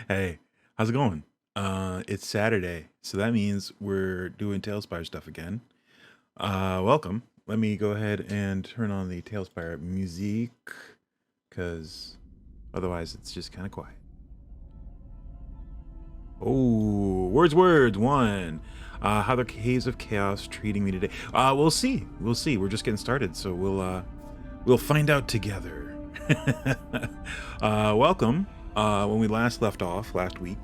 Hey, how's it going? It's Saturday, so that means we're doing TaleSpire stuff again. Welcome. Let me go ahead and turn on the TaleSpire music, because otherwise it's just kind of quiet. Oh, words, one. How the Caves of Chaos treating me today? We'll see. We'll see. We're just getting started, so we'll find out together. Welcome. When we last left off last week,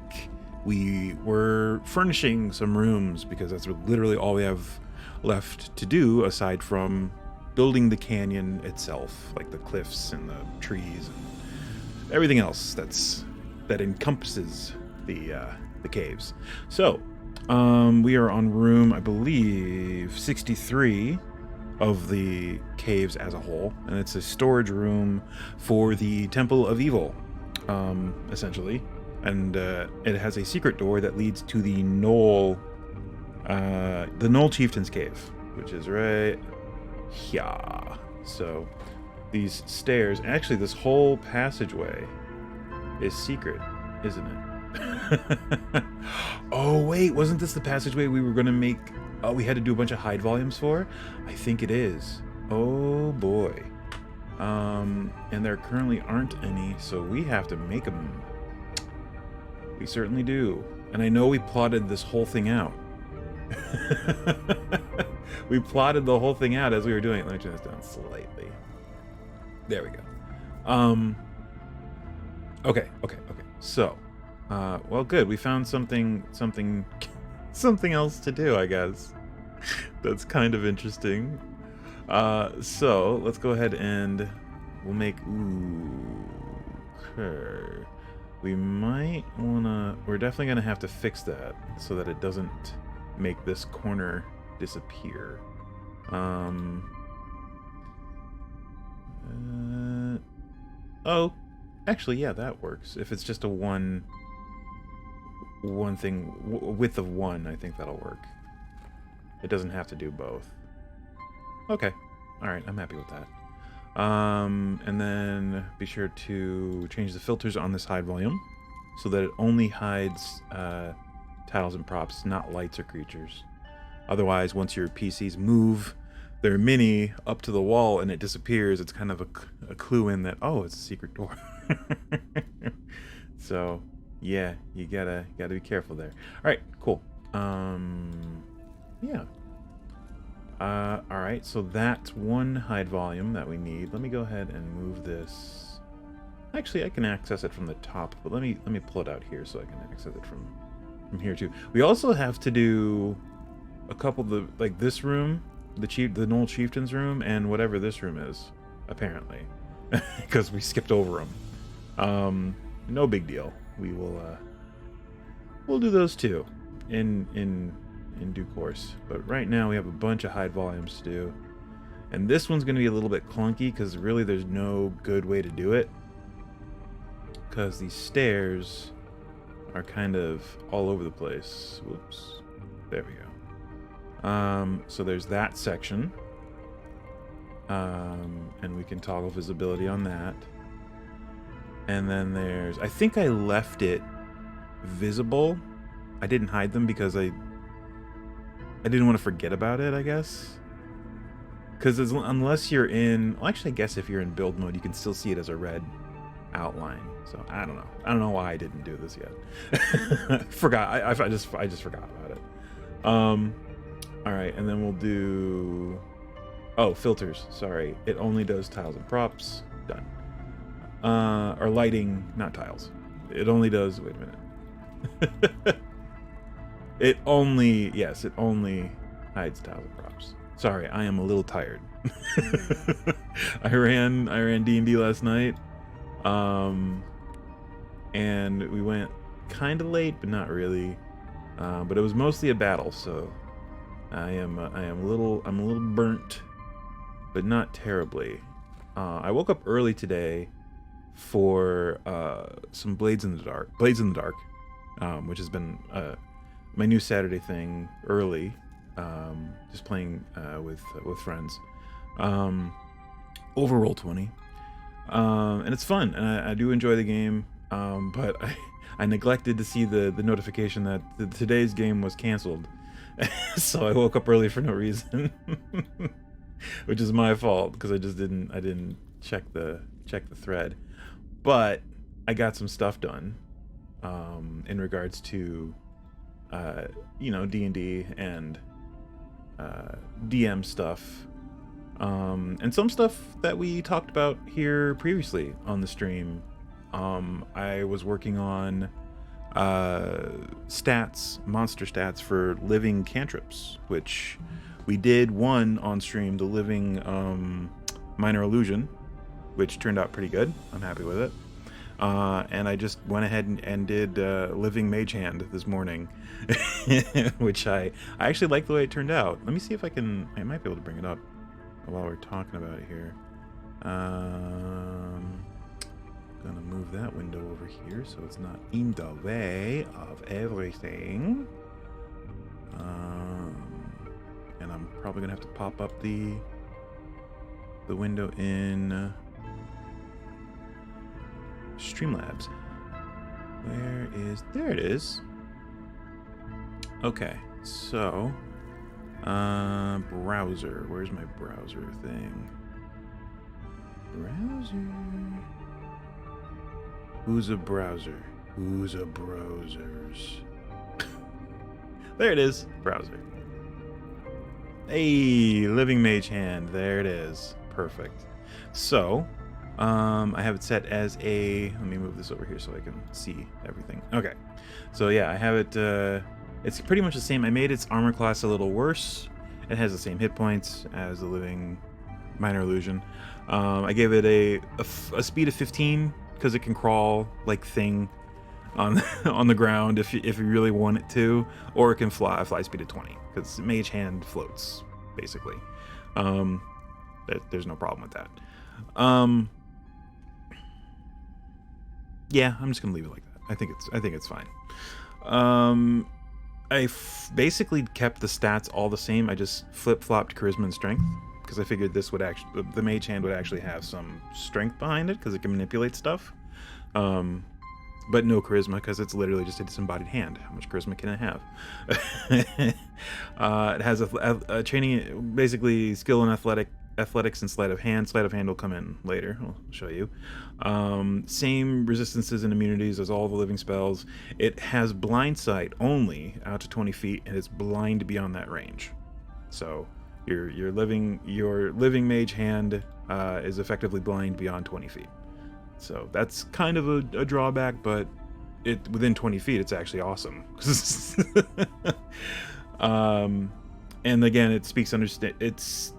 we were furnishing some rooms because that's literally all we have left to do aside from building the canyon itself, like the cliffs and the trees and everything else that encompasses the caves. So, we are on room, I believe, 63 of the caves as a whole, and it's a storage room for the Temple of Evil, essentially, and it has a secret door that leads to the Knoll Chieftain's Cave, which is right here. So these stairs, actually this whole passageway is secret, isn't it? Oh wait, wasn't this the passageway we were gonna make? Oh, we had to do a bunch of hide volumes for? I think it is. Oh boy. And there currently aren't any, so we have to make them. We certainly do. And I know we plotted this whole thing out. We plotted the whole thing out as we were doing it. Let me turn this down slightly. There we go. Okay. So, well, good. We found something else to do, I guess. That's kind of interesting. So let's go ahead and we'll make. Okay. We might wanna. We're definitely gonna have to fix that so that it doesn't make this corner disappear. Oh, actually, yeah, that works. If it's just a one thing, width of one, I think that'll work. It doesn't have to do both. Okay. Alright, I'm happy with that. And then be sure to change the filters on this hide volume so that it only hides tiles and props, not lights or creatures. Otherwise, once your PCs move their mini up to the wall and it disappears, it's kind of a clue in that, oh, it's a secret door. So yeah, you gotta be careful there. All right, cool. Yeah. All right, so that's one hide volume that we need. Let me go ahead and move this. Actually, I can access it from the top, but let me pull it out here so I can access it from here too. We also have to do a couple of the, like this room, the Knoll Chieftain's room, and whatever this room is, apparently, because we skipped over them. No big deal. We will we'll do those too in due course. But right now we have a bunch of hide volumes to do, and this one's going to be a little bit clunky because really there's no good way to do it because these stairs are kind of all over the place. Whoops. There we go. So there's that section, and we can toggle visibility on that. And then there's, I think I left it visible. I didn't hide them because I didn't want to forget about it, I guess. Because unless you're in, well, actually I guess if you're in build mode, you can still see it as a red outline. So I don't know. I don't know why I didn't do this yet. Forgot. I just forgot about it. All right, and then we'll do. Oh, filters. Sorry, it only does tiles and props. Done. Or lighting, not tiles. It only does. Wait a minute. It only hides tiles and props. Sorry, I am a little tired. I ran D&D last night. And we went kind of late, but not really. But it was mostly a battle, so I'm a little burnt, but not terribly. I woke up early today for some Blades in the Dark, which has been my new Saturday thing early, just playing with friends over Roll20, and it's fun, and I do enjoy the game. but I neglected to see the notification that today's game was canceled. So I woke up early for no reason. Which is my fault, because I didn't check the thread. But I got some stuff done in regards to D&D and DM stuff, and some stuff that we talked about here previously on the stream. I was working on monster stats for living cantrips, which we did one on stream, the living minor illusion, which turned out pretty good. I'm happy with it. And I just went ahead and did living mage hand this morning, which I actually like the way it turned out. Let me see if I might be able to bring it up while we're talking about it here. Gonna move that window over here so it's not in the way of everything. And I'm probably gonna have to pop up the window in Streamlabs. There it is. Okay, so browser. Where's my browser thing? Browser. Who's a browser? Who's a browsers? There it is. Browser. Hey, living mage hand. There it is. Perfect. So, I have it set as a... Let me move this over here so I can see everything. Okay. So, yeah, I have it... it's pretty much the same. I made its armor class a little worse. It has the same hit points as the living minor illusion. I gave it a speed of 15... because it can crawl like thing on the ground if you really want it to, or it can fly speed of 20 because mage hand floats basically. There's no problem with that. Yeah, I'm just gonna leave it like that. I think it's fine. I basically kept the stats all the same. I just flip-flopped charisma and strength, because I figured this would actually, the mage hand would actually have some strength behind it, because it can manipulate stuff. But no charisma, because it's literally just a disembodied hand. How much charisma can it have? It has a training, basically skill and athletics and sleight of hand. Sleight of hand will come in later. I'll show you. Same resistances and immunities as all the living spells. It has blind sight only out to 20 feet, and it's blind beyond that range. So your living mage hand is effectively blind beyond 20 feet. So that's kind of a drawback, but within 20 feet, it's actually awesome. And again, it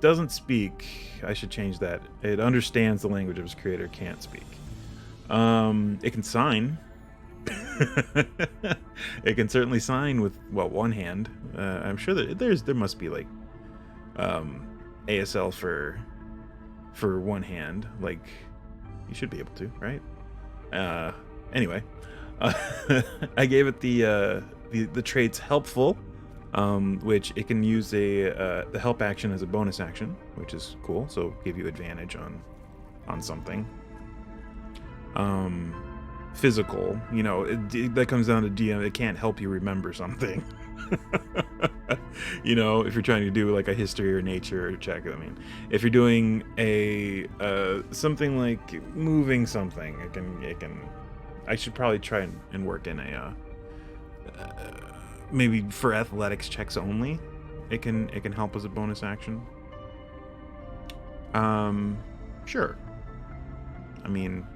doesn't speak. I should change that. It understands the language of its creator, can't speak. It can sign. It can certainly sign with, well, one hand. I'm sure that there must be like ASL for one hand. Like, you should be able to, right? Anyway, I gave it the traits helpful, which it can use the help action as a bonus action, which is cool. So give you advantage on something. Physical, that comes down to DM. It can't help you remember something. If you're trying to do like a history or nature check. I mean, if you're doing a something like moving something, it can. I should probably try and work in a maybe for athletics checks only. It can help as a bonus action. Sure. I mean,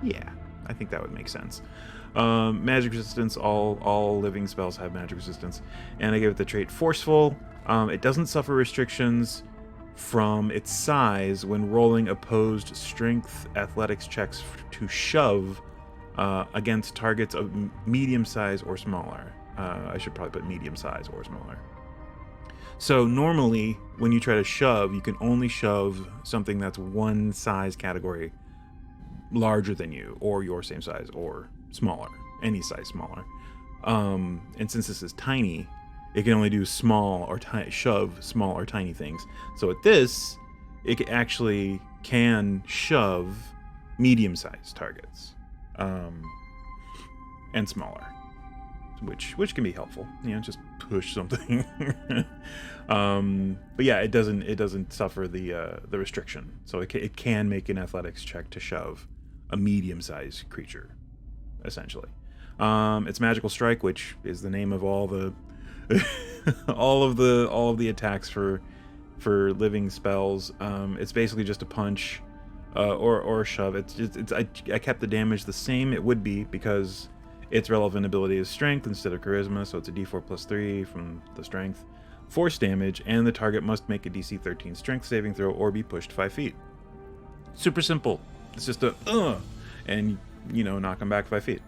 yeah, I think that would make sense. Magic resistance, all living spells have magic resistance. And I gave it the trait forceful. It doesn't suffer restrictions from its size when rolling opposed strength athletics checks to shove against targets of medium size or smaller. I should probably put medium size or smaller. So normally when you try to shove, you can only shove something that's one size category larger than you, or your same size, or smaller, any size smaller. And since this is tiny, it can only do small or shove small or tiny things. So at this, it actually can shove medium-sized targets. and smaller, which can be helpful. You know, just push something. But yeah, it doesn't suffer the restriction, so it can make an athletics check to shove a medium-sized creature, essentially. It's magical strike, which is the name of all the all of the attacks for living spells. It's basically just a punch or a shove. I kept the damage the same. It would be because its relevant ability is strength instead of charisma, so it's a d4 plus 3 from the strength. Force damage, and the target must make a DC 13 strength saving throw or be pushed 5 feet. Super simple. It's just and you know, knock them back 5 feet.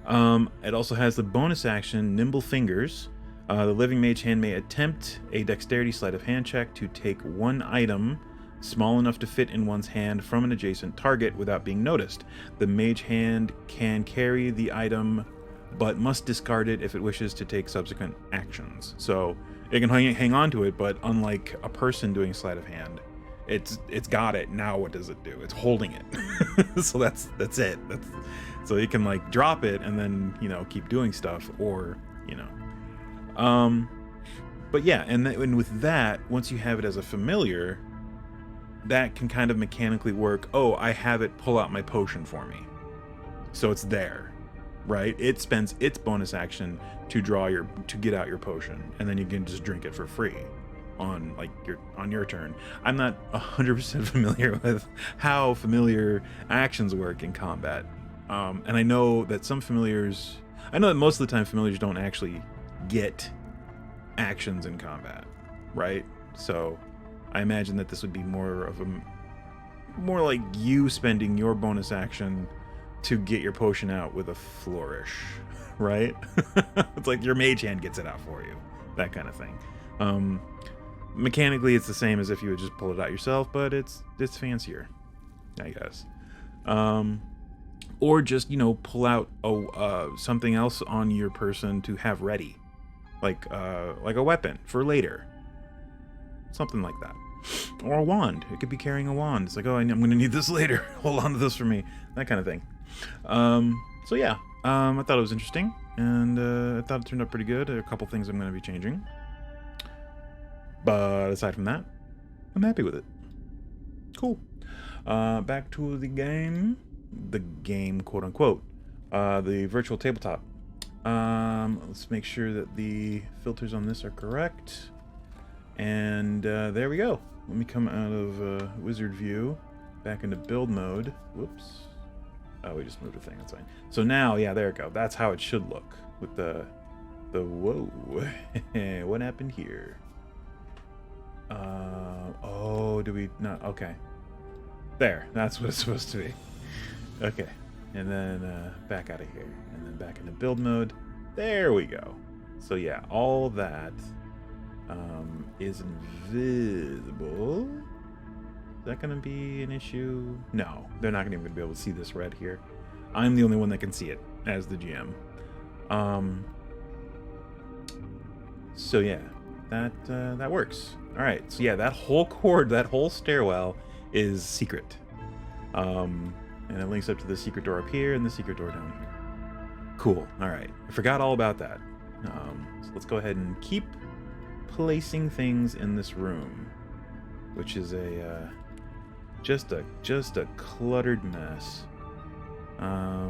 It also has the bonus action Nimble Fingers. The living mage hand may attempt a dexterity sleight of hand check to take one item small enough to fit in one's hand from an adjacent target without being noticed. The mage hand can carry the item, but must discard it if it wishes to take subsequent actions. So it can hang on to it, but unlike a person doing sleight of hand, it's got it. Now what does it do? It's holding it. So that's it. So you can like drop it and then, you know, keep doing stuff, or, you know. But yeah, and with that, once you have it as a familiar, that can kind of mechanically work. Oh, I have it pull out my potion for me. So it's there, right? It spends its bonus action to get out your potion, and then you can just drink it for free on your turn. I'm not 100% familiar with how familiar actions work in combat. And I know that most of the time familiars don't actually get actions in combat, right? So I imagine that this would be more like you spending your bonus action to get your potion out with a flourish, right? It's like your mage hand gets it out for you, that kind of thing. Mechanically, it's the same as if you would just pull it out yourself, but it's fancier, I guess. Or just, you know, pull out something else on your person to have ready, like a weapon for later, something like that. Or a wand. It could be carrying a wand. It's like, oh, I'm going to need this later. Hold on to this for me. That kind of thing. So yeah, I thought it was interesting, and I thought it turned out pretty good. There are a couple things I'm going to be changing. But aside from that, I'm happy with it. Cool. Back to the game. The game, quote unquote. The virtual tabletop. Let's make sure that the filters on this are correct. And there we go. Let me come out of wizard view, back into build mode. Whoops. Oh, we just moved a thing. That's fine. So now, yeah, there we go. That's how it should look with the whoa. What happened here? Oh, do we not? Okay. There. That's what it's supposed to be. Okay. And then back out of here. And then back into build mode. There we go. So yeah, all that is invisible. Is that going to be an issue? No, they're not even going to be able to see this red here. I'm the only one that can see it as the GM. So yeah, that works. All right. So yeah, that whole stairwell is secret. And it links up to the secret door up here and the secret door down here. Cool. All right. I forgot all about that. So let's go ahead and keep placing things in this room, which is just a cluttered mess. I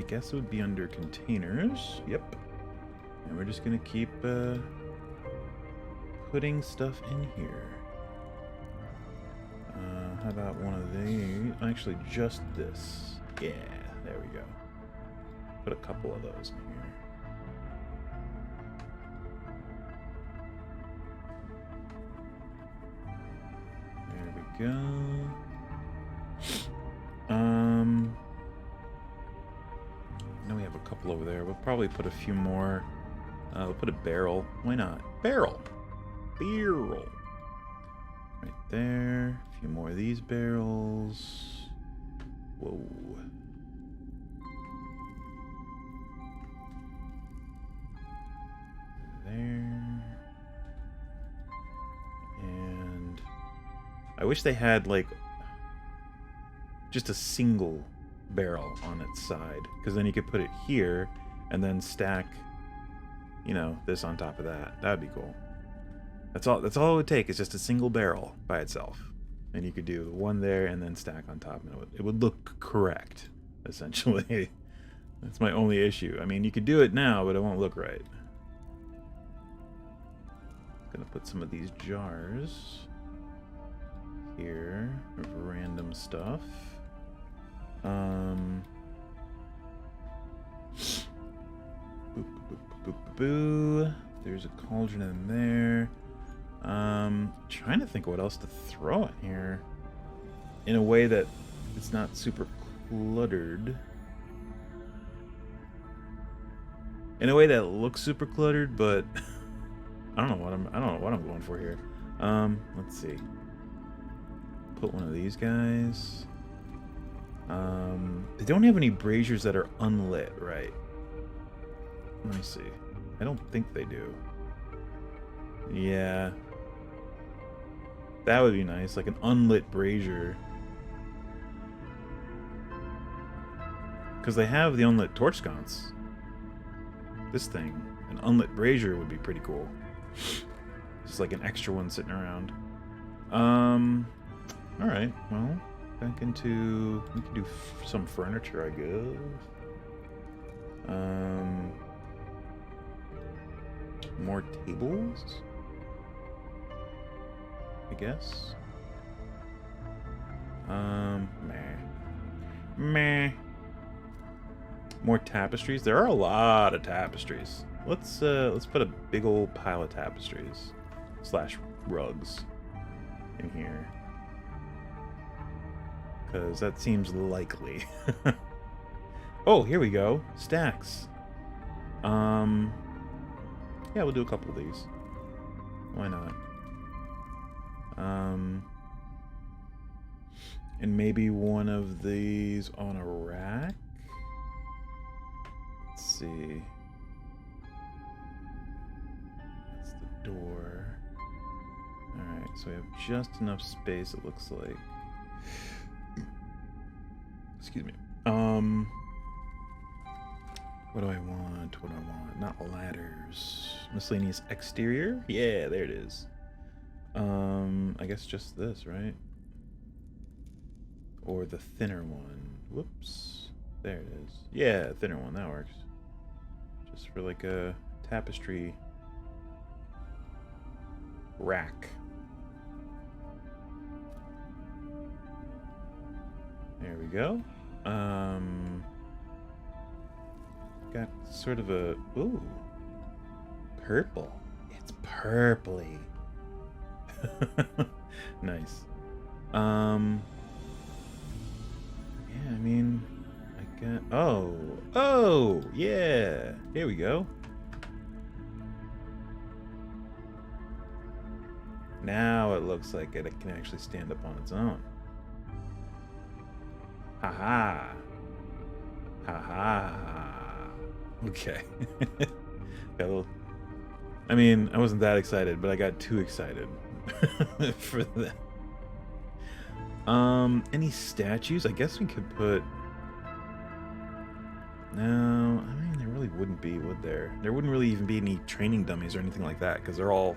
guess it would be under containers. Yep. And we're just gonna keep putting stuff in here. How about one of these? Actually, just this. Yeah, there we go. Put a couple of those in here. There we go. Now we have a couple over there. We'll probably put a few more. We'll put a barrel. Why not? Barrel. Right there. A few more of these barrels. Whoa. There. And I wish they had like just a single barrel on its side, because then you could put it here and then stack, you know, this on top of that. That'd be cool. That's all it would take, is just a single barrel by itself. And you could do one there and then stack on top, and it would look correct, essentially. That's my only issue. I mean, you could do it now, but it won't look right. Gonna put some of these jars here of random stuff. Boop, boop, boop, boop, boo. There's a cauldron in there. Trying to think of what else to throw in here in a way that it's not super cluttered. In a way that looks super cluttered, but I don't know what I'm going for here. Let's see. Put one of these guys. They don't have any braziers that are unlit, right? Let me see. I don't think they do. Yeah. That would be nice, like an unlit brazier. Because they have the unlit torch sconce. This thing, an unlit brazier would be pretty cool. Just like an extra one sitting around. Alright, well, back into... we can do some furniture, I guess. More tables? I guess. Meh. More tapestries. There are a lot of tapestries. Let's put a big old pile of tapestries / rugs in here, because that seems likely. Oh, here we go. Stacks. Yeah, we'll do a couple of these. Why not? And maybe one of these on a rack. Let's see. That's the door. Alright, so we have just enough space, it looks like. Excuse me. What do I want? What do I want? Not ladders. Miscellaneous exterior? Yeah, there it is. I guess just this, right? Or the thinner one. Whoops. There it is. Yeah, thinner one, that works. Just for like a tapestry rack. There we go. Got sort of a... ooh. Purple. It's purpley. Nice. Yeah, I mean... I got... oh! Yeah! Here we go. Now it looks like it can actually stand up on its own. Haha. Haha. Okay. Got a little... I mean, I wasn't that excited, but I got too excited for that. Any statues? I guess we could put... no, I mean, there really wouldn't be, would there? There wouldn't really even be any training dummies or anything like that, because they're all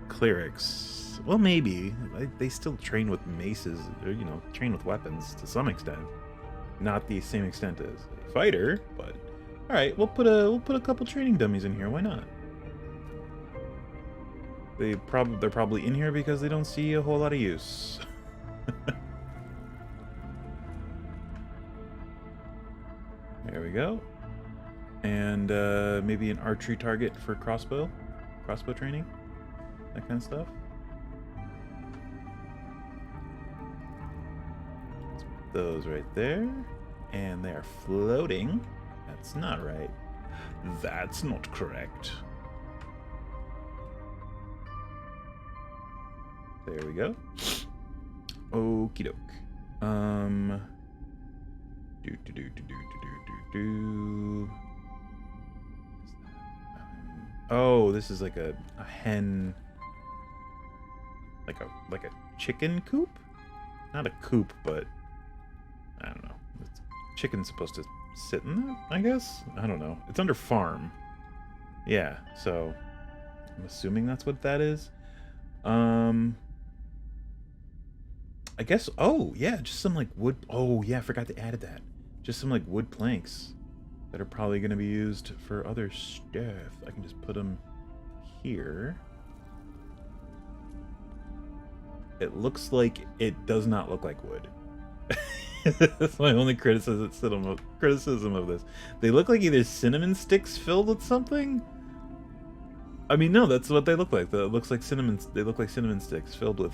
clerics. Well, maybe. They still train with maces, or, you know, train with weapons to some extent. Not the same extent as a fighter, but... alright, we'll put a couple training dummies in here, why not? They're probably in here because they don't see a whole lot of use. There we go. And maybe an archery target for crossbow training, that kind of stuff. Let's put those right there, and they are floating. That's not right. That's not correct. There we go. Okie doke. Oh, this is like a hen, like a chicken coop? Not a coop, but I don't know. chicken's supposed to sit in that, I guess? I don't know. It's under farm. Yeah, so I'm assuming that's what that is. I guess, oh, yeah, just some, like, wood. Oh, yeah, I forgot they added that. Just some, like, wood planks that are probably going to be used for other stuff. I can just put them here. It looks like it does not look like wood. That's my only criticism of this. They look like either cinnamon sticks filled with something. I mean, no, that's what they look like. It looks like cinnamon. They look like cinnamon sticks filled with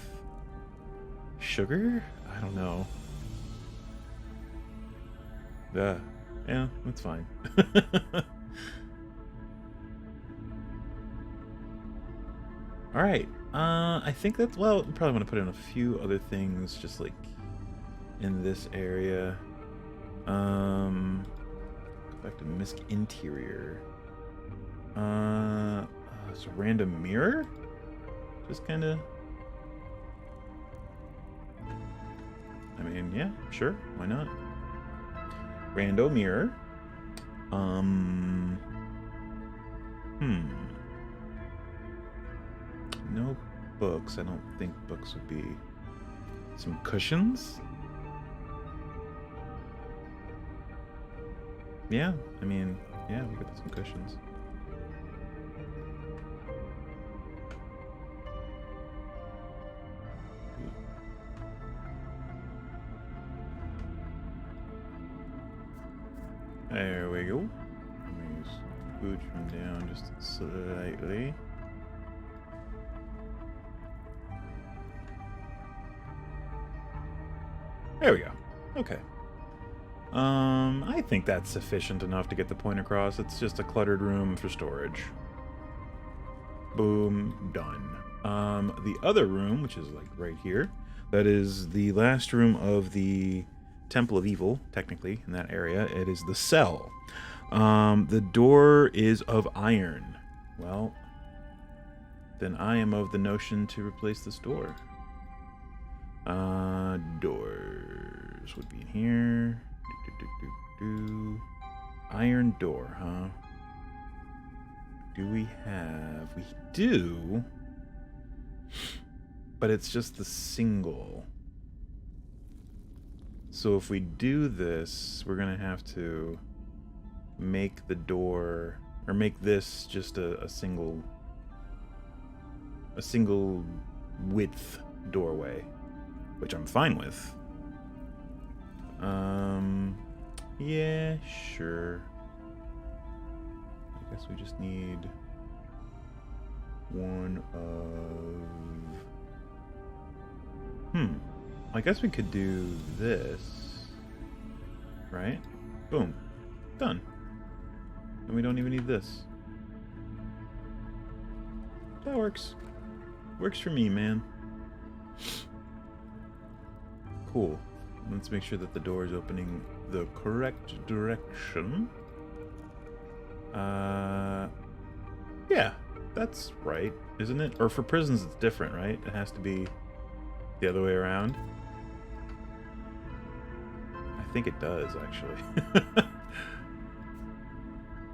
sugar. I don't know. Yeah, that's fine. All right. I think that's, well, probably want to put in a few other things, just like in this area. Go back to Misk Interior. It's a random mirror? Just kind of... I mean, yeah, sure, why not? Rando mirror. No books. I don't think books would be... Some cushions? Yeah, I mean, yeah, we could put some cushions. There we go. Let me scooch them down just slightly. There we go. Okay. I think that's sufficient enough to get the point across. It's just a cluttered room for storage. Boom, done. The other room, which is like right here, that is the last room of the Temple of Evil, technically, in that area. It is the cell. The door is of iron. Well, then I am of the notion to replace this door. Doors would be in here. Iron door, huh? Do we have... We do. But it's just the single. So if we do this, we're gonna have to make the door, or make this just a single width doorway, which I'm fine with. Yeah, sure. I guess we just need one of... I guess we could do this, right? Boom. Done. And we don't even need this. That works. Works for me, man. Cool. Let's make sure that the door is opening the correct direction. Yeah, that's right, isn't it? Or for prisons it's different, right? It has to be the other way around. I think it does, actually.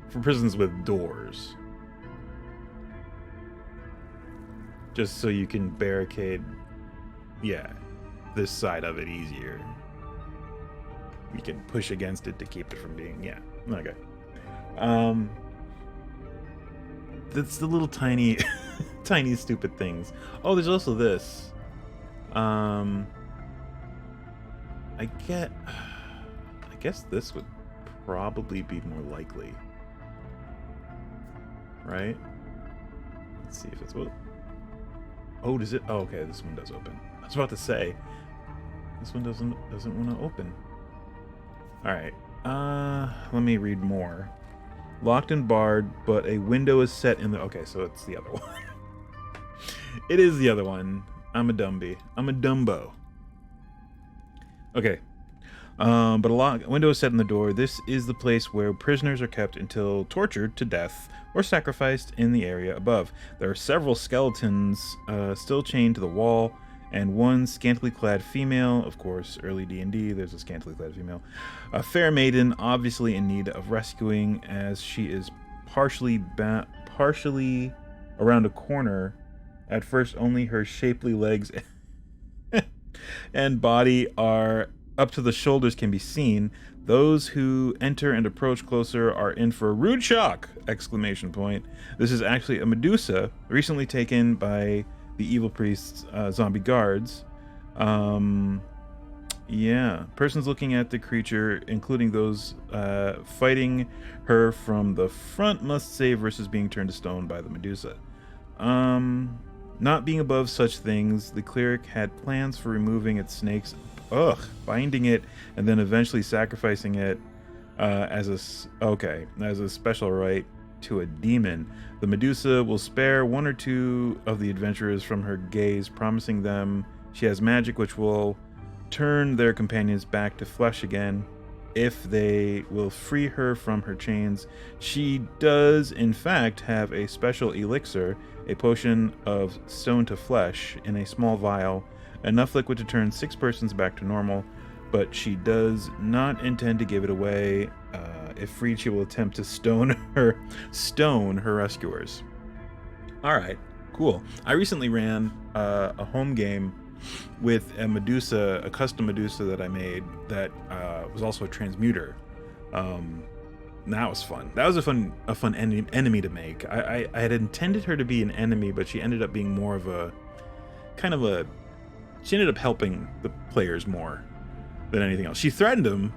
For prisons with doors. Just so you can barricade, yeah, this side of it easier. You can push against it to keep it from being, yeah, okay. That's the little tiny, tiny stupid things. Oh, there's also this. I guess this would probably be more likely. Right? Let's see if it's... Oh, does it? Oh, okay, this one does open. I was about to say, this one doesn't want to open. Alright. Let me read more. Locked and barred, but a window is set in the... Okay, so it's the other one. It is the other one. I'm a Dumby. I'm a Dumbo. Okay. But a window is set in the door. This is the place where prisoners are kept until tortured to death or sacrificed in the area above. There are several skeletons still chained to the wall, and one scantily clad female. Of course, early D&D, there's a scantily clad female. A fair maiden, obviously in need of rescuing, as she is partially around a corner. At first, only her shapely legs and body are up to the shoulders can be seen. Those who enter and approach closer are in for a rude shock! Exclamation point. This is actually a Medusa, recently taken by the evil priest's zombie guards. Yeah. Persons looking at the creature, including those fighting her from the front, must save versus being turned to stone by the Medusa. Not being above such things, the cleric had plans for removing its snakes, binding it, and then eventually sacrificing it as a special rite to a demon. The Medusa will spare one or two of the adventurers from her gaze, promising them she has magic which will turn their companions back to flesh again if they will free her from her chains. She does, in fact, have a special elixir, a potion of stone to flesh in a small vial, enough liquid to turn 6 persons back to normal, but she does not intend to give it away. If freed, she will attempt to stone her rescuers. Alright, cool. I recently ran a home game with a Medusa, a custom Medusa that I made that was also a transmuter. That was fun. That was a fun enemy to make. I had intended her to be an enemy, but she ended up being more of a she ended up helping the players more than anything else. She threatened them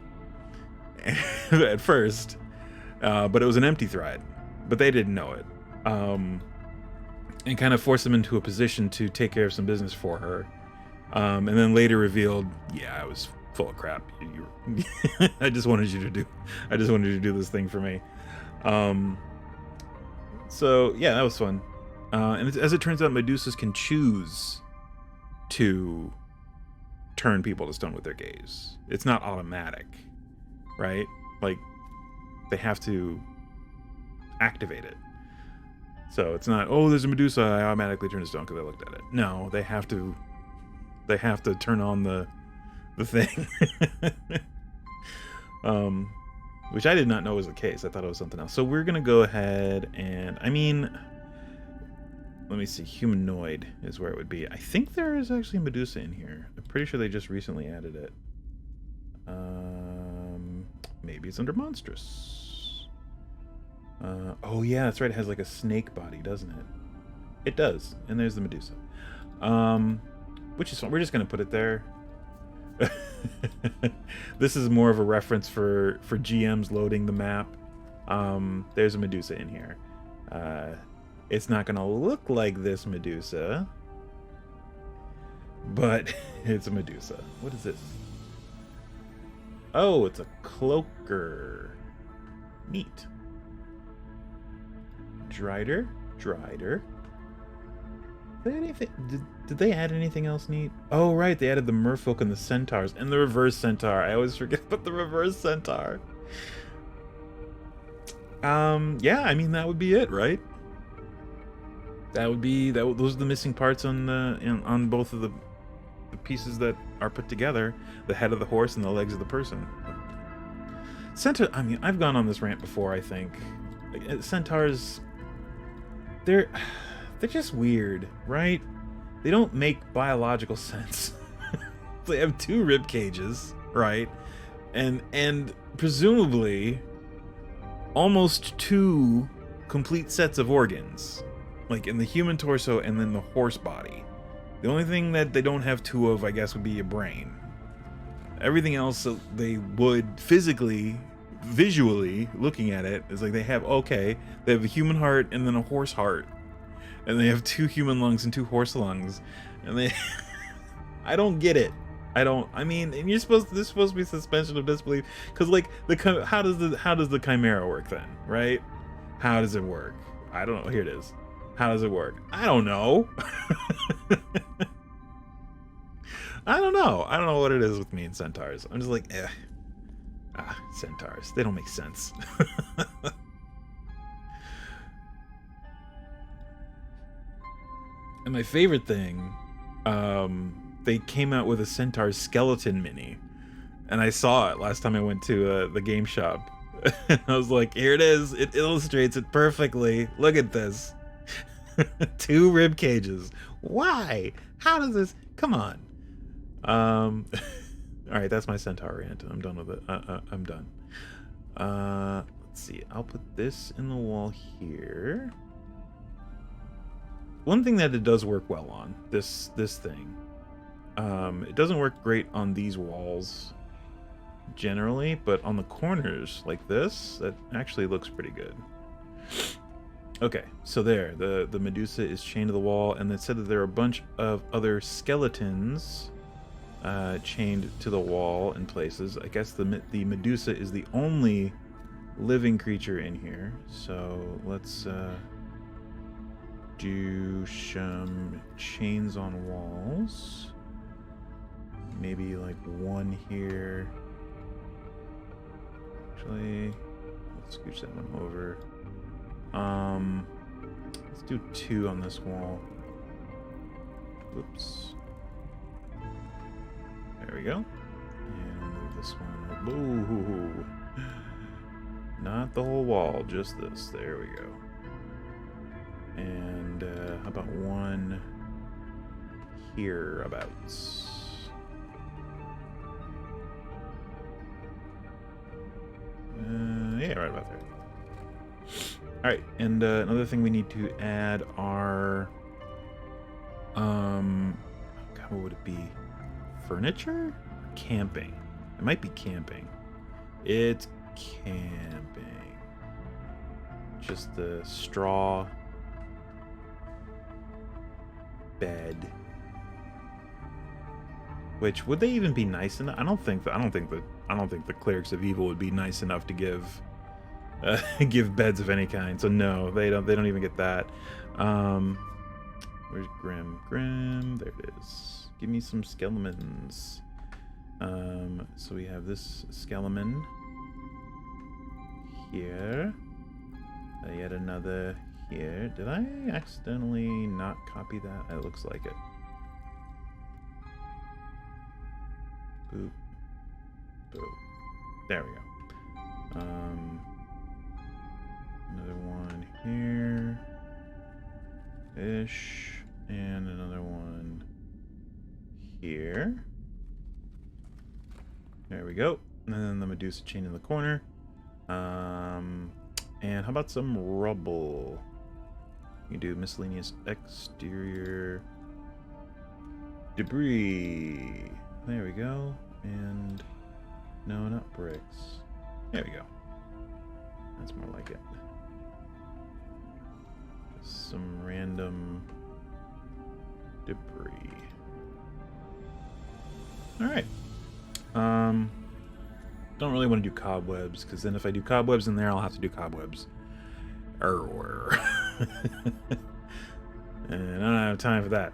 at first, but it was an empty threat, but they didn't know it, and kind of forced them into a position to take care of some business for her. And then later revealed, yeah, I was full of crap. I just wanted you to do this thing for me. So yeah, that was fun. And as it turns out, Medusas can choose to turn people to stone with their gaze. It's not automatic, right? Like, they have to activate it. So it's not, oh, there's a Medusa, I automatically turn to stone because I looked at it. No, they have to turn on the thing. Which I did not know was the case. I thought it was something else. So we're gonna go ahead and, let me see, humanoid is where it would be. I think there is actually a Medusa in here. I'm pretty sure they just recently added it. Maybe it's under monstrous. Oh yeah, that's right, it has like a snake body, doesn't it? It does, and there's the Medusa. Which is fun. We're just gonna put it there. This is more of a reference for GMs loading the map. There's a Medusa in here. It's not gonna look like this Medusa, but it's a Medusa. What is this? Oh, it's a cloaker. Neat. Drider. Did they add anything else neat? Oh, right, they added the merfolk and the centaurs and the reverse centaur. I always forget about the reverse centaur. Yeah, I mean, that would be it, right? Those are the missing parts on both of the pieces that are put together: the head of the horse and the legs of the person. Centaur. I mean, I've gone on this rant before. I think centaurs, they're just weird, right? They don't make biological sense. They have 2 rib cages, right? And presumably almost 2 complete sets of organs, like in the human torso and then the horse body. The only thing that they don't have 2 of, I guess, would be a brain. Everything else they would physically, visually looking at it, is like they have a human heart and then a horse heart. And they have 2 human lungs and 2 horse lungs, and they I don't get it. And this is supposed to be suspension of disbelief, because like how does the chimera work then, right? How does it work? I don't know. Here it is. How does it work? I don't know. I don't know what it is with me and centaurs. I'm just like, centaurs, they don't make sense. And my favorite thing they came out with a Centaur skeleton mini, and I saw it last time I went to the game shop. I was like, here it is. It illustrates it perfectly. Look at this. 2 rib cages. Why? How does this? Come on. All right, that's my Centaur rant. I'm done with it. I'm done. Let's see. I'll put this in the wall here. One thing that it does work well on, this thing. It doesn't work great on these walls generally, but on the corners like this, that actually looks pretty good. Okay, so there, the Medusa is chained to the wall, and it said that there are a bunch of other skeletons chained to the wall in places. I guess the Medusa is the only living creature in here, so let's do some chains on walls. Maybe like 1 here. Actually, let's scooch that one over. Let's do 2 on this wall. Oops. There we go. And move this one. Ooh. Not the whole wall, just this. There we go. And how about 1 here abouts? Yeah, right about there. Alright, and another thing we need to add are... God, what would it be? Furniture? Camping. It might be camping. It's camping. Just the straw bed. Which, would they even be nice enough? I don't think the clerics of evil would be nice enough to give give beds of any kind. So no, they don't even get that. Where's Grim? Grim, there it is. Give me some skeletons. So we have this skeleton here. Yet another here. Did I accidentally not copy that? It looks like it. Boop. Boop. There we go. Another one here. Ish. And another one here. There we go. And then the Medusa chain in the corner. And how about some rubble? You can do miscellaneous exterior debris. There we go. And no, not bricks. There we go. That's more like it. Just some random debris. Alright. Don't really want to do cobwebs, because then if I do cobwebs in there, I'll have to do cobwebs everywhere. And I don't have time for that.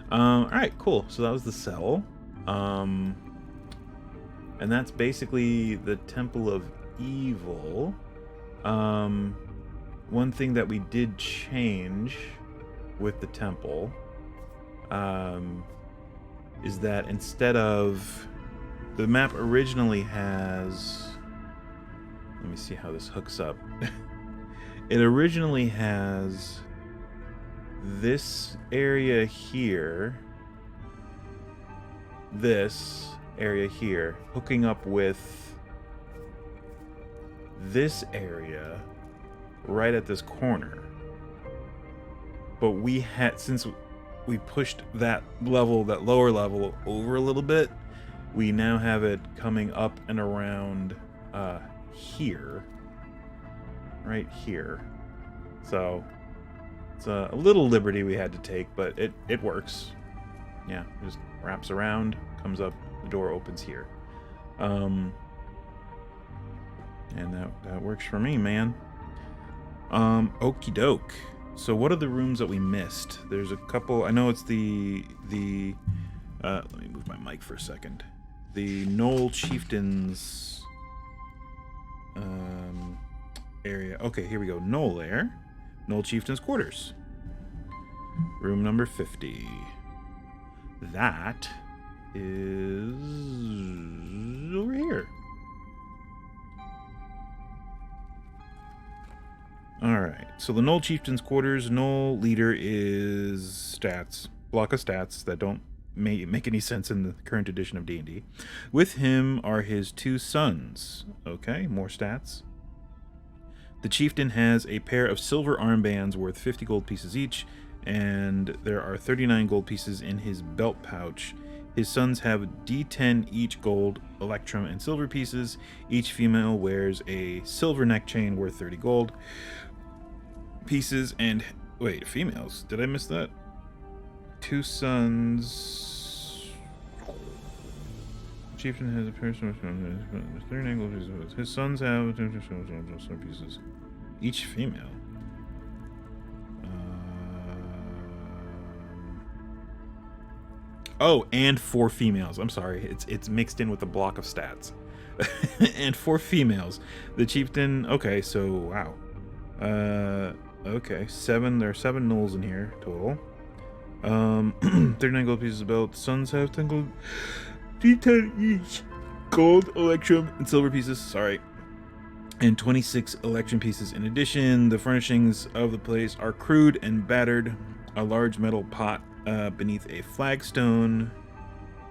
Alright, cool. So that was the cell. And that's basically the Temple of Evil. One thing that we did change with the temple is that instead of... The map originally has... Let me see how this hooks up. It originally has this area here, this area here, hooking up with this area right at this corner. But we had, since we pushed that level, that lower level, over a little bit, we now have it coming up and around here. Right here. So it's a little liberty we had to take, but it works. Yeah, it just wraps around, comes up, the door opens here. And that works for me, man. Okie doke. So what are the rooms that we missed? There's a couple. I know it's the let me move my mic for a second. The Knoll Chieftains area. Okay, here we go. Knoll there. Knoll Chieftains quarters. Room number 50. That is over here. Alright, so the Knoll Chieftain's quarters. Knoll leader is stats. Block of stats that don't make any sense in the current edition of D&D. With him are his 2 sons. Okay, more stats. The chieftain has a pair of silver armbands worth 50 gold pieces each, and there are 39 gold pieces in his belt pouch. His sons have D10 each gold, electrum, and silver pieces. Each female wears a silver neck chain worth 30 gold pieces. And wait, females? Did I miss that? 2 sons. Chieftain has a pair of 39 gold pieces. His sons have pieces. Each female. Oh, and 4 females. I'm sorry. It's mixed in with the block of stats. And 4 females. The chieftain. Okay, so wow. Okay, 7. There are 7 gnolls in here total. 39 gold pieces of belt. Sons have 10 gold. D10 each. Gold, electrum, and silver pieces. Sorry. And 26 electrum pieces. In addition, the furnishings of the place are crude and battered. A large metal pot beneath a flagstone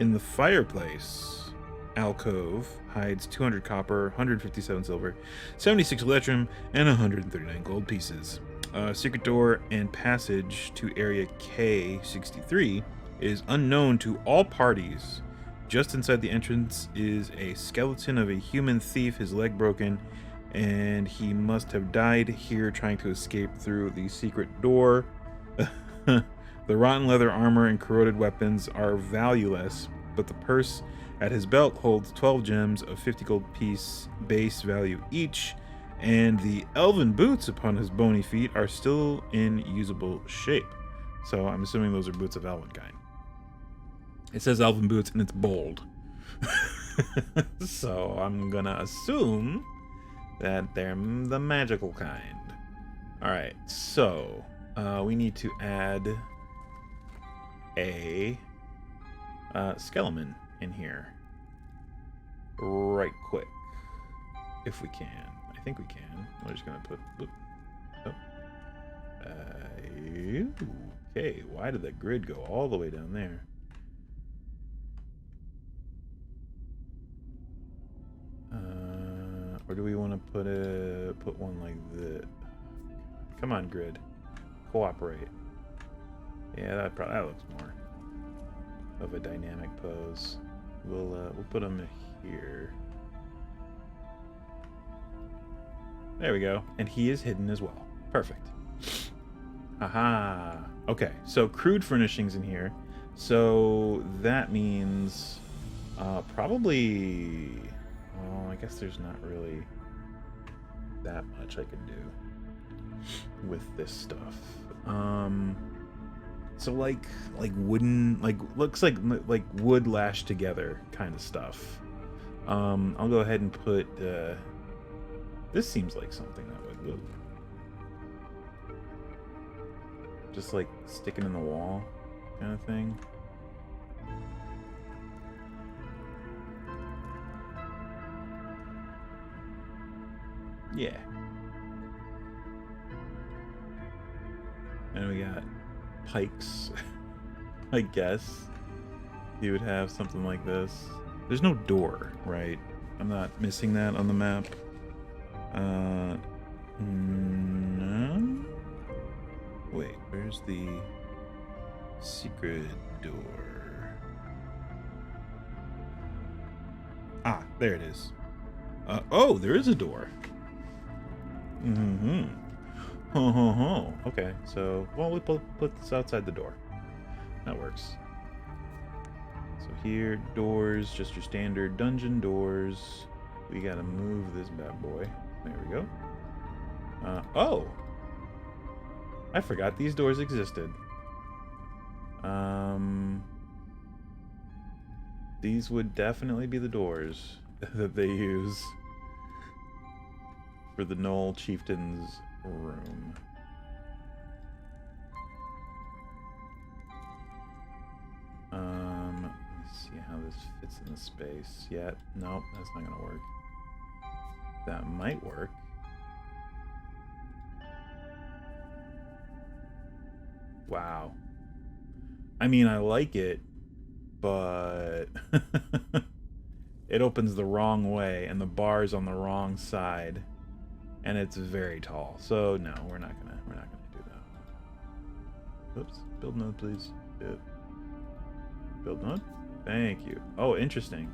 in the fireplace alcove hides 200 copper, 157 silver, 76 electrum, and 139 gold pieces. Secret door and passage to area K63 is unknown to all parties. Just inside the entrance is a skeleton of a human thief, his leg broken, and he must have died here trying to escape through the secret door. The rotten leather armor and corroded weapons are valueless, but the purse at his belt holds 12 gems of 50 gold piece base value each, and the elven boots upon his bony feet are still in usable shape. So I'm assuming those are boots of elven kind. It says elven boots and it's bold. So I'm gonna assume that they're the magical kind. Alright, so we need to add a skeleton in here right quick, if we can. I think we can. We're just gonna put okay, why did the grid go all the way down there? Or do we want to put one like this? Come on, grid, cooperate. Yeah, that looks more of a dynamic pose. We'll put him here. There we go. And he is hidden as well. Perfect. Aha. Okay, so crude furnishings in here. So that means probably. Well, I guess there's not really that much I can do with this stuff. So like wooden, looks like wood lashed together kind of stuff. I'll go ahead and put this seems like something that would just like sticking in the wall kind of thing. Yeah. And we got pikes. I guess you would have something like this. There's no door, right? I'm not missing that on the map. No. Wait, where's the secret door? Ah, there it is. Oh, there is a door. Mm-hmm. Ho ho ho. Okay, so well, we put this outside the door. That works. So here, doors, just your standard dungeon doors. We gotta move this bad boy. There we go. Oh! I forgot these doors existed. These would definitely be the doors that they use for the Knoll Chieftain's room. Let me see how this fits in the space yet. Nope, that's not gonna work. That might work. Wow. I mean, I like it, but it opens the wrong way, and the bar's on the wrong side, and it's very tall. So no, we're not gonna do that. Oops. Build node, please. Yep. Build node. Thank you. Oh, interesting.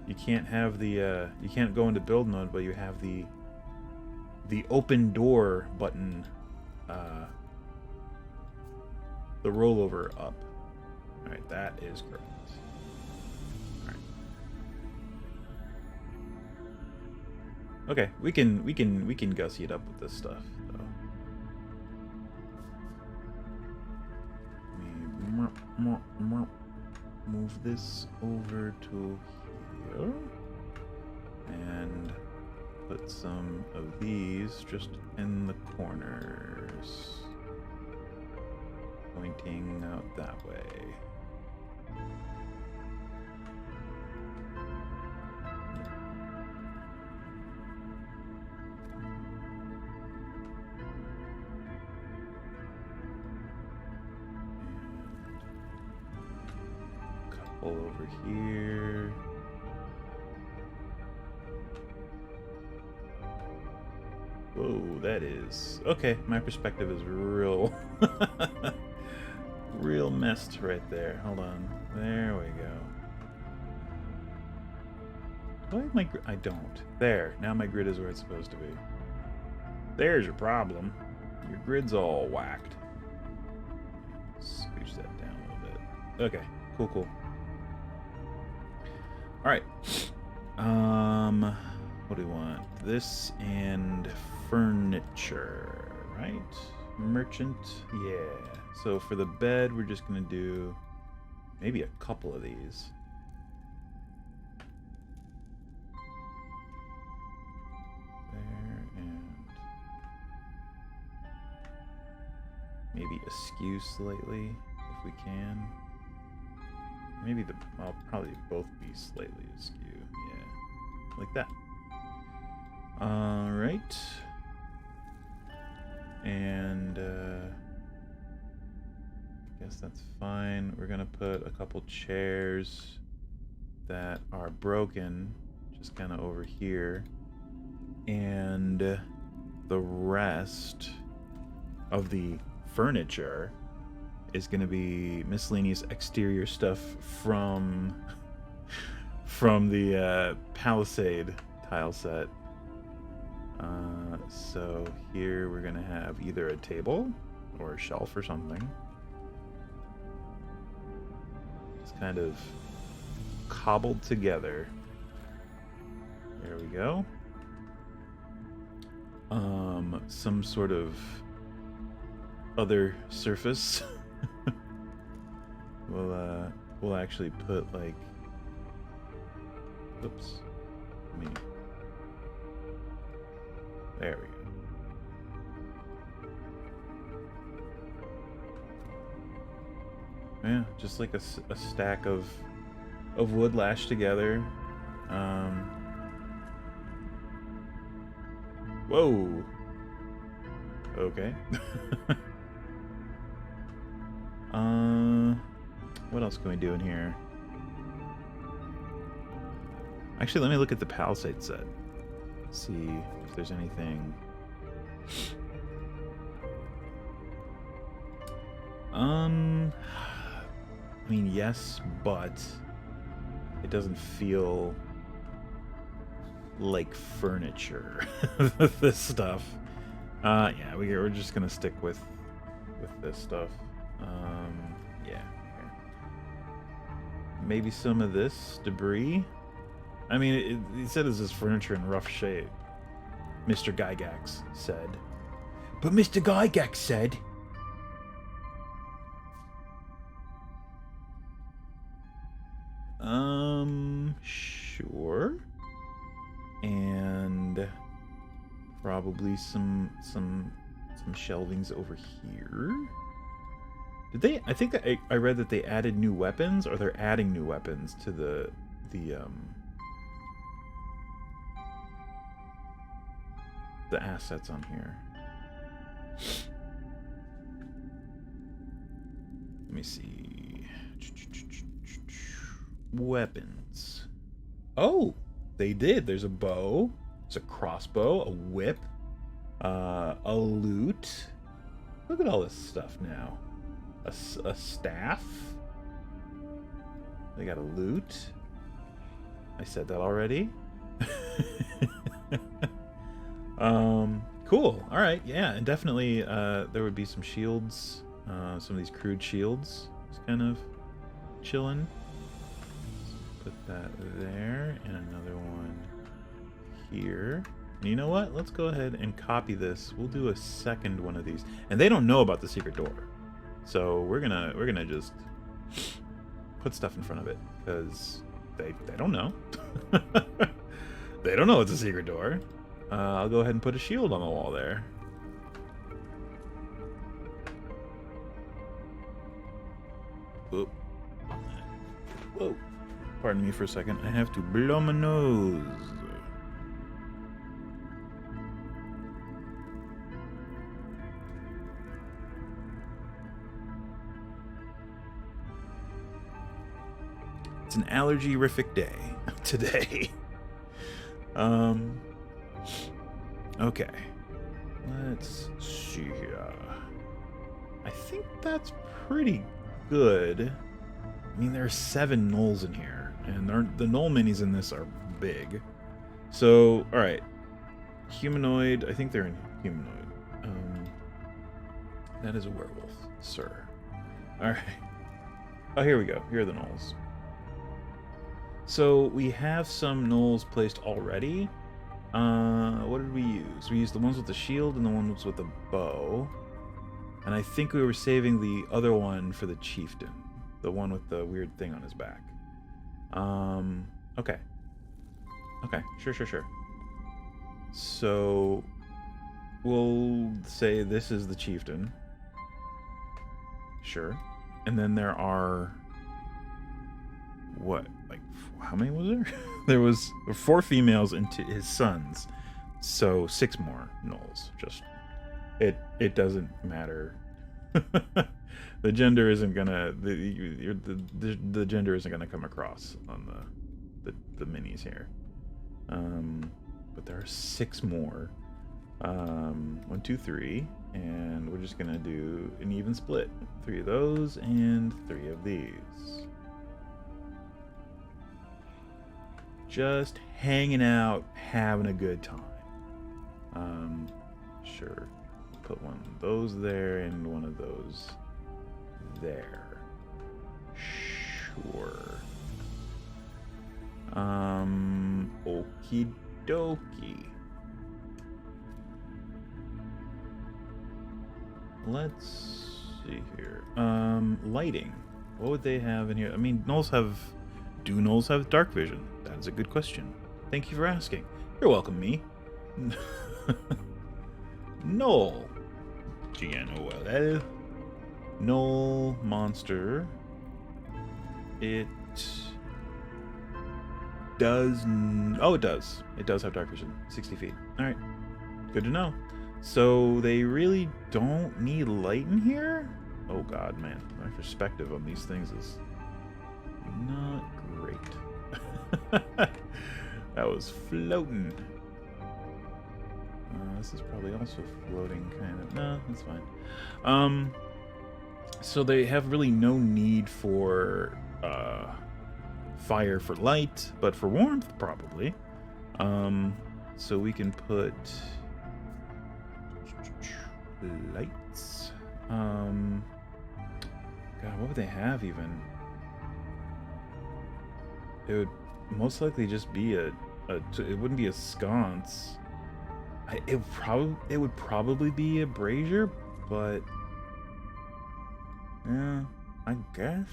You can't have the you can't go into build node, but you have the open door button. The rollover up. All right, that is correct. All right. Okay, we can gussy it up with this stuff. So. Move this over to here and put some of these just in the corners, pointing out that way. Over here. Whoa, that is... Okay, my perspective is real... real messed right there. Hold on. There we go. Do I have my grid? I don't. There. Now my grid is where it's supposed to be. There's your problem. Your grid's all whacked. Scooch that down a little bit. Okay. Cool, cool. Alright. What do we want? This and furniture, right? Merchant, yeah. So for the bed, we're just gonna do maybe a couple of these. There, and maybe askew slightly, if we can. Maybe I'll probably both be slightly askew. Yeah, like that. All right. And I guess that's fine. We're gonna put a couple chairs that are broken, just kind of over here, and the rest of the furniture is going to be miscellaneous exterior stuff from the Palisade tile set. So here we're going to have either a table or a shelf or something. Just kind of cobbled together. There we go. Some sort of other surface. We'll actually put like, oops, there we go. Yeah, just like a stack of wood lashed together. Whoa. Okay. What else can we do in here? Actually, let me look at the Palisade set. See if there's anything. I mean, yes, but it doesn't feel like furniture. This stuff. Yeah, we're just gonna stick with this stuff. Yeah. Here. Maybe some of this debris. I mean, it said this is furniture in rough shape. Mr. Gygax said. But Mr. Gygax said. Sure. And probably some shelvings over here. Did they? I think I read that they added new weapons, or they're adding new weapons to the assets on here. Let me see. Weapons. Oh, they did. There's a bow. There's a crossbow, a whip, a lute. Look at all this stuff now. A staff. They got a lute. I said that already. Cool. All right. Yeah, and definitely there would be some shields. Some of these crude shields. Just kind of chilling. Put that there, and another one here. And you know what? Let's go ahead and copy this. We'll do a second one of these. And they don't know about the secret door. So we're gonna just put stuff in front of it, because they don't know. They don't know it's a secret door. I'll go ahead and put a shield on the wall there. Whoa. Whoa. Pardon me for a second. I have to blow my nose. It's an allergy-rific day today. Okay. Let's see here. I think that's pretty good. I mean, there are 7 gnolls in here, and the gnoll minis in this are big. So, all right. Humanoid. I think they're in humanoid. That is a werewolf, sir. All right. Oh, here we go. Here are the gnolls. So we have some gnolls placed already. What did we use? We used the ones with the shield and the ones with the bow. And I think we were saving the other one for the chieftain. The one with the weird thing on his back. Okay. Okay, sure. So we'll say this is the chieftain. Sure. And then there are... what? Like, how many was there? There was 4 females and his sons. So 6 more gnolls. Just... It doesn't matter. The gender isn't gonna... The gender isn't gonna come across on the minis here. But there are 6 more. 1, 2, 3, and we're just gonna do an even split. 3 of those and 3 of these. Just hanging out, having a good time. Sure. Put one of those there and one of those there. Sure. Okie dokie. Let's see here. Lighting. What would they have in here? I mean, gnolls have... Do gnolls have dark vision? That is a good question. Thank you for asking. You're welcome, me. Gnoll. G-N-O-L-L. Gnoll monster. It does... Oh, it does. It does have dark vision. 60 feet. Alright. Good to know. So they really don't need light in here? Oh god, man. My perspective on these things is not great. That was floating. This is probably also floating, kind of. No, that's fine. So they have really no need for fire for light, but for warmth, probably. So we can put lights. God, what would they have even? It would most likely just be it wouldn't be a sconce. It would probably be a brazier, but yeah, I guess.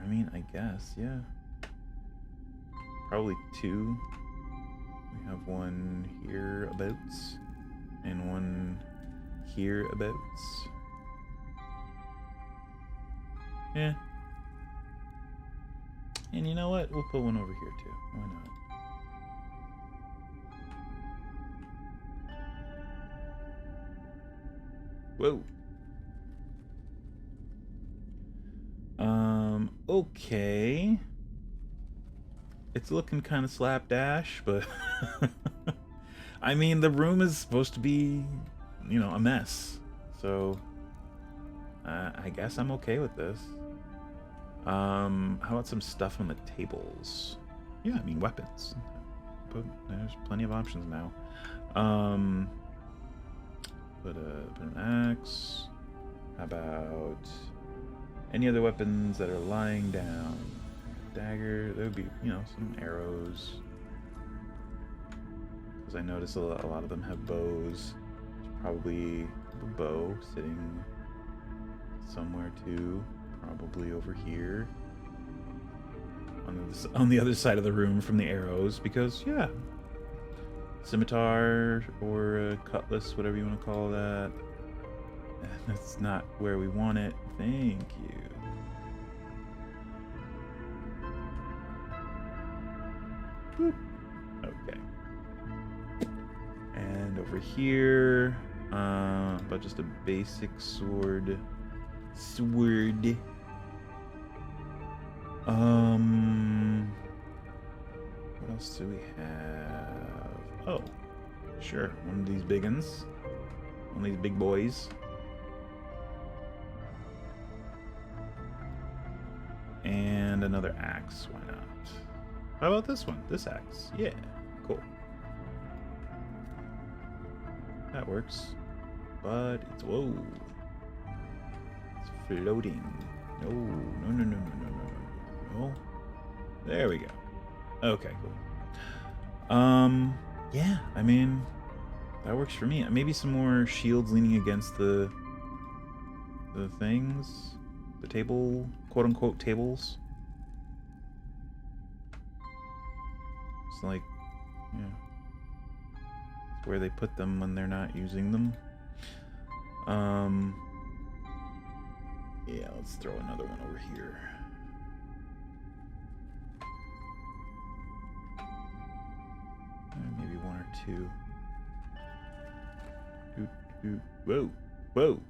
I mean, I guess, yeah. Probably 2. We have one hereabouts and one hereabouts. Yeah. And you know what? We'll put one over here too. Why not? Whoa. Okay. It's looking kind of slapdash, but I mean, the room is supposed to be, you know, a mess. So I guess I'm okay with this. How about some stuff on the tables? Yeah, I mean, weapons. But there's plenty of options now. Put an axe. How about any other weapons that are lying down? A dagger. There would be, you know, some arrows. Because I notice a lot of them have bows. There's probably a bow sitting somewhere too. Probably over here. On the other side of the room from the arrows. Because, yeah. Scimitar or a cutlass, whatever you want to call that. That's not where we want it. Thank you. Boop. Okay. And over here, but just a basic sword. What else do we have? Oh, sure. One of these big ones. One of these big boys. And another axe. Why not? How about this one? This axe. Yeah. Cool. That works. But it's... Whoa. It's floating. No. No. There we go. Okay, cool. Yeah, I mean, that works for me. Maybe some more shields leaning against the things, the table, quote unquote tables. It's like, yeah, it's where they put them when they're not using them. Yeah, let's throw another one over here. Maybe one or two. Whoa. Whoa.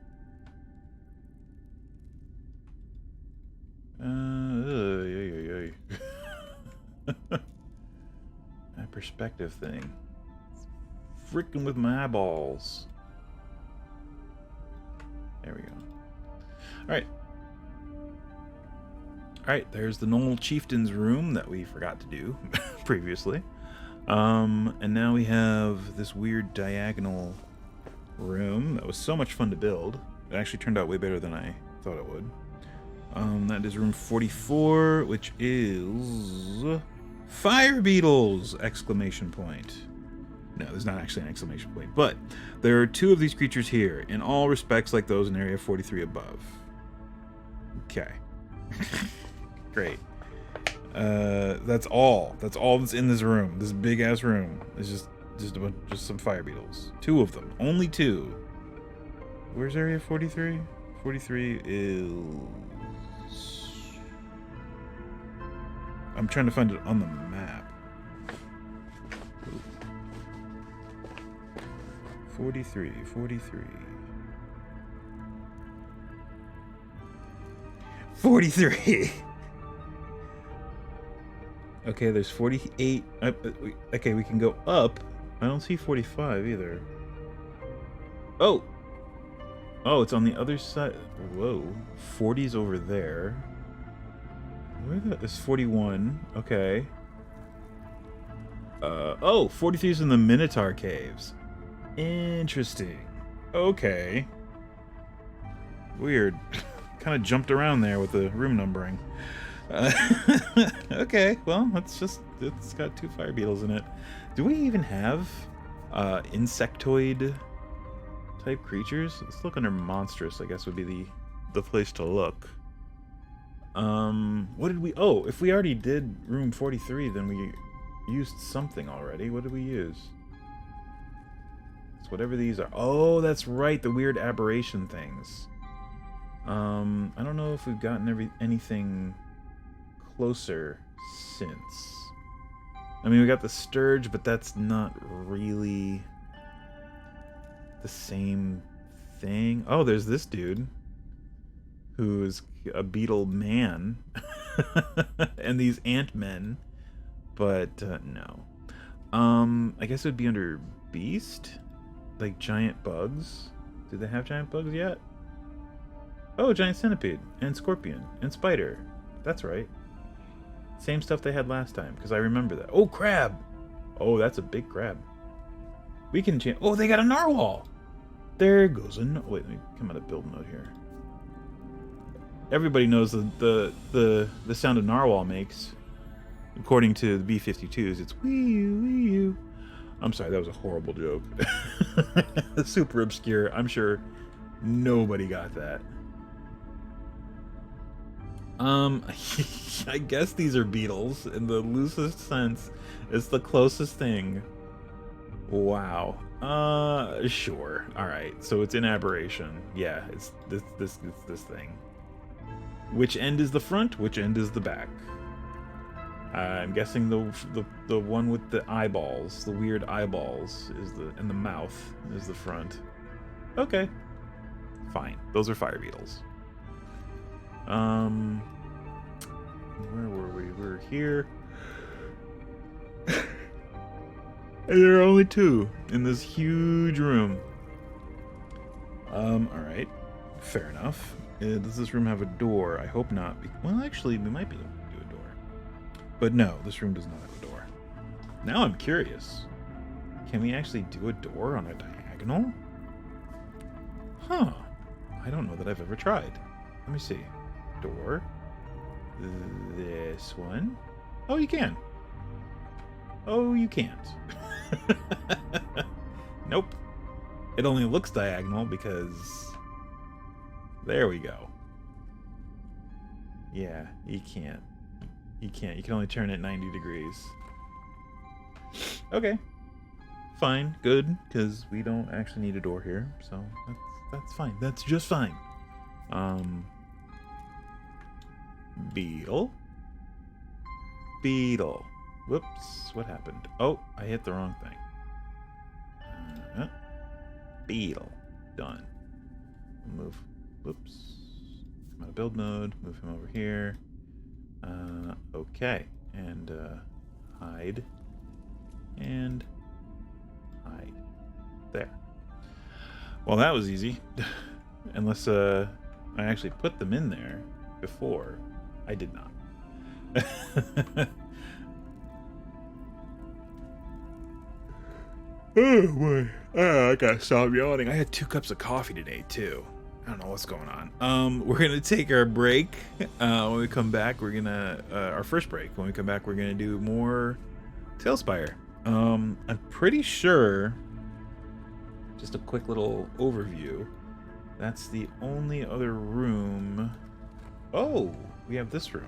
That perspective thing. It's freaking with my eyeballs. There we go. Alright. Alright, there's the normal chieftain's room that we forgot to do previously. And now we have this weird diagonal room that was so much fun to build. It actually turned out way better than I thought it would. That is room 44, which is fire beetles! Exclamation point. No, there's not actually an exclamation point, but there are two of these creatures here, in all respects like those in Area 43 above. Okay. Great. That's all that's in this room. This big ass room. It's just some fire beetles. Two of them. Only two. Where's Area 43? 43 is... I'm trying to find it on the map. 43. Okay, there's 48. Okay, we can go up. I don't see 45 either. Oh! Oh, it's on the other side. Whoa. 40's over there. There's 41. Okay. Oh, 43's in the Minotaur Caves. Interesting. Okay. Weird. Kind of jumped around there with the room numbering. Okay, well, it's got two fire beetles in it. Do we even have insectoid type creatures? Let's look under monstrous, I guess would be the place to look. What did we... Oh, if we already did room 43, then we used something already. What did we use? It's whatever these are. Oh, that's right, the weird aberration things. I don't know if we've gotten anything closer since. I mean, we got the Sturge, but that's not really the same thing. Oh, there's this dude who's a beetle man and these ant men, but no. I guess it would be under beast, like giant bugs. Do they have giant bugs yet? Oh, giant centipede and scorpion and spider. That's right. Same stuff they had last time, because I remember that. Oh, crab! Oh, that's a big crab. We can change. Oh, they got a narwhal! There goes a wait, let me come out of build mode here. Everybody knows the sound a narwhal makes. According to the B-52s, it's wee-oo, wee-oo. I'm sorry, that was a horrible joke. Super obscure. I'm sure nobody got that. I guess these are beetles in the loosest sense. It's the closest thing. Wow. Sure. All right. So it's an aberration. Yeah, it's this thing. Which end is the front? Which end is the back? I'm guessing the one with the eyeballs, the weird eyeballs, and the mouth is the front. Okay. Fine. Those are fire beetles. Where were we? We were here. And there are only two in this huge room. Alright. Fair enough. Does this room have a door? I hope not. Well, actually, we might be able to do a door. But no, this room does not have a door. Now I'm curious. Can we actually do a door on a diagonal? Huh. I don't know that I've ever tried. Let me see. Door. This one. Oh, you can. Oh, you can't. Nope. It only looks diagonal because... There we go. Yeah, you can't. You can't. You can only turn it 90 degrees. Okay. Fine. Good. Because we don't actually need a door here. So that's fine. That's just fine. Beetle. Beetle. Whoops. What happened? Oh, I hit the wrong thing. Beetle. Done. Move. Whoops. Come out of build mode. Move him over here. Okay. And hide. And hide. There. Well, that was easy. Unless I actually put them in there before. I did not. Oh boy. I gotta stop yawning. I had 2 cups of coffee today too. I don't know what's going on. We're gonna take our break. When we come back, we're gonna our first break. When we come back, we're gonna do more TaleSpire. I'm pretty sure. Just a quick little overview. That's the only other room. Oh, we have this room.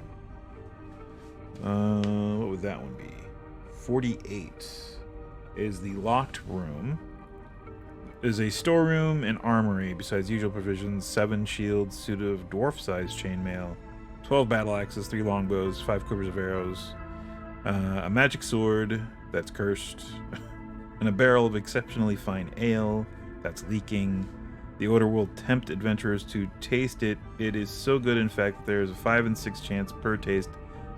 What would that one be? 48 is the locked room. Is a storeroom and armory. Besides usual provisions, 7 shields, suit of dwarf-sized chainmail, 12 battle axes, 3 longbows, 5 quivers of arrows, a magic sword that's cursed, and a barrel of exceptionally fine ale that's leaking. The order will tempt adventurers to taste it. It is so good, in fact, that there is a 5 in 6 chance per taste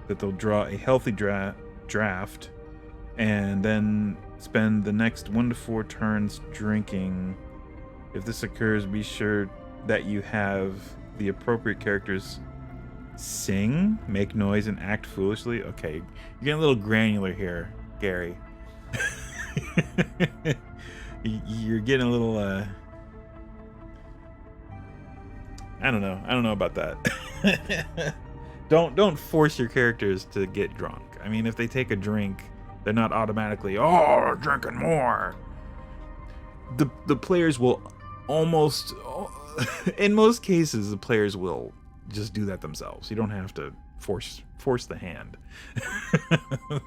that they'll draw a healthy draft, and then spend the next 1 to 4 turns drinking. If this occurs, be sure that you have the appropriate characters sing, make noise, and act foolishly. Okay, you're getting a little granular here, Gary. You're getting a little, I don't know about that. Don't force your characters to get drunk. I mean, if they take a drink, they're not automatically, oh, drinking more. The players will almost, in most cases, the players will just do that themselves. You don't have to force the hand.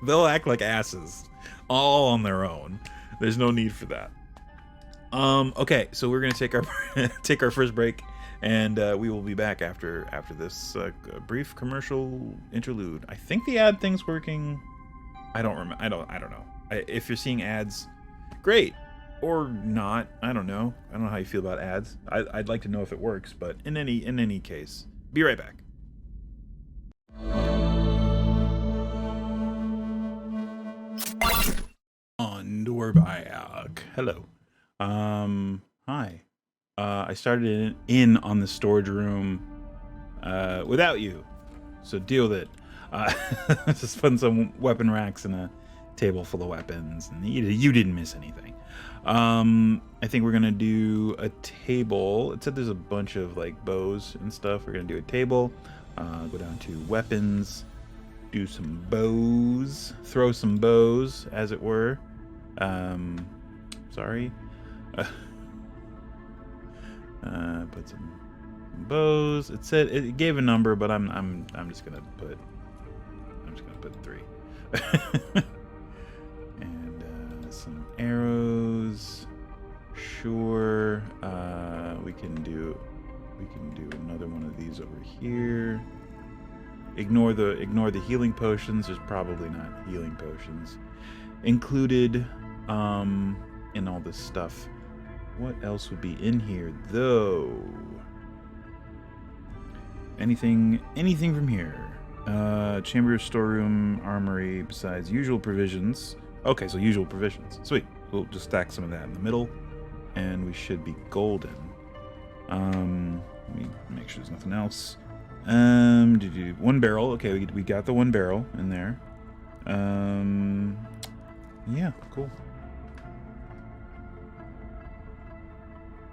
They'll act like asses, all on their own. There's no need for that. Okay, so we're gonna take our take our first break, And we will be back after this brief commercial interlude. I think the ad thing's working. I don't remember. I don't know. If you're seeing ads, great, or not. I don't know. I don't know how you feel about ads. I'd like to know if it works. But in any case, be right back. And we're back. Hello. Hi. I started in on the storage room without you, so deal with it. Just putting some weapon racks and a table full of weapons, and you didn't miss anything. I think we're gonna do a table. It said there's a bunch of like bows and stuff. We're gonna do a table. Go down to weapons. Do some bows. Throw some bows, as it were. Sorry. Put some bows. It said it gave a number, but I'm just gonna put 3. And some arrows. Sure. We can do another one of these over here. Ignore the healing potions. There's probably not healing potions included in all this stuff. What else would be in here, though? Anything from here? Chamber, storeroom, armory, besides usual provisions. Okay, so usual provisions. Sweet. We'll just stack some of that in the middle, and we should be golden. Let me make sure there's nothing else. One barrel. Okay, we got the one barrel in there. Yeah, cool.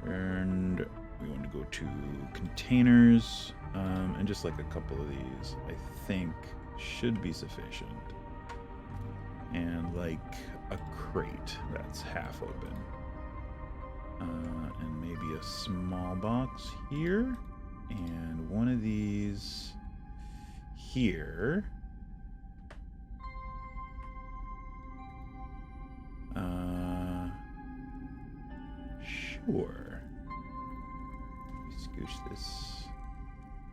And we want to go to containers, and just like a couple of these, I think should be sufficient. And like a crate that's half open. And maybe a small box here, and one of these here. Sure. Scooch this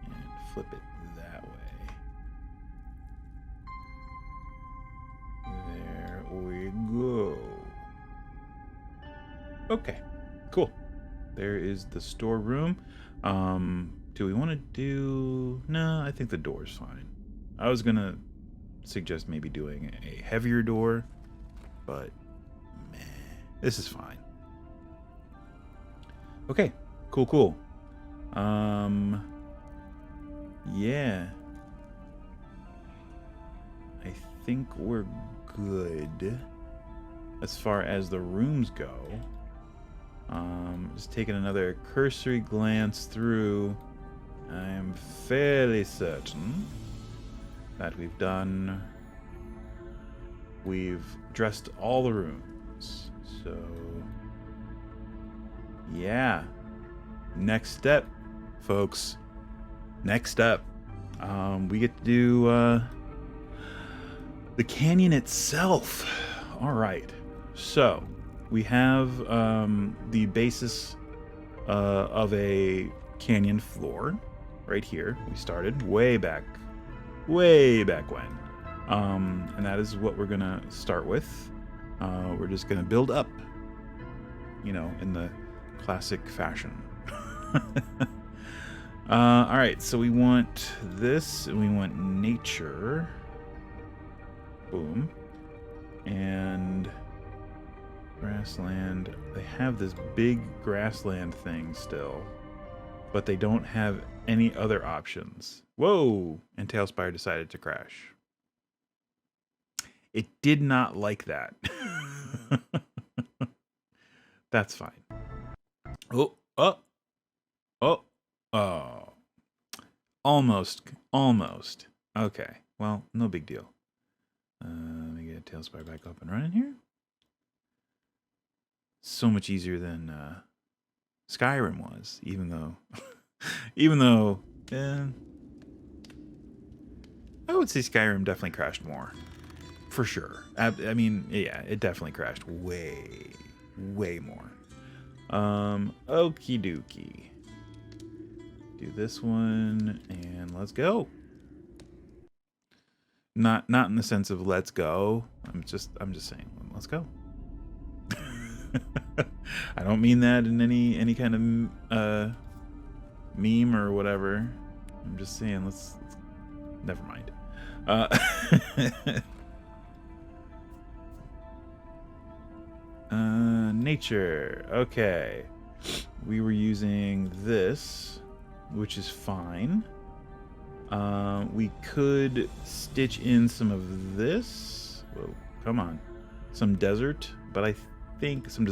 and flip it that way. There we go. Okay, cool. There is the storeroom. Do we want to do... No, I think the door's fine. I was gonna suggest maybe doing a heavier door, but meh, this is fine. Okay, cool. Yeah. I think we're good as far as the rooms go. Just taking another cursory glance through. I am fairly certain that we've dressed all the rooms. So, yeah. Next step, folks. Next step. We get to do the canyon itself. All right. So, we have the basis of a canyon floor right here. We started way back when. And that is what we're going to start with. We're just going to build up, in the classic fashion. All right, so we want this, and we want nature. Boom. And grassland. They have this big grassland thing still, but they don't have any other options. Whoa! And TaleSpire decided to crash. It did not like that. That's fine. Oh. Almost. Okay. Well, no big deal. Let me get TaleSpire back up and running here. So much easier than Skyrim was, even though I would say Skyrim definitely crashed more. For sure. I mean, yeah, it definitely crashed way more. Okie dokie. Do this one, and let's go. Not in the sense of let's go. I'm just saying, let's go. I don't mean that in any kind of meme or whatever. I'm just saying let's never mind. Nature. Okay. We were using this, which is fine. We could stitch in some of this. Whoa, come on. Some desert, but I think this is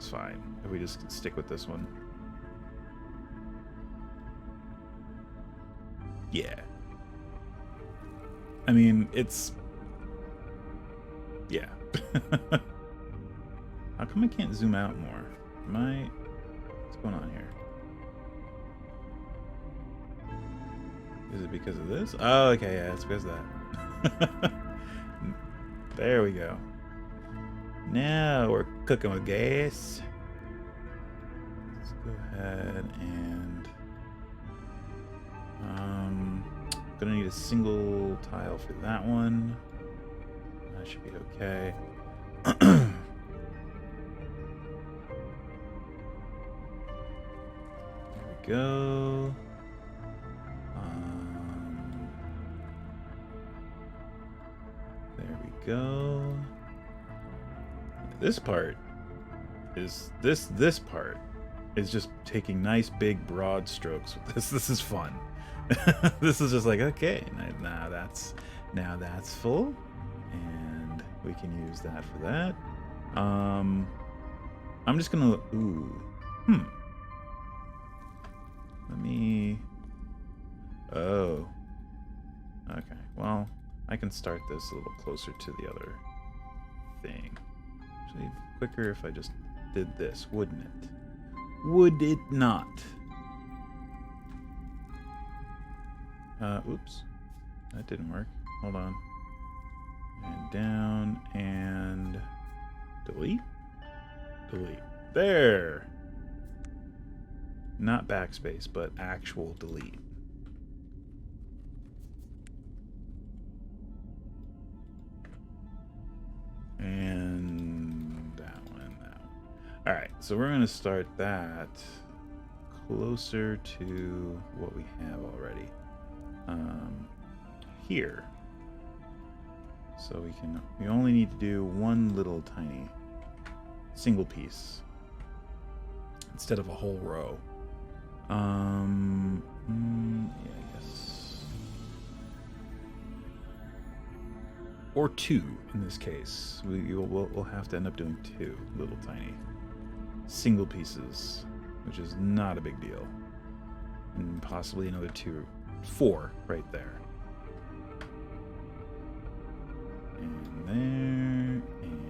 fine. If we just stick with this one. Yeah. I mean, it's yeah. How come I can't zoom out more? What's going on here? Is it because of this? Oh, okay, yeah, it's because of that. There we go. Now we're cooking with gas. Let's go ahead and gonna need a single tile for that one. That should be okay. There we go. There we go. This part is this part is just taking nice big broad strokes with this. This is fun. This is just like, okay, now that's full, and we can use that for that. I'm just gonna let me okay, well, I can start this a little closer to the other thing. Actually, quicker if I just did this, wouldn't it? Would it not? Oops. That didn't work. Hold on. And down, and delete? Delete. There! Not backspace, but actual delete. And that one. Alright, so we're going to start that closer to what we have already. Here. So we only need to do one little tiny single piece instead of a whole row. Yeah, I guess. Or two in this case. We'll have to end up doing two little tiny single pieces, which is not a big deal. And possibly another four right there. And there, and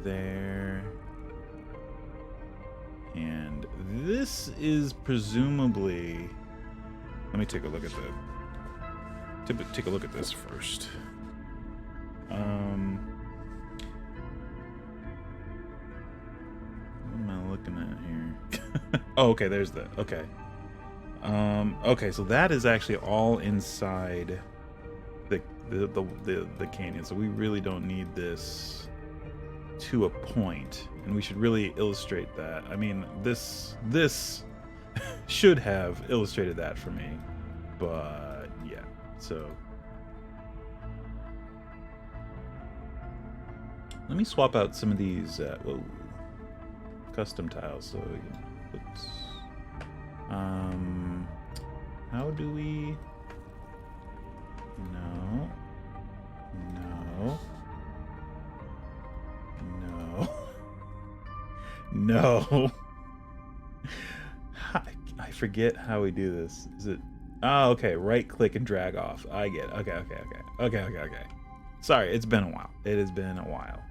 there. And this is presumably... Let me take a look at take a look at this first. What am I looking at here? Oh, okay, there's the... Okay. Okay, so that is actually all inside the canyon, so we really don't need this to a point, and we should really illustrate that. I mean, this should have illustrated that for me, but yeah. So let me swap out some of these custom tiles. So we can, oops. How do we? No. No. I forget how we do this. Is it? Oh, okay. Right click and drag off. I get it. Okay. Sorry, it's been a while. It has been a while.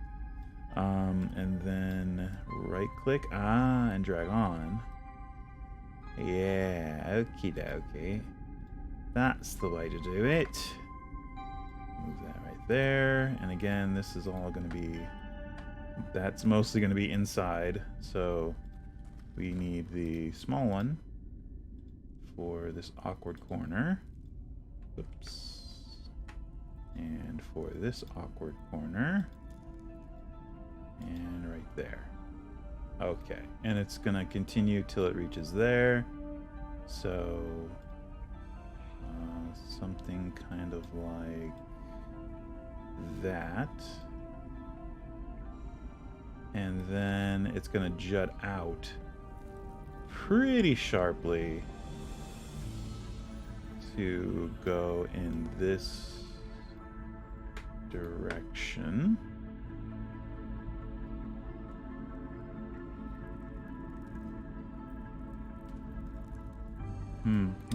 And then right click, and drag on. Yeah, okie dokie. That's the way to do it. Move that right there. And again, this is all going to be... That's mostly going to be inside. So we need the small one for this awkward corner. Oops. And for this awkward corner. And right there. Okay, and it's gonna continue till it reaches there. So something kind of like that. And then it's gonna jut out pretty sharply to go in this direction.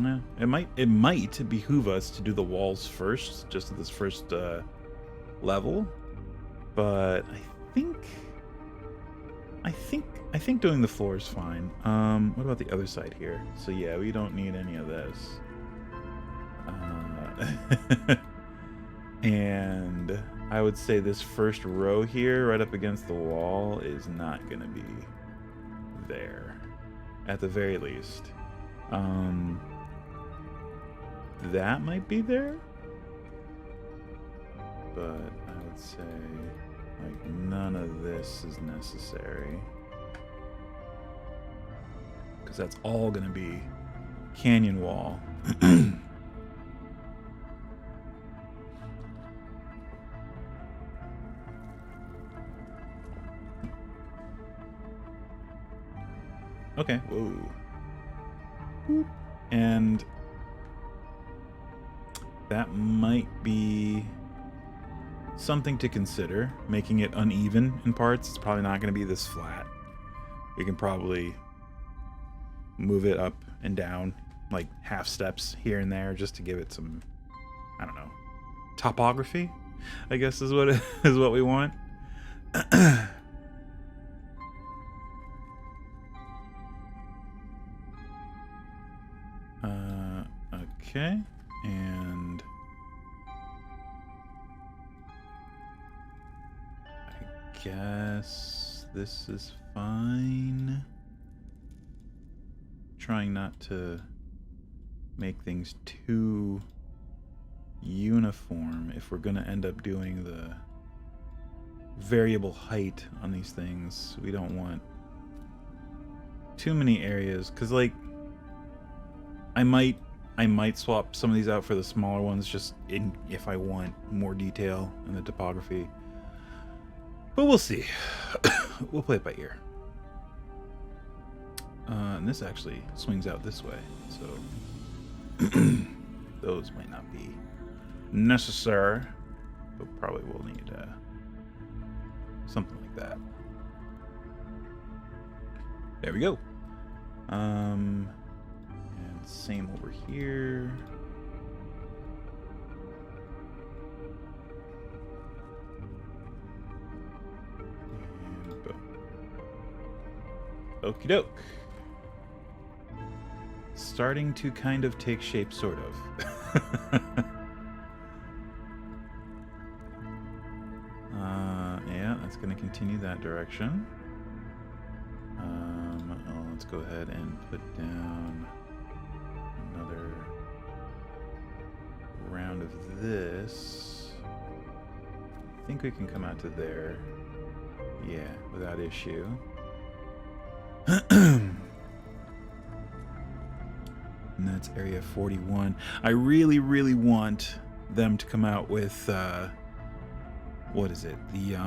Yeah, it might behoove us to do the walls first, just at this first level. But I think doing the floor is fine. What about the other side here? So yeah, we don't need any of this. And I would say this first row here, right up against the wall, is not gonna be there, at the very least. That might be there, but I would say like none of this is necessary, because that's all gonna be canyon wall. Okay, whoa. And that might be something to consider, making it uneven in parts. It's probably not going to be this flat. You can probably move it up and down, like half steps here and there, just to give it some, I don't know, topography, I guess is what we want. Okay, and I guess this is fine. Trying not to make things too uniform if we're going to end up doing the variable height on these things. We don't want too many areas, because like I might swap some of these out for the smaller ones, just if I want more detail in the topography. But we'll see. We'll play it by ear. And this actually swings out this way, so those might not be necessary, but probably will need something like that. There we go. And same over here. And boom. Okie doke. Starting to kind of take shape, sort of. Yeah, that's going to continue that direction. Let's go ahead and put down another round of this. I think we can come out to there. Yeah, without issue. And that's area 41. I really, really want them to come out with what is it? The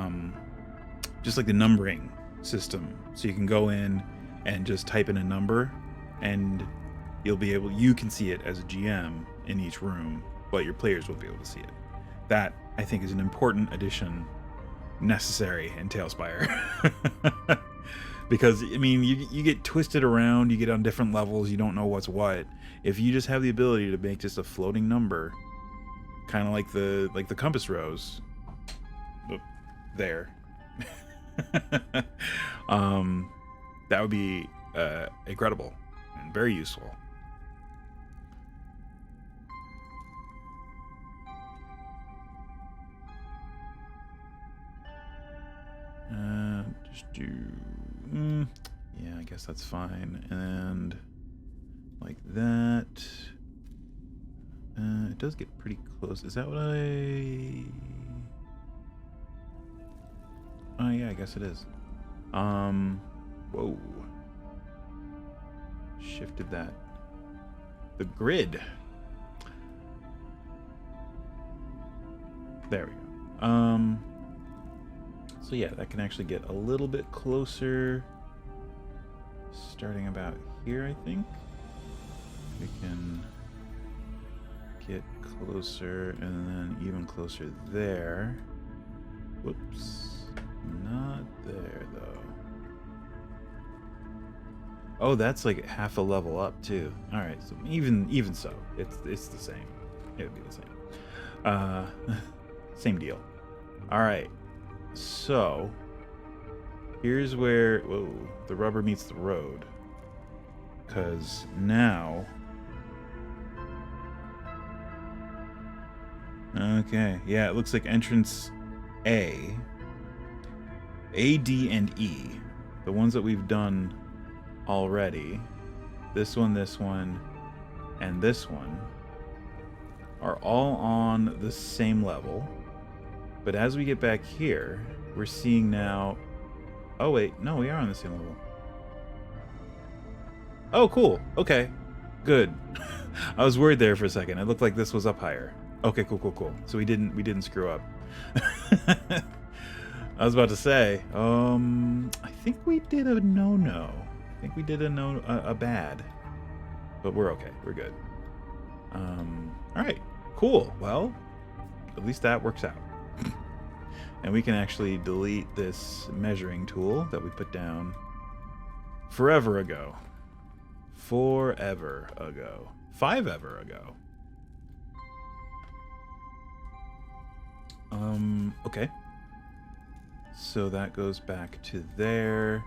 just like the numbering system. So you can go in and just type in a number, and you can see it as a GM in each room, but your players will be able to see it. That, I think, is an important addition necessary in TaleSpire. Because, I mean, you get twisted around, you get on different levels, you don't know what's what. If you just have the ability to make just a floating number, kind of like the compass rose, there, that would be incredible and very useful. Just do, Yeah, I guess that's fine. And like that. It does get pretty close. Is that what I... Oh, yeah, I guess it is. Whoa. Shifted that. The grid. There we go. So yeah, that can actually get a little bit closer. Starting about here, I think. We can get closer and then even closer there. Whoops. Not there, though. Oh, that's like half a level up, too. Alright, so even so, it's the same. It would be the same. Same deal. Alright. So, here's where... Whoa. The rubber meets the road. Because now... Okay. Yeah, it looks like entrance A, D, and E. The ones that we've done already. This one, and this one are all on the same level. But as we get back here, we're seeing now... Oh, wait. No, we are on the same level. Oh, cool. Okay. Good. I was worried there for a second. It looked like this was up higher. Okay, cool. So we didn't screw up. I was about to say, I think we did a no-no. I think we did a bad. But we're okay. We're good. Alright. Cool. Well, at least that works out. And we can actually delete this measuring tool that we put down forever ago. Forever ago. 5-ever ago. Okay. So that goes back to there.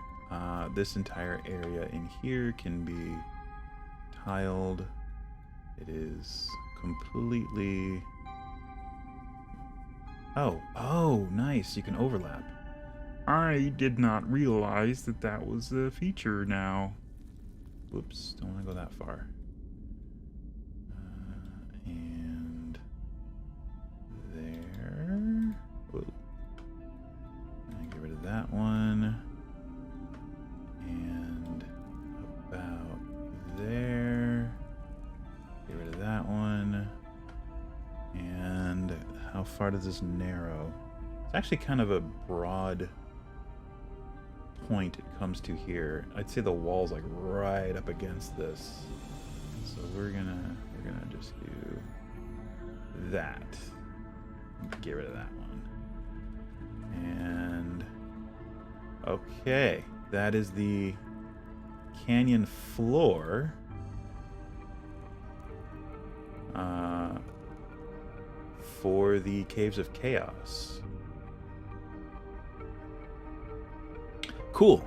This entire area in here can be tiled. It is completely... Oh, nice. You can overlap. I did not realize that that was a feature now. Whoops, don't want to go that far. And there. Whoa. And get rid of that one. And about there. Get rid of that one. And how far does this narrow? It's actually kind of a broad point it comes to here. I'd say the wall's like right up against this. So we're gonna just do that. Get rid of that one. And okay, that is the canyon floor. For the Caves of Chaos. Cool.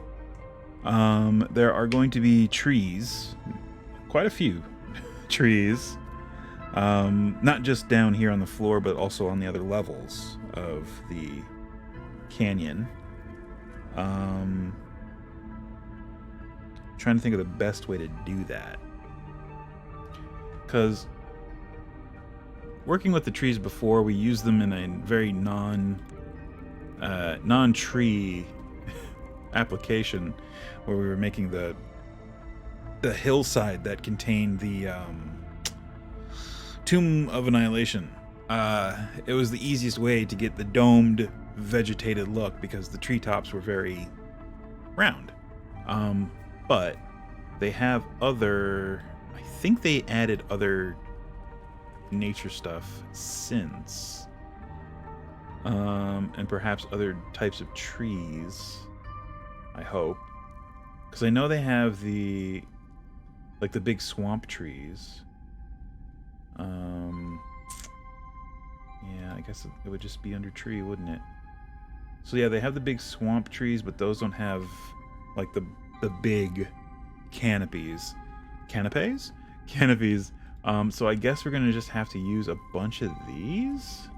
There are going to be trees, quite a few trees, not just down here on the floor, but also on the other levels of the canyon. Trying to think of the best way to do that, because working with the trees before, we used them in a very non-tree application where we were making the hillside that contained the Tomb of Annihilation. It was the easiest way to get the domed, vegetated look because the treetops were very round. But they have other... I think they added other nature stuff since, and perhaps other types of trees, I hope, because I know they have the big swamp trees. Yeah, I guess it would just be under tree, wouldn't it? So yeah, they have the big swamp trees, but those don't have like the big canopies. So I guess we're gonna just have to use a bunch of these.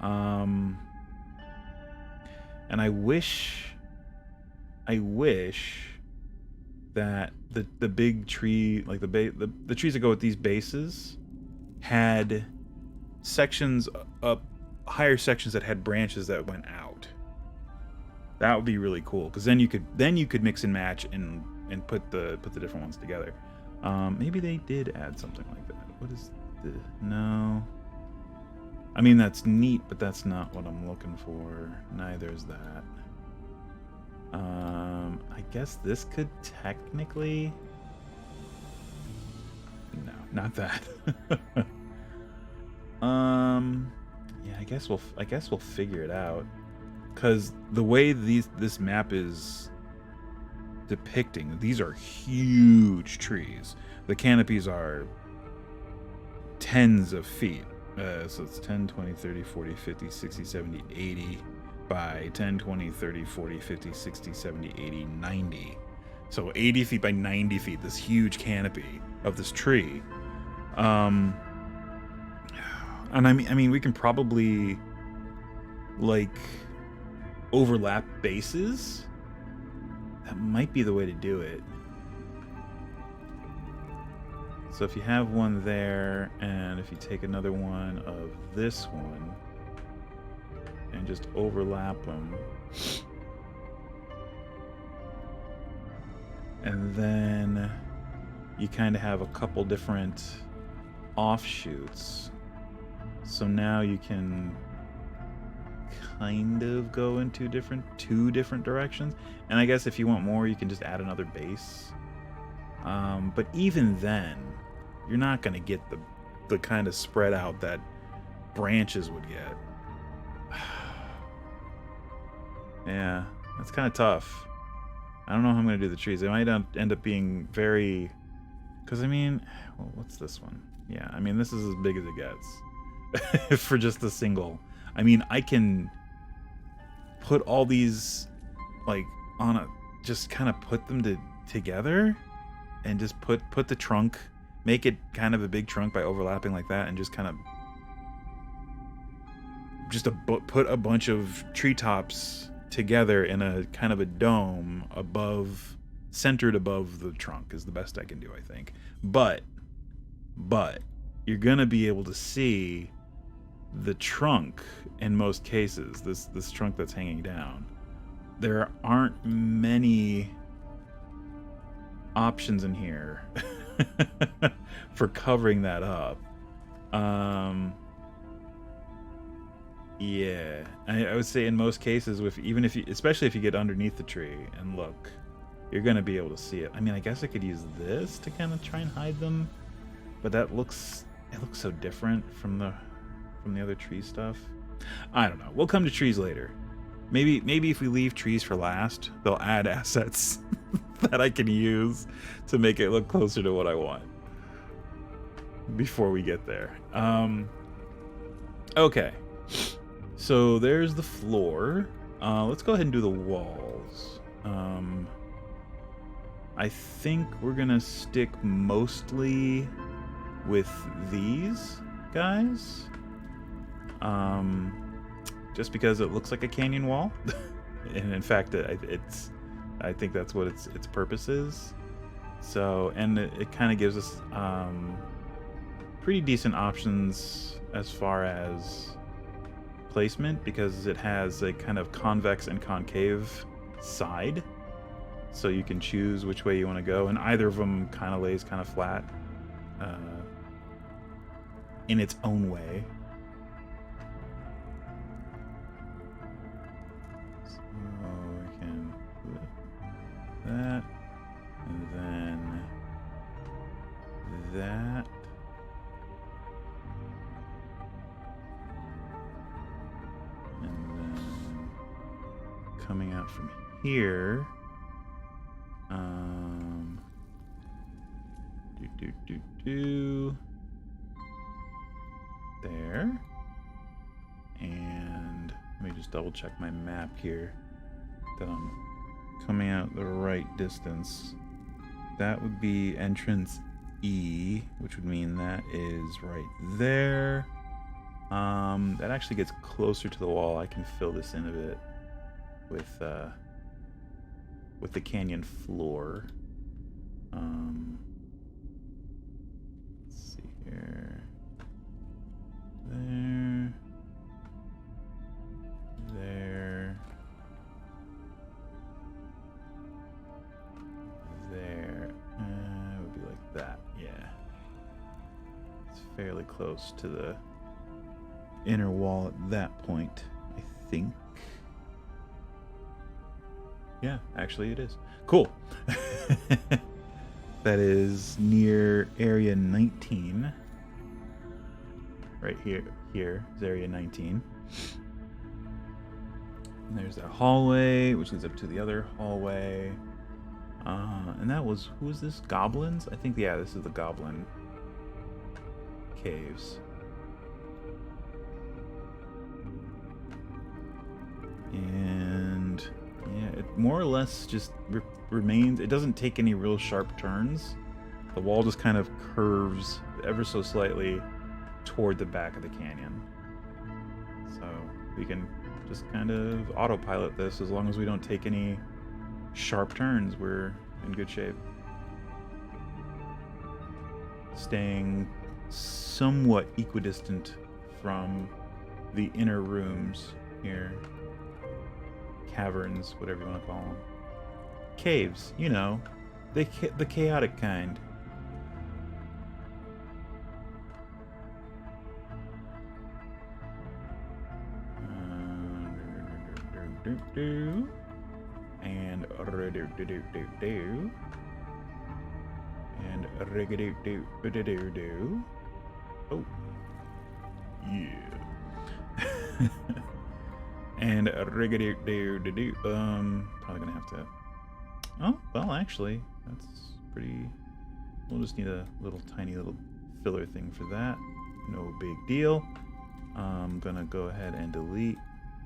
And I wish that the big tree, like the trees that go with these bases, had sections up, higher sections that had branches that went out. That would be really cool, because then you could mix and match and put the different ones together. Maybe they did add something like that. What is the no? I mean, that's neat, but that's not what I'm looking for. Neither is that. I guess this could technically... No, not that. Yeah, I guess we'll figure it out. Because the way this map is depicting, these are huge trees. The canopies are tens of feet. So it's 10, 20, 30, 40, 50, 60, 70, 80 by 10, 20, 30, 40, 50, 60, 70, 80, 90. So 80 feet by 90 feet, this huge canopy of this tree. And I mean, we can probably, like, overlap bases. That might be the way to do it. So if you have one there, and if you take another one of this one, and just overlap them, and then you kind of have a couple different offshoots. So now you can kind of go in two different directions. And I guess if you want more, you can just add another base. But even then, you're not going to get the kind of spread out that branches would get. Yeah, that's kind of tough. I don't know how I'm going to do the trees. They might end up being very... Because, I mean... Well, what's this one? Yeah, I mean, this is as big as it gets. For just a single. I mean, I can put all these, like, on a... Just kind of put them together. And just put the trunk... Make it kind of a big trunk by overlapping like that, and just kind of... put a bunch of treetops together in a kind of a dome centered above the trunk is the best I can do, I think. But you're gonna be able to see the trunk in most cases, this trunk that's hanging down. There aren't many options in here for covering that up. Yeah, I would say in most cases, especially if you get underneath the tree and look, you're gonna be able to see it. I mean, I guess I could use this to kind of try and hide them, but it looks so different from the other tree stuff. I don't know. We'll come to trees later. Maybe if we leave trees for last, they'll add assets that I can use to make it look closer to what I want before we get there. Okay. So there's the floor. Let's go ahead and do the walls. I think we're gonna stick mostly with these guys. Just because it looks like a canyon wall. And in fact, I think that's what its purpose is. So, and it kind of gives us pretty decent options as far as placement, because it has a kind of convex and concave side, so you can choose which way you want to go, and either of them kind of lays kind of flat in its own way. So we can put that, and then that. Coming out from here, there, and let me just double check my map here that I'm coming out the right distance. That would be entrance E, which would mean that is right there. That actually gets closer to the wall. I can fill this in a bit with the canyon floor. Let's see here. There. There. There. It would be like that, yeah. It's fairly close to the inner wall at that point, I think. Yeah, actually it is. Cool. That is near area 19. Right here. Here is area 19. And there's that hallway, which leads up to the other hallway. And that was, who is this? Goblins? I think, yeah, this is the goblin caves. And yeah, it more or less just remains. It doesn't take any real sharp turns. The wall just kind of curves ever so slightly toward the back of the canyon. So we can just kind of autopilot this. As long as we don't take any sharp turns, we're in good shape. Staying somewhat equidistant from the inner rooms here. Caverns, whatever you want to call them. Caves, you know, the chaotic kind. And rig-a-doo-doo-doo-doo. Oh, yeah. And rig-a-doo-doo-doo-doo. Probably gonna have to. Oh, well, actually, that's pretty. We'll just need a little tiny little filler thing for that. No big deal. I'm gonna go ahead and delete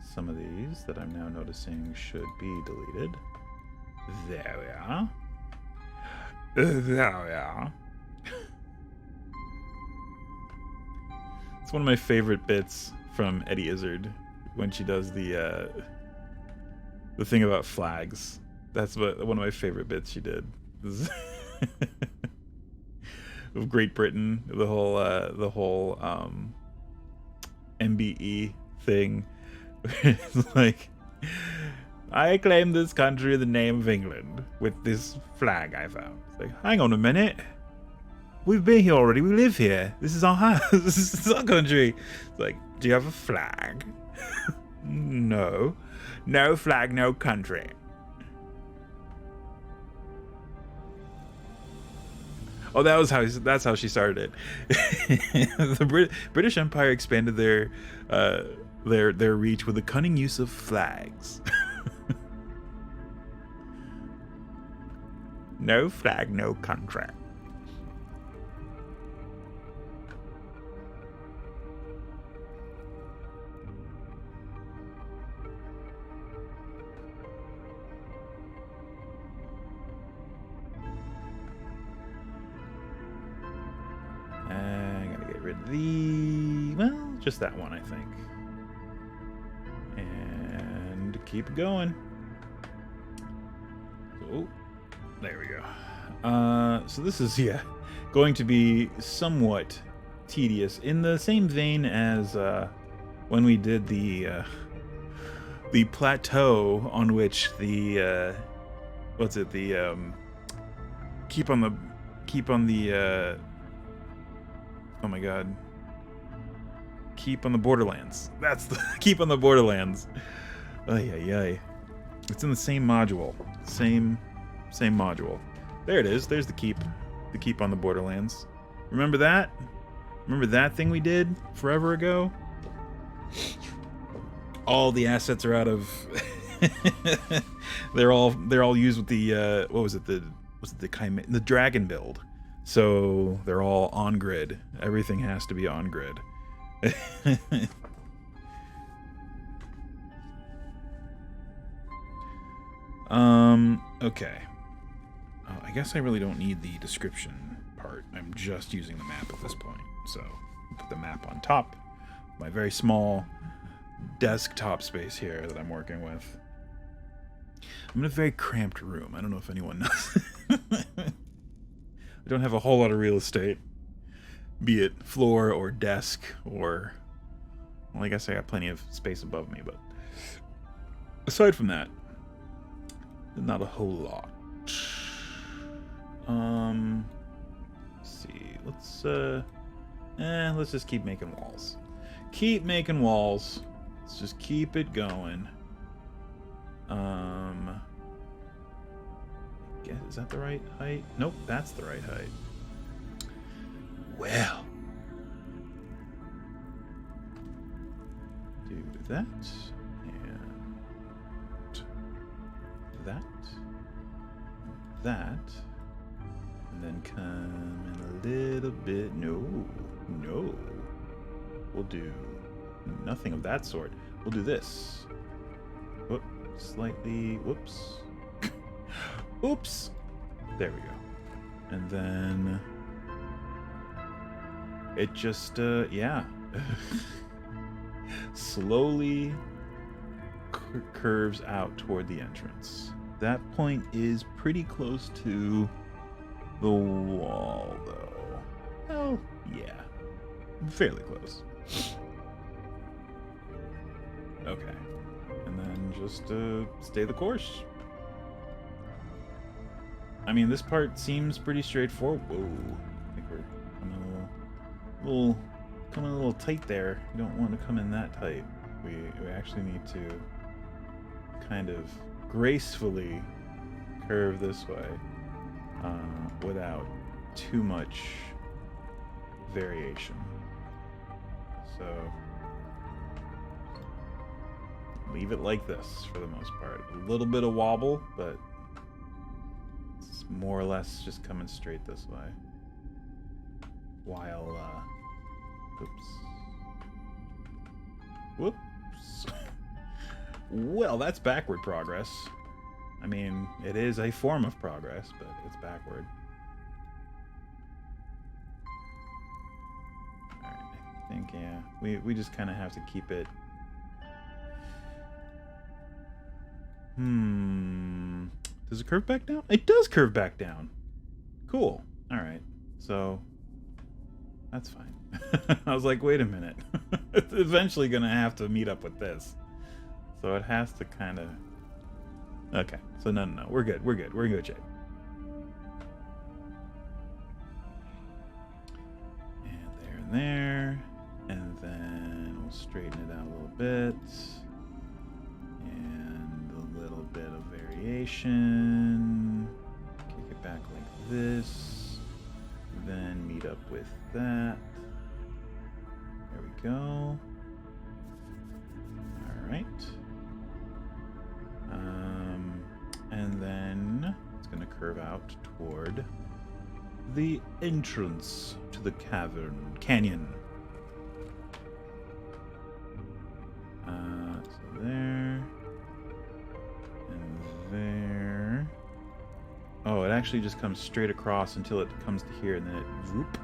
some of these that I'm now noticing should be deleted. There we are. There we are. It's one of my favorite bits from Eddie Izzard when she does the thing about flags. That's one of my favorite bits she did. Of Great Britain, the whole MBE thing. It's like, I claim this country in the name of England with this flag I found. It's like, hang on a minute. We've been here already. We live here. This is our house. This is our country. It's like, do you have a flag? No. No flag, no country. Oh, that's how she started it. The British Empire expanded their reach with the cunning use of flags. No flag, no country. I gotta get rid of well, just that one, I think. And keep going. Oh, there we go. So this is, yeah, going to be somewhat tedious in the same vein as when we did the plateau on which the what's it, the keep on the oh my god, keep on the Borderlands. That's the keep on the Borderlands. Ay ay ay. It's in the same module. Same module. There it is. There's the keep on the Borderlands. Remember that? Remember that thing we did forever ago? All the assets are out of they're all used with the what was it, the dragon build. So they're all on grid. Everything has to be on grid. Okay. I guess I really don't need the description part. I'm just using the map at this point. So put the map on top. My very small desktop space here that I'm working with. I'm in a very cramped room. I don't know if anyone knows. don't have a whole lot of real estate, be it floor or desk or, well, I guess I got plenty of space above me, but aside from that, not a whole lot. Let's see. Let's just keep making walls. Keep making walls. Let's just keep it going. Is that the right height? Nope, that's the right height. Well, do that and that, and then come in a little bit. No, we'll do nothing of that sort. We'll do this. Whoop, slightly. Whoops. Oops. There we go. And then it just, yeah. Slowly curves out toward the entrance. That point is pretty close to the wall, though. Oh, yeah. Fairly close. Okay. And then just stay the course. I mean, this part seems pretty straightforward. Whoa. I think we're coming a little tight there. We don't want to come in that tight. We actually need to kind of gracefully curve this way without too much variation. So leave it like this for the most part. A little bit of wobble, but it's more or less just coming straight this way. While, whoops. Well, that's backward progress. I mean, it is a form of progress, but it's backward. Alright, I think, yeah. We just kind of have to keep it... Does it curve back down? It does curve back down. Cool. Alright, so... that's fine. I was like, wait a minute. It's eventually going to have to meet up with this. So it has to kind of... okay, so no. We're good. We're in good shape. And there. And then we'll straighten it out a little bit. And a little bit of variation. Kick it back like this. Then meet up with that. There we go. Alright. And then it's going to curve out toward the entrance to the canyon. So there. And there. Oh, it actually just comes straight across until it comes to here, and then it whoop.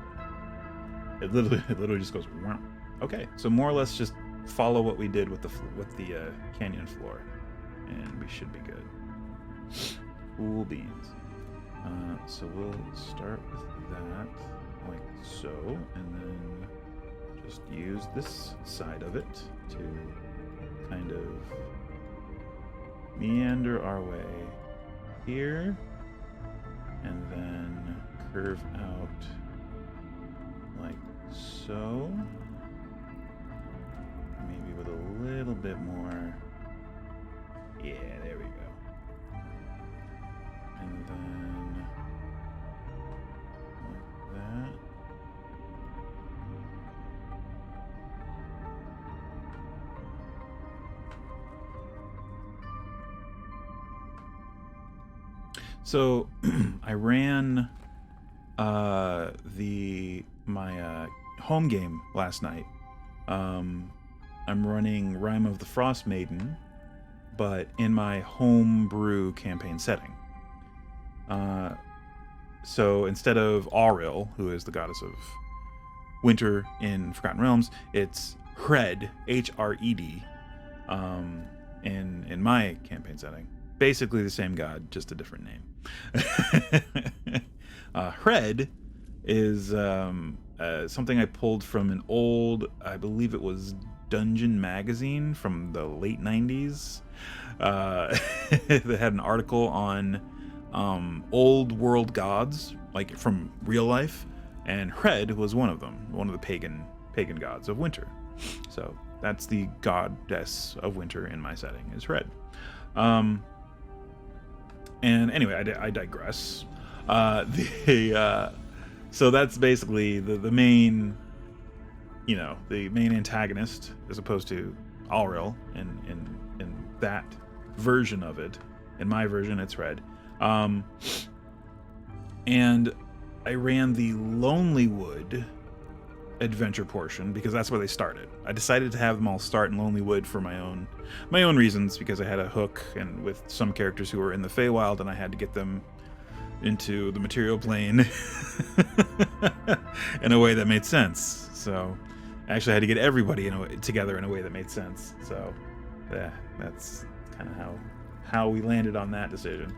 It literally just goes. Whoop. Okay, so more or less just follow what we did with the canyon floor, and we should be good. Cool beans. So we'll start with that, like so, and then just use this side of it to kind of meander our way here, and then curve out like so. Maybe with a little bit more. Yeah, there we go. And then like that. So I ran my home game last night. I'm running Rime of the Frost Maiden, but in my homebrew campaign setting. So instead of Auril, who is the goddess of winter in Forgotten Realms, it's Hred, H-R-E-D, in my campaign setting. Basically the same god, just a different name. Hred is something I pulled from an old, I believe it was Dungeon magazine from the late 90s. That had an article on old world gods, like from real life, and Hred was one of them, one of the pagan gods of winter. So that's the goddess of winter in my setting, is Hred. And anyway, I digress. So that's basically the main, the main antagonist, as opposed to Alril in that version of it. In my version, it's Hred. And I ran the Lonelywood adventure portion because that's where they started. I decided to have them all start in Lonelywood for my own reasons, because I had a hook and with some characters who were in the Feywild, and I had to get them into the material plane in a way that made sense. So I actually had to get everybody together in a way that made sense. So yeah, that's kind of how we landed on that decision.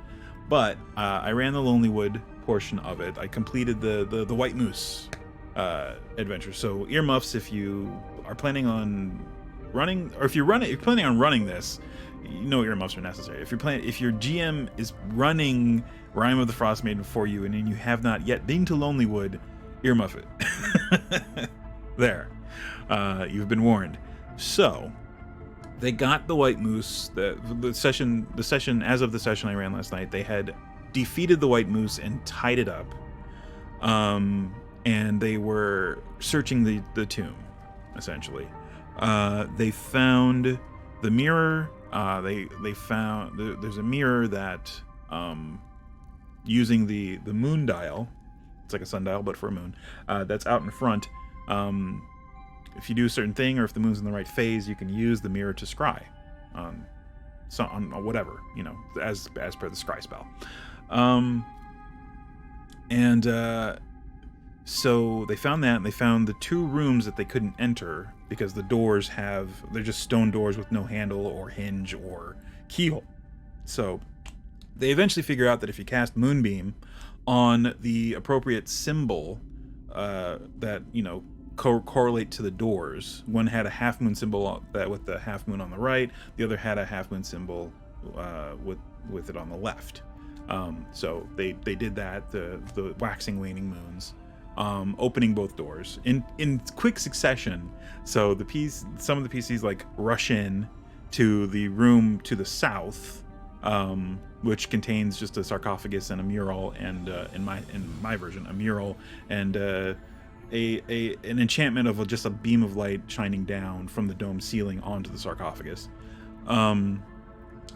But I ran the Lonelywood portion of it. I completed the White Moose adventure. So earmuffs, if you are planning on running, or if you're planning on running this, earmuffs are necessary. If your GM is running Rime of the Frost Maiden for you, and then you have not yet been to Lonelywood, earmuff it. There, you've been warned. So they got the White Moose. The session as of the session I ran last night, they had defeated the White Moose and tied it up. And they were searching the tomb, essentially. They found the mirror. They found there's a mirror that, using the moon dial, it's like a sundial but for a moon, that's out in front. If you do a certain thing, or if the moon's in the right phase, you can use the mirror to scry on whatever, as per the scry spell. So they found that, and they found the two rooms that they couldn't enter because the doors they're just stone doors with no handle or hinge or keyhole. So they eventually figure out that if you cast Moonbeam on the appropriate symbol that, correlate to the doors, one had a half moon symbol with the half moon on the right, the other had a half moon symbol with it on the left. So they did that, the waxing waning moons, opening both doors in quick succession. So some of the PCs like rush in to the room to the south, which contains just a sarcophagus and a mural, and in my version, a mural and an enchantment of just a beam of light shining down from the dome ceiling onto the sarcophagus.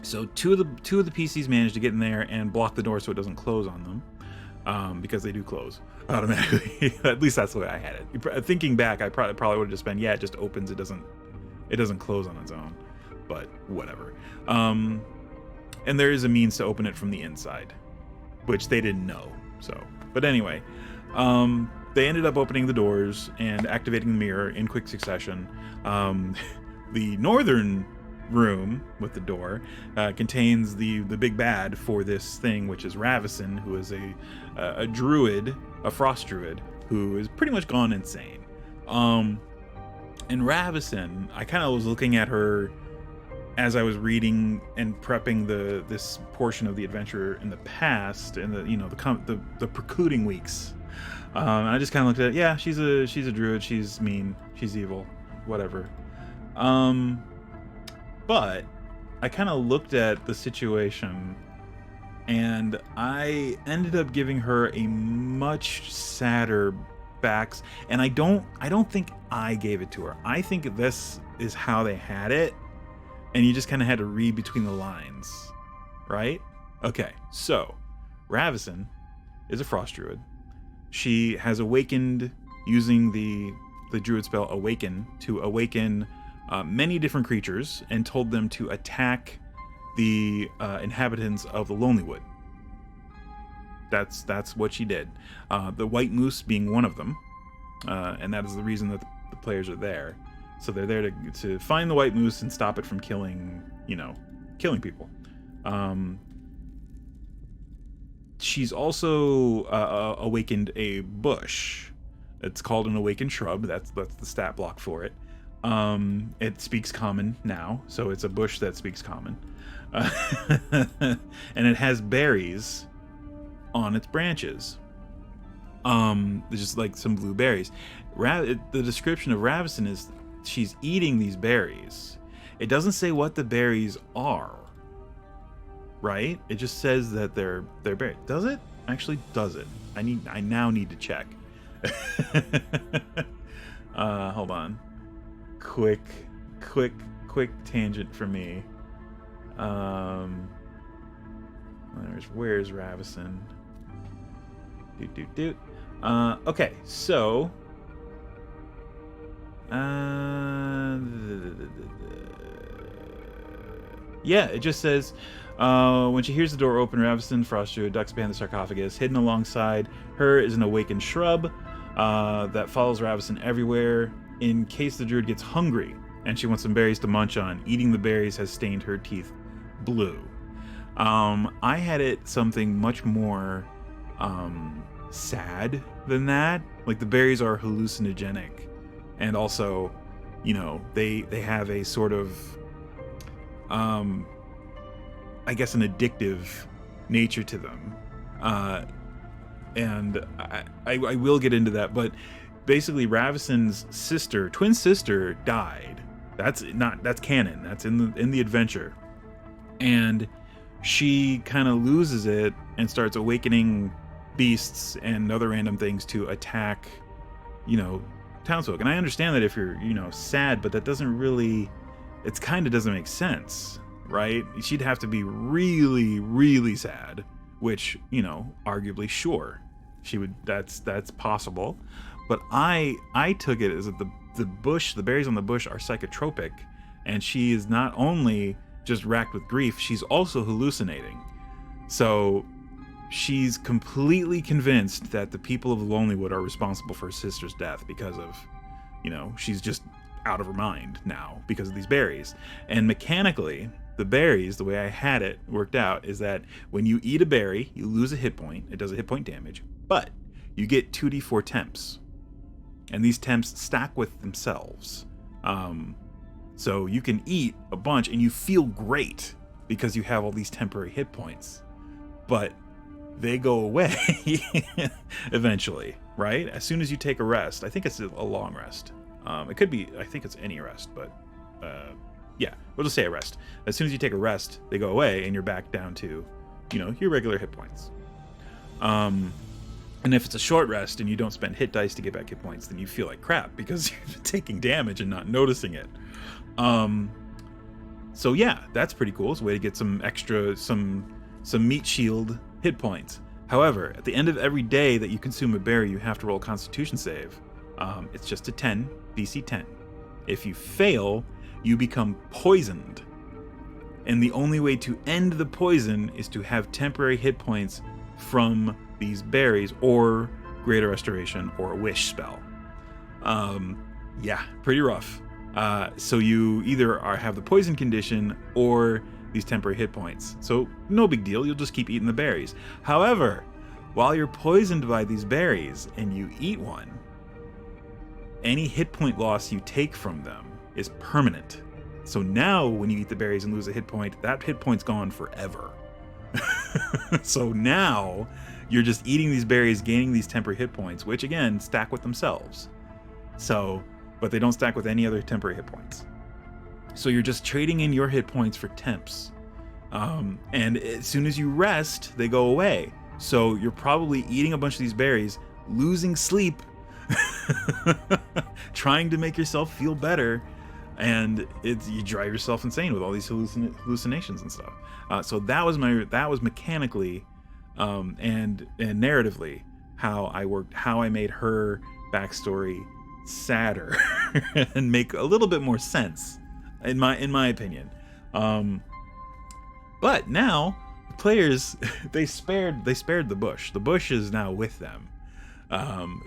So two of the PCs managed to get in there and block the door so it doesn't close on them, because they do close automatically. At least that's the way I had it. Thinking back, I probably would have just been, it just opens, it doesn't close on its own, but whatever. And there is a means to open it from the inside, which they didn't know. So, but anyway, they ended up opening the doors and activating the mirror in quick succession. The northern room with the door contains the big bad for this thing, which is Ravison, who is a druid, a frost druid, who is pretty much gone insane. And Ravison, I kind of was looking at her as I was reading and prepping this portion of the adventure in the past, and the precluding weeks. And I just kind of looked at it. Yeah, she's a druid. She's mean. She's evil. Whatever. But I kind of looked at the situation, and I ended up giving her a much sadder backs. And I don't think I gave it to her. I think this is how they had it, and you just kind of had to read between the lines, right? Okay, so Ravison is a frost druid. She has awakened using the druid spell Awaken to awaken many different creatures, and told them to attack the inhabitants of the Lonelywood. That's what she did. The White Moose being one of them, and that is the reason that the players are there. So they're there to find the White Moose and stop it from killing people. she's also awakened a bush. It's called an awakened shrub. That's the stat block for it. It speaks common now, so it's a bush that speaks common. And it has berries on its branches. There's just like some blue berries. The description of Ravison is she's eating these berries. It doesn't say what the berries are, right? It just says that they're berries. Does it? Actually, does it? I now need to check. Hold on. Quick tangent for me. Where's Ravison? Okay, so yeah, it just says when she hears the door open, Ravison, Frostdruid, ducks behind the sarcophagus. Hidden alongside her is an awakened shrub that follows Ravison everywhere in case the druid gets hungry and she wants some berries to munch on. Eating the berries has stained her teeth blue. I had it something much more sad than that. Like, the berries are hallucinogenic, and also, you know, they have a sort of I guess an addictive nature to them, and I will get into that. But basically, Ravison's twin sister died. That's canon. That's in the adventure, and she kind of loses it and starts awakening beasts and other random things to attack, you know, townsfolk. And I understand that if you're, you know, sad, but that doesn't really, it kind of doesn't make sense, right? She'd have to be really, really sad, which, you know, arguably, sure, she would. That's possible. But I took it as that the berries on the bush are psychotropic, and she is not only just racked with grief, she's also hallucinating. So she's completely convinced that the people of Lonelywood are responsible for her sister's death because of, you know, she's just out of her mind now because of these berries. And mechanically, the berries, the way I had it worked out, is that when you eat a berry, you lose a hit point. It does a hit point damage, but you get 2d4 temps. And these temps stack with themselves. So you can eat a bunch and you feel great because you have all these temporary hit points. But they go away eventually, right? As soon as you take a rest. I think it's a long rest. It could be, I think it's any rest, but yeah, we'll just say a rest. As soon as you take a rest, they go away and you're back down to, you know, your regular hit points. And if it's a short rest and you don't spend hit dice to get back hit points, then you feel like crap because you're taking damage and not noticing it. So yeah, that's pretty cool. It's a way to get some extra, some meat shield hit points. However, at the end of every day that you consume a berry, you have to roll a Constitution save. It's just a 10, DC 10. If you fail, you become poisoned. And the only way to end the poison is to have temporary hit points from these berries, or Greater Restoration, or a Wish spell. Yeah, pretty rough. So you either have the poison condition or these temporary hit points. So no big deal, you'll just keep eating the berries. However, while you're poisoned by these berries and you eat one, any hit point loss you take from them is permanent. So now when you eat the berries and lose a hit point, that hit point's gone forever. So now you're just eating these berries, gaining these temporary hit points, which again stack with themselves. So, but they don't stack with any other temporary hit points. So you're just trading in your hit points for temps. And as soon as you rest, they go away. So you're probably eating a bunch of these berries, losing sleep, trying to make yourself feel better, and you drive yourself insane with all these hallucinations and stuff. So that was mechanically and narratively how I made her backstory sadder and make a little bit more sense in my opinion. But now the players, they spared the bush. The bush is now with them.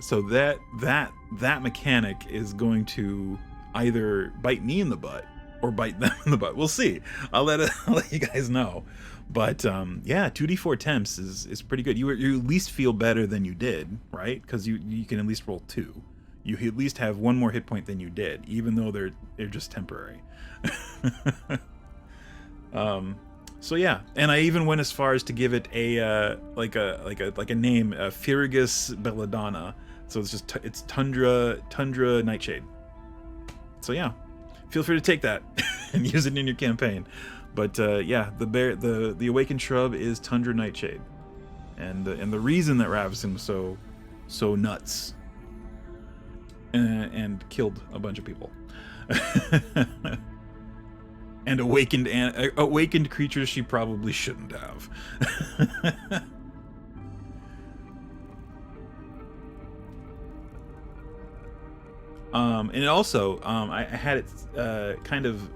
So that mechanic is going to either bite me in the butt or bite them in the butt. We'll see. I'll let you guys know. But yeah, 2d4 temps is pretty good. You at least feel better than you did, right? Because you can at least roll 2. You at least have 1 more hit point than you did, even though they're just temporary. So yeah, and I even went as far as to give it a like a name, Fergus Belladonna. So it's Tundra Nightshade. So yeah, feel free to take that and use it in your campaign. But yeah, the awakened shrub is Tundra Nightshade, and the reason that Ravison was so nuts and killed a bunch of people. And awakened creatures she probably shouldn't have. And also, I had it kind of,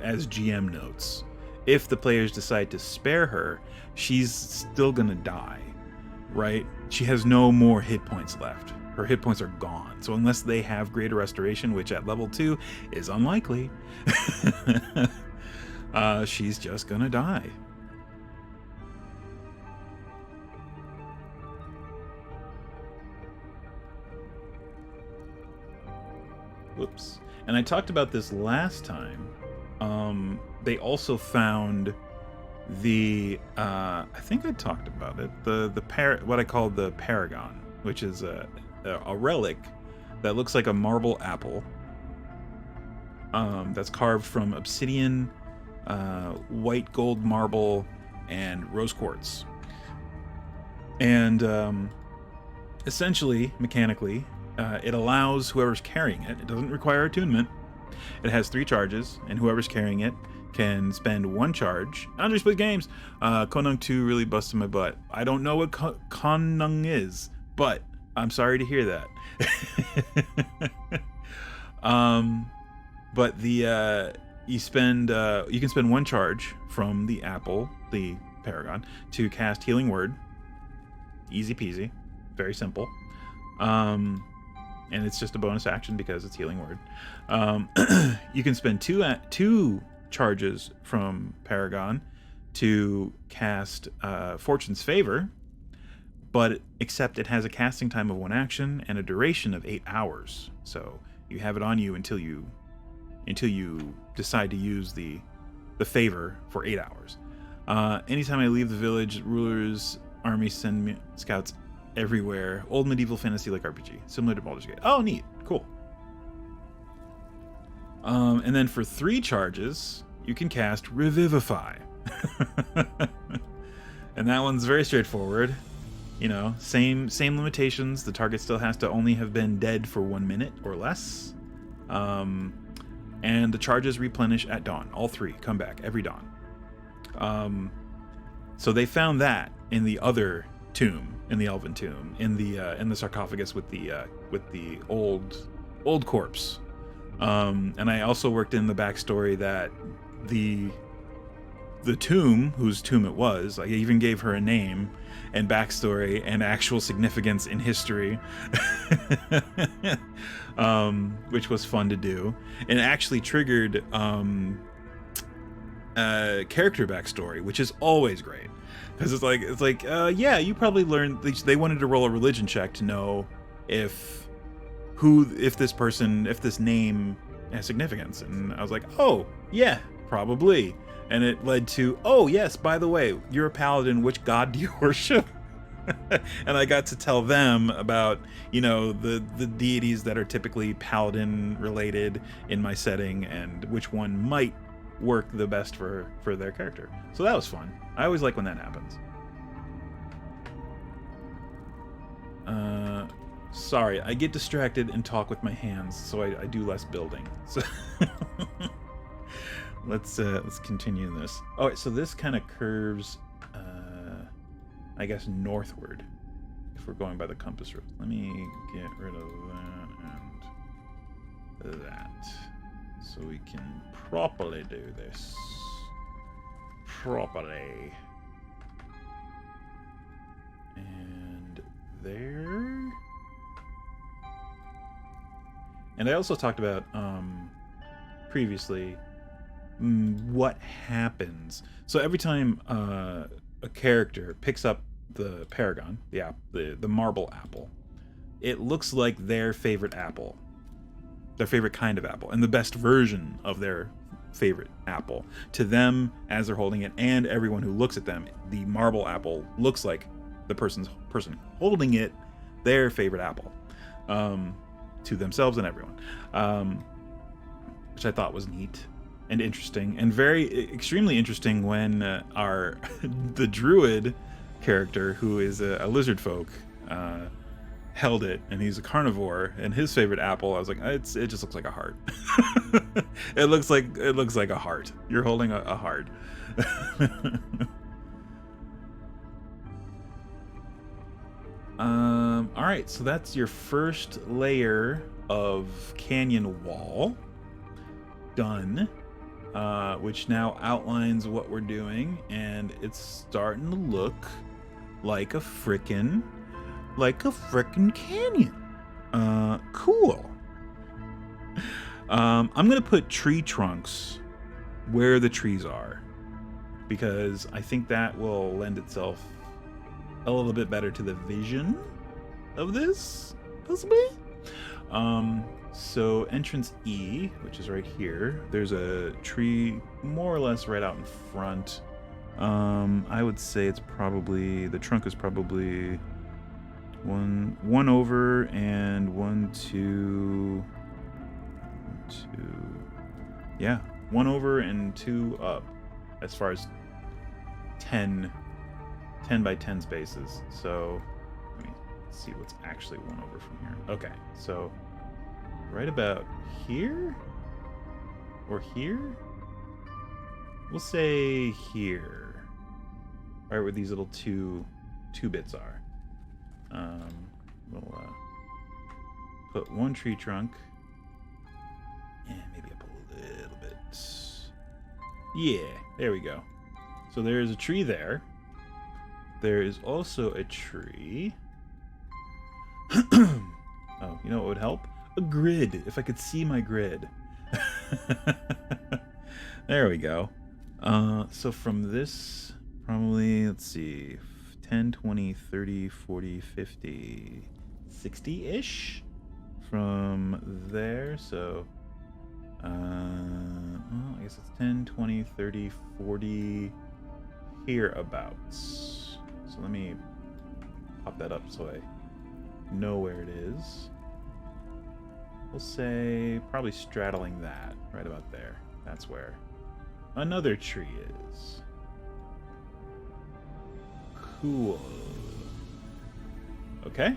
as GM notes. If the players decide to spare her, she's still gonna die, right? She has no more hit points left. Her hit points are gone. So unless they have greater restoration, which at level 2 is unlikely, she's just gonna die. Whoops. And I talked about this last time. They also found the I think I talked about it, what I call the Paragon, which is a relic that looks like a marble apple, that's carved from obsidian, white gold marble, and rose quartz. And essentially, mechanically, it allows whoever's carrying it doesn't require attunement. It has 3 charges, and whoever's carrying it can spend 1 charge. Andre Split Games, Konung 2 really busted my butt. I don't know what Konung is, but I'm sorry to hear that. But you can spend 1 charge from the apple, the Paragon, to cast Healing Word. Easy peasy, very simple. And it's just a bonus action because it's Healing Word. You can spend 2 charges from Paragon to cast Fortune's Favor, but except it has a casting time of 1 action and a duration of 8 hours. So you have it on you until you decide to use the favor for 8 hours. Anytime I leave the village, rulers' army send me scouts everywhere. Old medieval fantasy like RPG, similar to Baldur's Gate. Oh, neat, cool. And then for 3 charges, you can cast Revivify. And that one's very straightforward. Same limitations. The target still has to only have been dead for 1 minute or less. And the charges replenish at dawn. All 3 come back every dawn. So they found that in the other tomb, in the Elven tomb, in the sarcophagus with the old corpse. And I also worked in the backstory that the tomb, whose tomb it was, I even gave her a name and backstory and actual significance in history, which was fun to do, and actually triggered character backstory, which is always great, because it's like yeah, you probably learned. They wanted to roll a religion check to know if this name has significance, and I was like, oh yeah, probably. And it led to, oh yes, by the way, you're a paladin, which god do you worship? And I got to tell them about, the deities that are typically paladin related in my setting, and which one might work the best for their character. So that was fun. I always like when that happens. Sorry, I get distracted and talk with my hands, so I do less building. So let's continue this. All right, so this kind of curves, I guess, northward, if we're going by the compass route. Let me get rid of that and that, so we can properly do this. Properly. And there. And I also talked about previously, what happens. So every time a character picks up the paragon, the marble apple, it looks like their favorite apple, their favorite kind of apple, and the best version of their favorite apple to them as they're holding it, and everyone who looks at them. The marble apple looks like the person holding it, their favorite apple, to themselves and everyone, which I thought was neat and interesting, and extremely interesting when the druid character, who is a lizard folk, held it, and he's a carnivore, and his favorite apple, I was like, it just looks like a heart. it looks like a heart. You're holding a heart. All right, so that's your first layer of canyon wall done, which now outlines what we're doing, and it's starting to look like a frickin' canyon. Cool. I'm gonna put tree trunks where the trees are, because I think that will lend itself a little bit better to the vision of this, possibly. So entrance E, which is right here, there's a tree more or less right out in front. I would say it's probably, the trunk is probably one over and one over and two up, as far as 10 by 10 spaces. So let me see what's actually one over from here. Okay, so right about here or here, we'll say here, right where these little two bits are. We'll put one tree trunk and maybe up a little bit. Yeah, there we go. So there's a tree there. There is also a tree. Oh, you know what would help? A grid. If I could see my grid. There we go. So from this, probably, let's see, 10, 20, 30, 40, 50, 60-ish from there. So, well, I guess it's 10, 20, 30, 40 hereabouts. So let me pop that up so I know where it is. We'll say probably straddling that, right about there. That's where another tree is. Cool. Okay.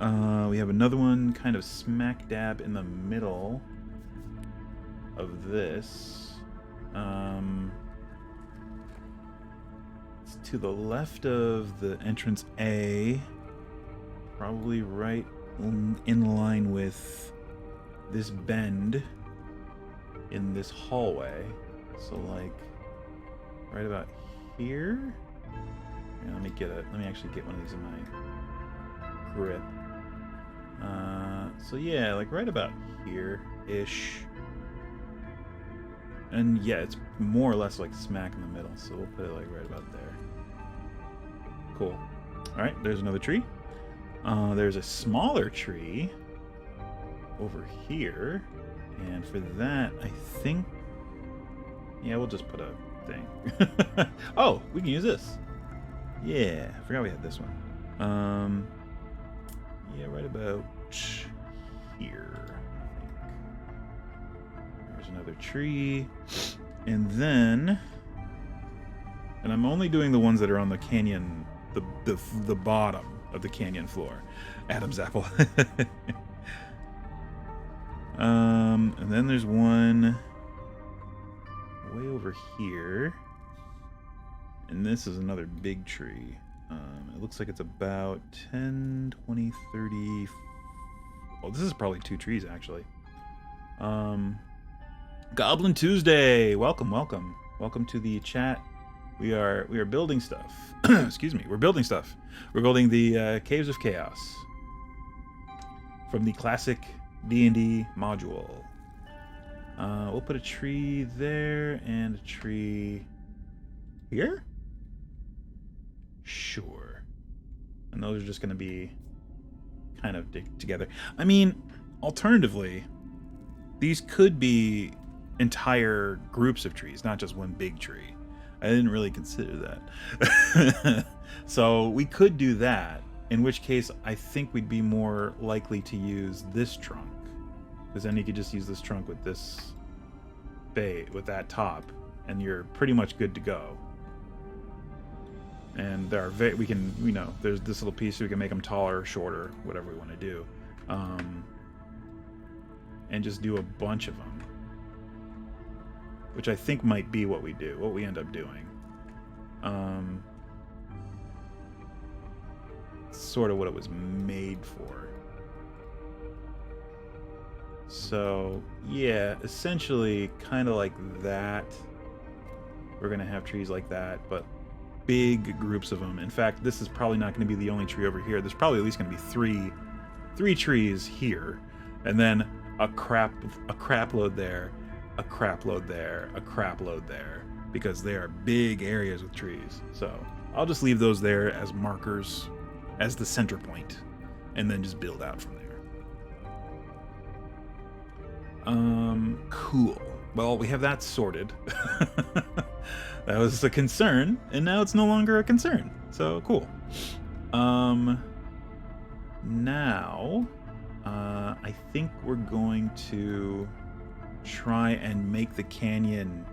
We have another one kind of smack dab in the middle of this. It's to the left of the entrance A, probably right in line with this bend in this hallway. So like right about here. Yeah, let me actually get one of these in my grip. So yeah, like right about here-ish. And yeah, it's more or less like smack in the middle, so we'll put it like right about there. Cool. Alright, there's another tree. There's a smaller tree over here. And for that, I think... yeah, we'll just put a thing. Oh, we can use this. Yeah, I forgot we had this one. Yeah, right about here, I think. There's another tree. And then... and I'm only doing the ones that are on the canyon, the bottom of the canyon floor. Adam's apple. And then there's one way over here. And this is another big tree. It looks like it's about 10, 20, 30... oh, this is probably two trees, actually. Goblin Tuesday! Welcome, welcome. Welcome to the chat. We are building stuff. Excuse me, we're building stuff. We're building the Caves of Chaos from the classic D&D module. We'll put a tree there and a tree here? Sure. And those are just going to be kind of together. I mean, alternatively, these could be entire groups of trees, not just one big tree. I didn't really consider that. So we could do that, in which case I think we'd be more likely to use this trunk. Because then you could just use this trunk with this with that top, and you're pretty much good to go. And there are we can, you know, there's this little piece so we can make them taller, shorter, whatever we want to do, and just do a bunch of them, which I think might be what we end up doing. Sort of what it was made for. So yeah, essentially kind of like that. We're gonna have trees like that, but big groups of them. In fact, this is probably not going to be the only tree over here. There's probably at least going to be three trees here, and then a crap load there, a crap load there, a crap load there, because they are big areas with trees. So I'll just leave those there as markers, as the center point, and then just build out from there. Cool. Well, we have that sorted. That was a concern, and now it's no longer a concern. So cool. Now, I think we're going to try and make the canyon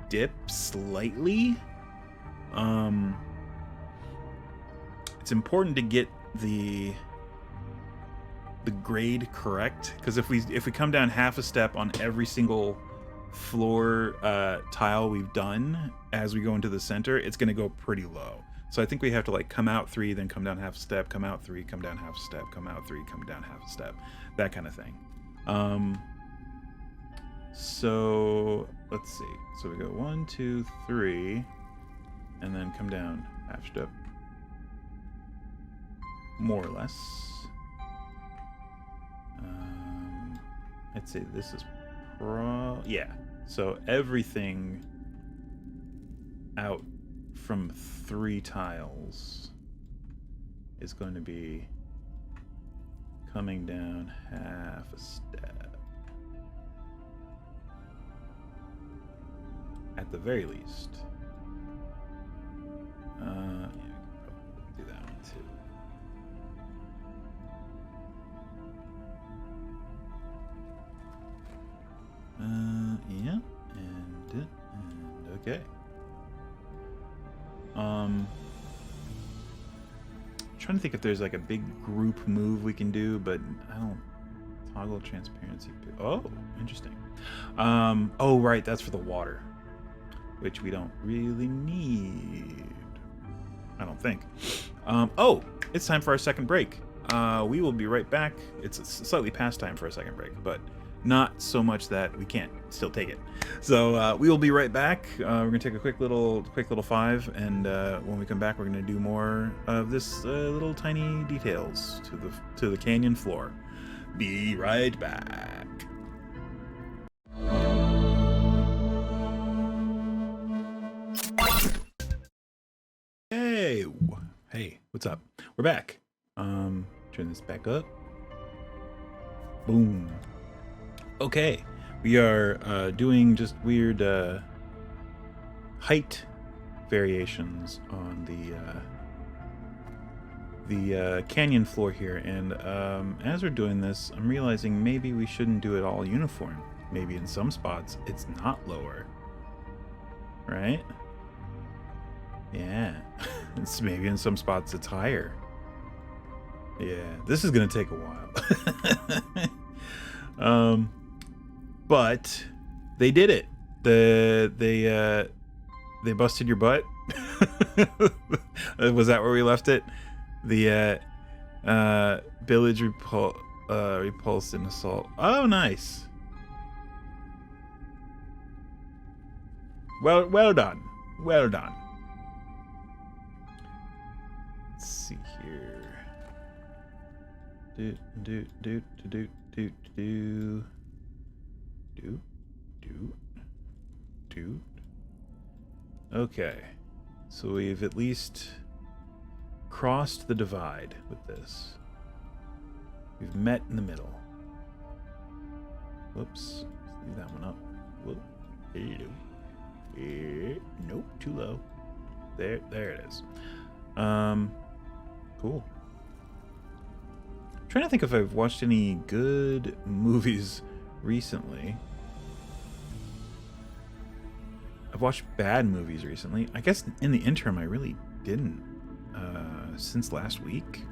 dip slightly. It's important to get the grade correct, because if we come down half a step on every single floor tile we've done as we go into the center, it's going to go pretty low. So I think we have to like come out 3, then come down half a step, come out 3, come down half a step, come out 3, come down half a step, that kind of thing. So let's see. So we go 1, 2, 3, and then come down half step, more or less. I'd say this is yeah. So everything out from 3 tiles is going to be coming down half a step. At the very least. Yeah, we can probably do that one too. Yeah, and okay. Trying to think if there's like a big group move we can do, but I don't. Toggle transparency. Oh, interesting. Oh, right, that's for the water, which we don't really need. I don't think. Oh, it's time for our second break. We will be right back. It's slightly past time for a second break, but not so much that we can't still take it. So we will be right back. We're gonna take a quick little 5, and when we come back, we're gonna do more of this little tiny details to the canyon floor. Be right back. Hey, what's up? We're back. Turn this back up. Boom. Okay, we are doing just weird height variations on the canyon floor here, and as we're doing this, I'm realizing maybe we shouldn't do it all uniform. Maybe in some spots it's not lower, right? Yeah. Maybe in some spots it's higher. Yeah, this is gonna take a while. But they did it. They busted your butt. Was that where we left it? The village repulsed an assault. Oh, nice. Well done. Well done. Let's see here. Do. Dude. Okay. So we've at least crossed the divide with this. We've met in the middle. Whoops. Let's leave that one up. Whoop. Hello. Nope, too low. There it is. Cool. I'm trying to think if I've watched any good movies recently. I've watched bad movies recently. I guess in the interim I really didn't. Since last week.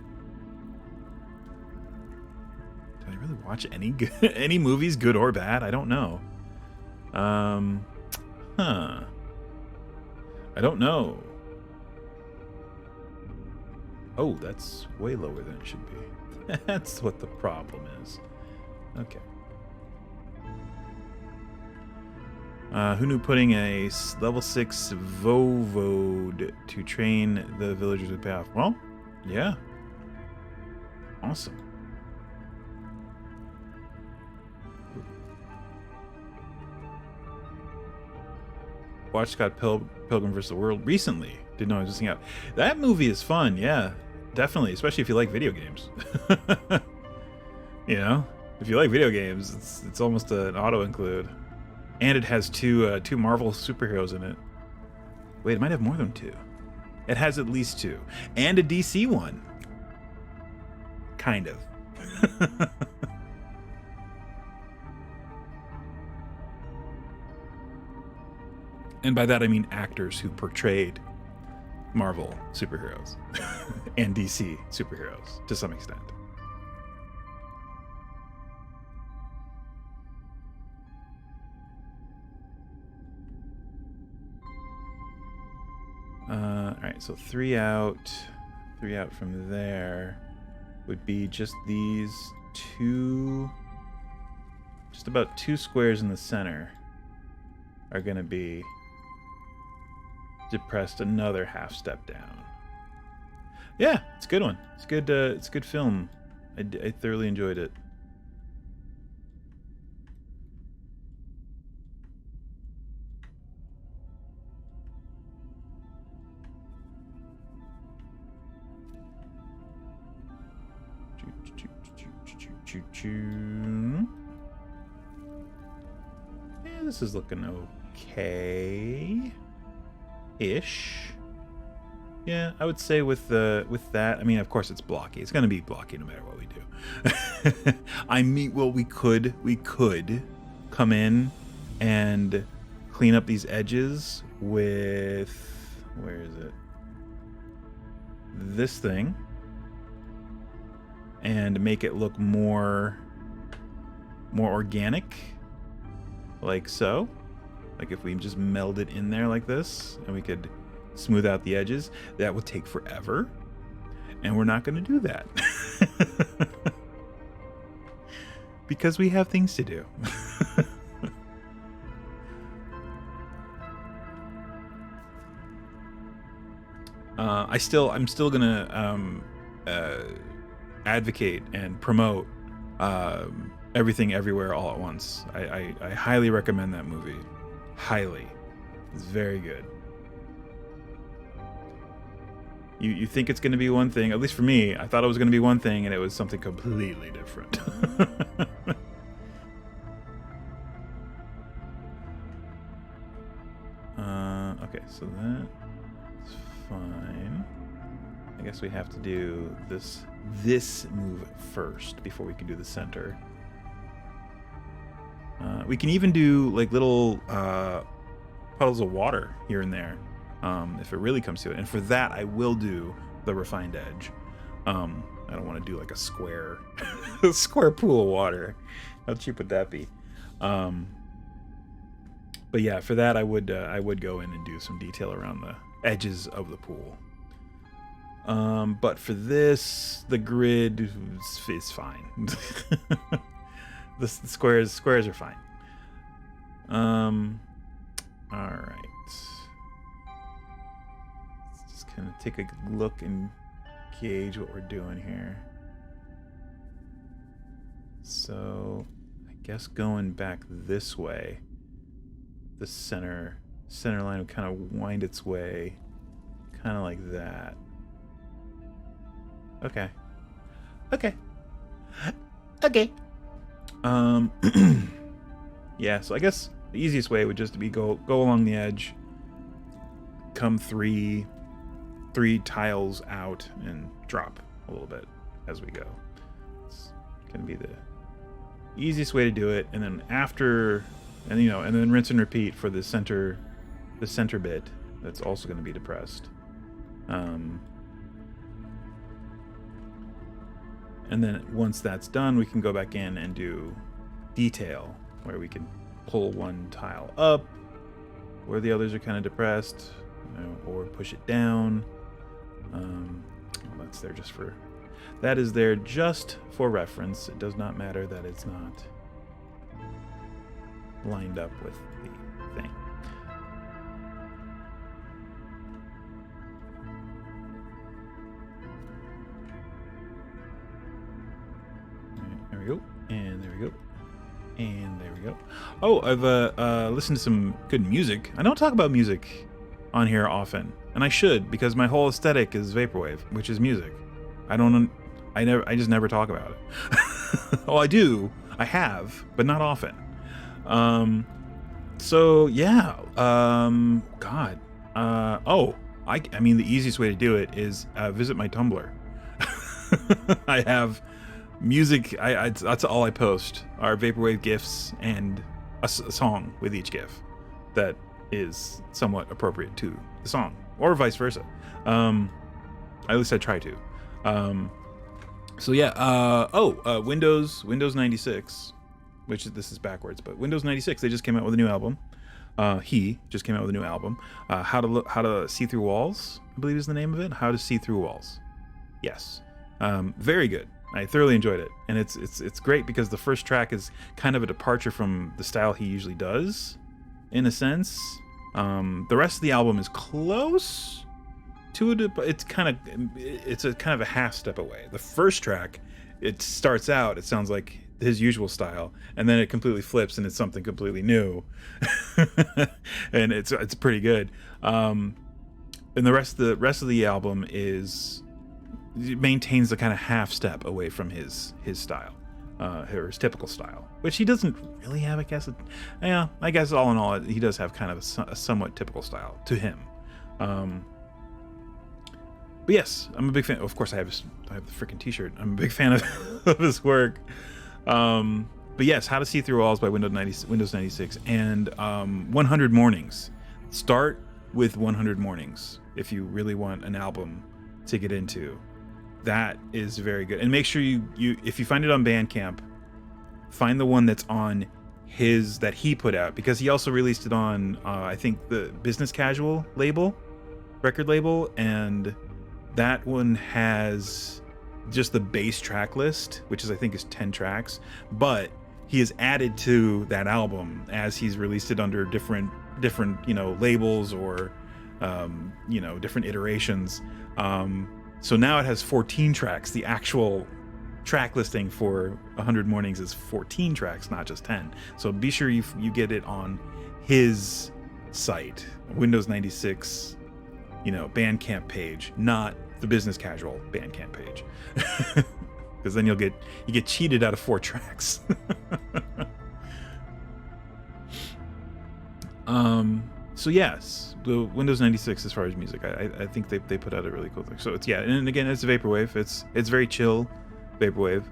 Did I really watch any any movies, good or bad? I don't know. I don't know. Oh, that's way lower than it should be. That's what the problem is. Okay. Who knew putting a level 6 Vovode to train the villagers would pay off? Well, yeah. Awesome. Watched Scott Pilgrim vs. the World recently. Didn't know I was missing out. That movie is fun, yeah. Definitely, especially if you like video games. You know? If you like video games, it's almost an auto-include. And it has two Marvel superheroes in it. Wait, it might have more than two. It has at least two. And a DC one. Kind of. And by that I mean actors who portrayed Marvel superheroes. And DC superheroes, to some extent. Alright, so 3 out. 3 out from there would be just these two... Just about 2 squares in the center are going to be depressed another half step down. Yeah, it's a good one. It's good. It's a good film. I thoroughly enjoyed it. Yeah, this is looking okay-ish. Yeah, I would say with that, I mean, of course it's blocky. It's going to be blocky no matter what we do. I mean, well, we could come in and clean up these edges with, where is it? This thing. And make it look more organic, like so. Like if we just meld it in there like this, and we could smooth out the edges, that would take forever, and we're not going to do that. Because we have things to do. I'm still gonna advocate and promote Everything Everywhere All at Once. I highly recommend that movie. Highly. It's very good. You think it's going to be one thing, at least for me, I thought it was going to be one thing, and it was something completely different. Okay, so that's fine. I guess we have to do this move first before we can do the center. We can even do like little puddles of water here and there, if it really comes to it. And for that, I will do the refined edge. I don't want to do like a square, a square pool of water. How cheap would that be? But yeah, for that, I would go in and do some detail around the edges of the pool. But for this, the grid is fine. The squares are fine. All right. Let's just kind of take a look and gauge what we're doing here. So, I guess going back this way the center line would kind of wind its way, kind of like that. Okay. Yeah, so I guess the easiest way would just be go along the edge, come three tiles out, and drop a little bit as we go. It's gonna be the easiest way to do it, and then after, and then rinse and repeat for the center bit that's also going to be depressed. And then once that's done, we can go back in and do detail, where we can pull one tile up where the others are kind of depressed, or push it down. That's there just for, that is there just for reference. It does not matter that it's not lined up with the thing. There we go, and there we go, and there we go. Oh, I've listened to some good music. I don't talk about music on here often, and I should, because my whole aesthetic is vaporwave, which is music. I just never talk about it. Oh, I do. I have, but not often. So yeah. God. I mean, the easiest way to do it is visit my Tumblr. I have music. That's all I post are vaporwave GIFs and a song with each GIF that is somewhat appropriate to the song, or vice versa. At least I try to. So yeah. Windows 96, which this is backwards, but Windows 96, they just came out with a new album. He just came out with a new album. How to See Through Walls, I believe is the name of it. How to See Through Walls. Yes. Very good. I thoroughly enjoyed it, and it's great because the first track is kind of a departure from the style he usually does, in a sense. The rest of the album is close to it, but it's kind of a half step away. The first track, it starts out, it sounds like his usual style, and then it completely flips and it's something completely new. And it's pretty good. And the rest of the album it maintains the kind of half step away from his style, or his typical style, which he doesn't really have. I guess all in all, he does have kind of a somewhat typical style to him. But yes, I'm a big fan. Of course, I have the freaking T-shirt. I'm a big fan of his work. But yes, How to See Through Walls by Windows 96, and 100 Mornings. Start with 100 Mornings if you really want an album to get into. That is very good. And make sure you if you find it on Bandcamp, find the one that's on that he put out, because he also released it on I think the Business Casual record label, and that one has just the base track list, which I think is 10 tracks, but he has added to that album as he's released it under different labels, or different iterations. So now it has 14 tracks. The actual track listing for 100 Mornings is 14 tracks, not just 10. So be sure you get it on his site, Windows 96, Bandcamp page, not the Business Casual Bandcamp page, because then you get cheated out of 4 tracks. So yes, the Windows 96, as far as music, I think they put out a really cool thing. So it's, yeah, and again, it's vaporwave. It's very chill vaporwave.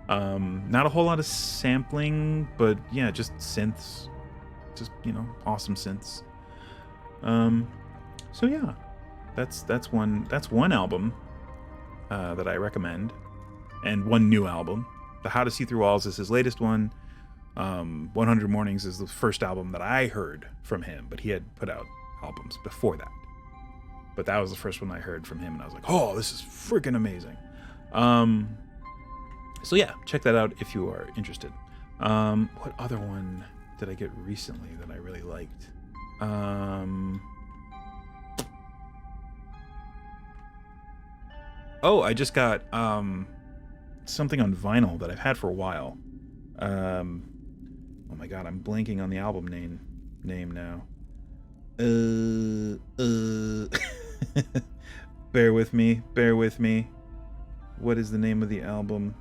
Not a whole lot of sampling, but yeah, just synths, just awesome synths. So yeah, that's one album that I recommend, and one new album. The How to See Through Walls is his latest one. 100 Mornings is the first album that I heard from him, but he had put out albums before that. But that was the first one I heard from him, and I was like, oh, this is freaking amazing. So yeah, check that out if you are interested. What other one did I get recently that I really liked? I just got something on vinyl that I've had for a while. Oh my god, I'm blanking on the album name. name now. Bear with me. Bear with me. What is the name of the album?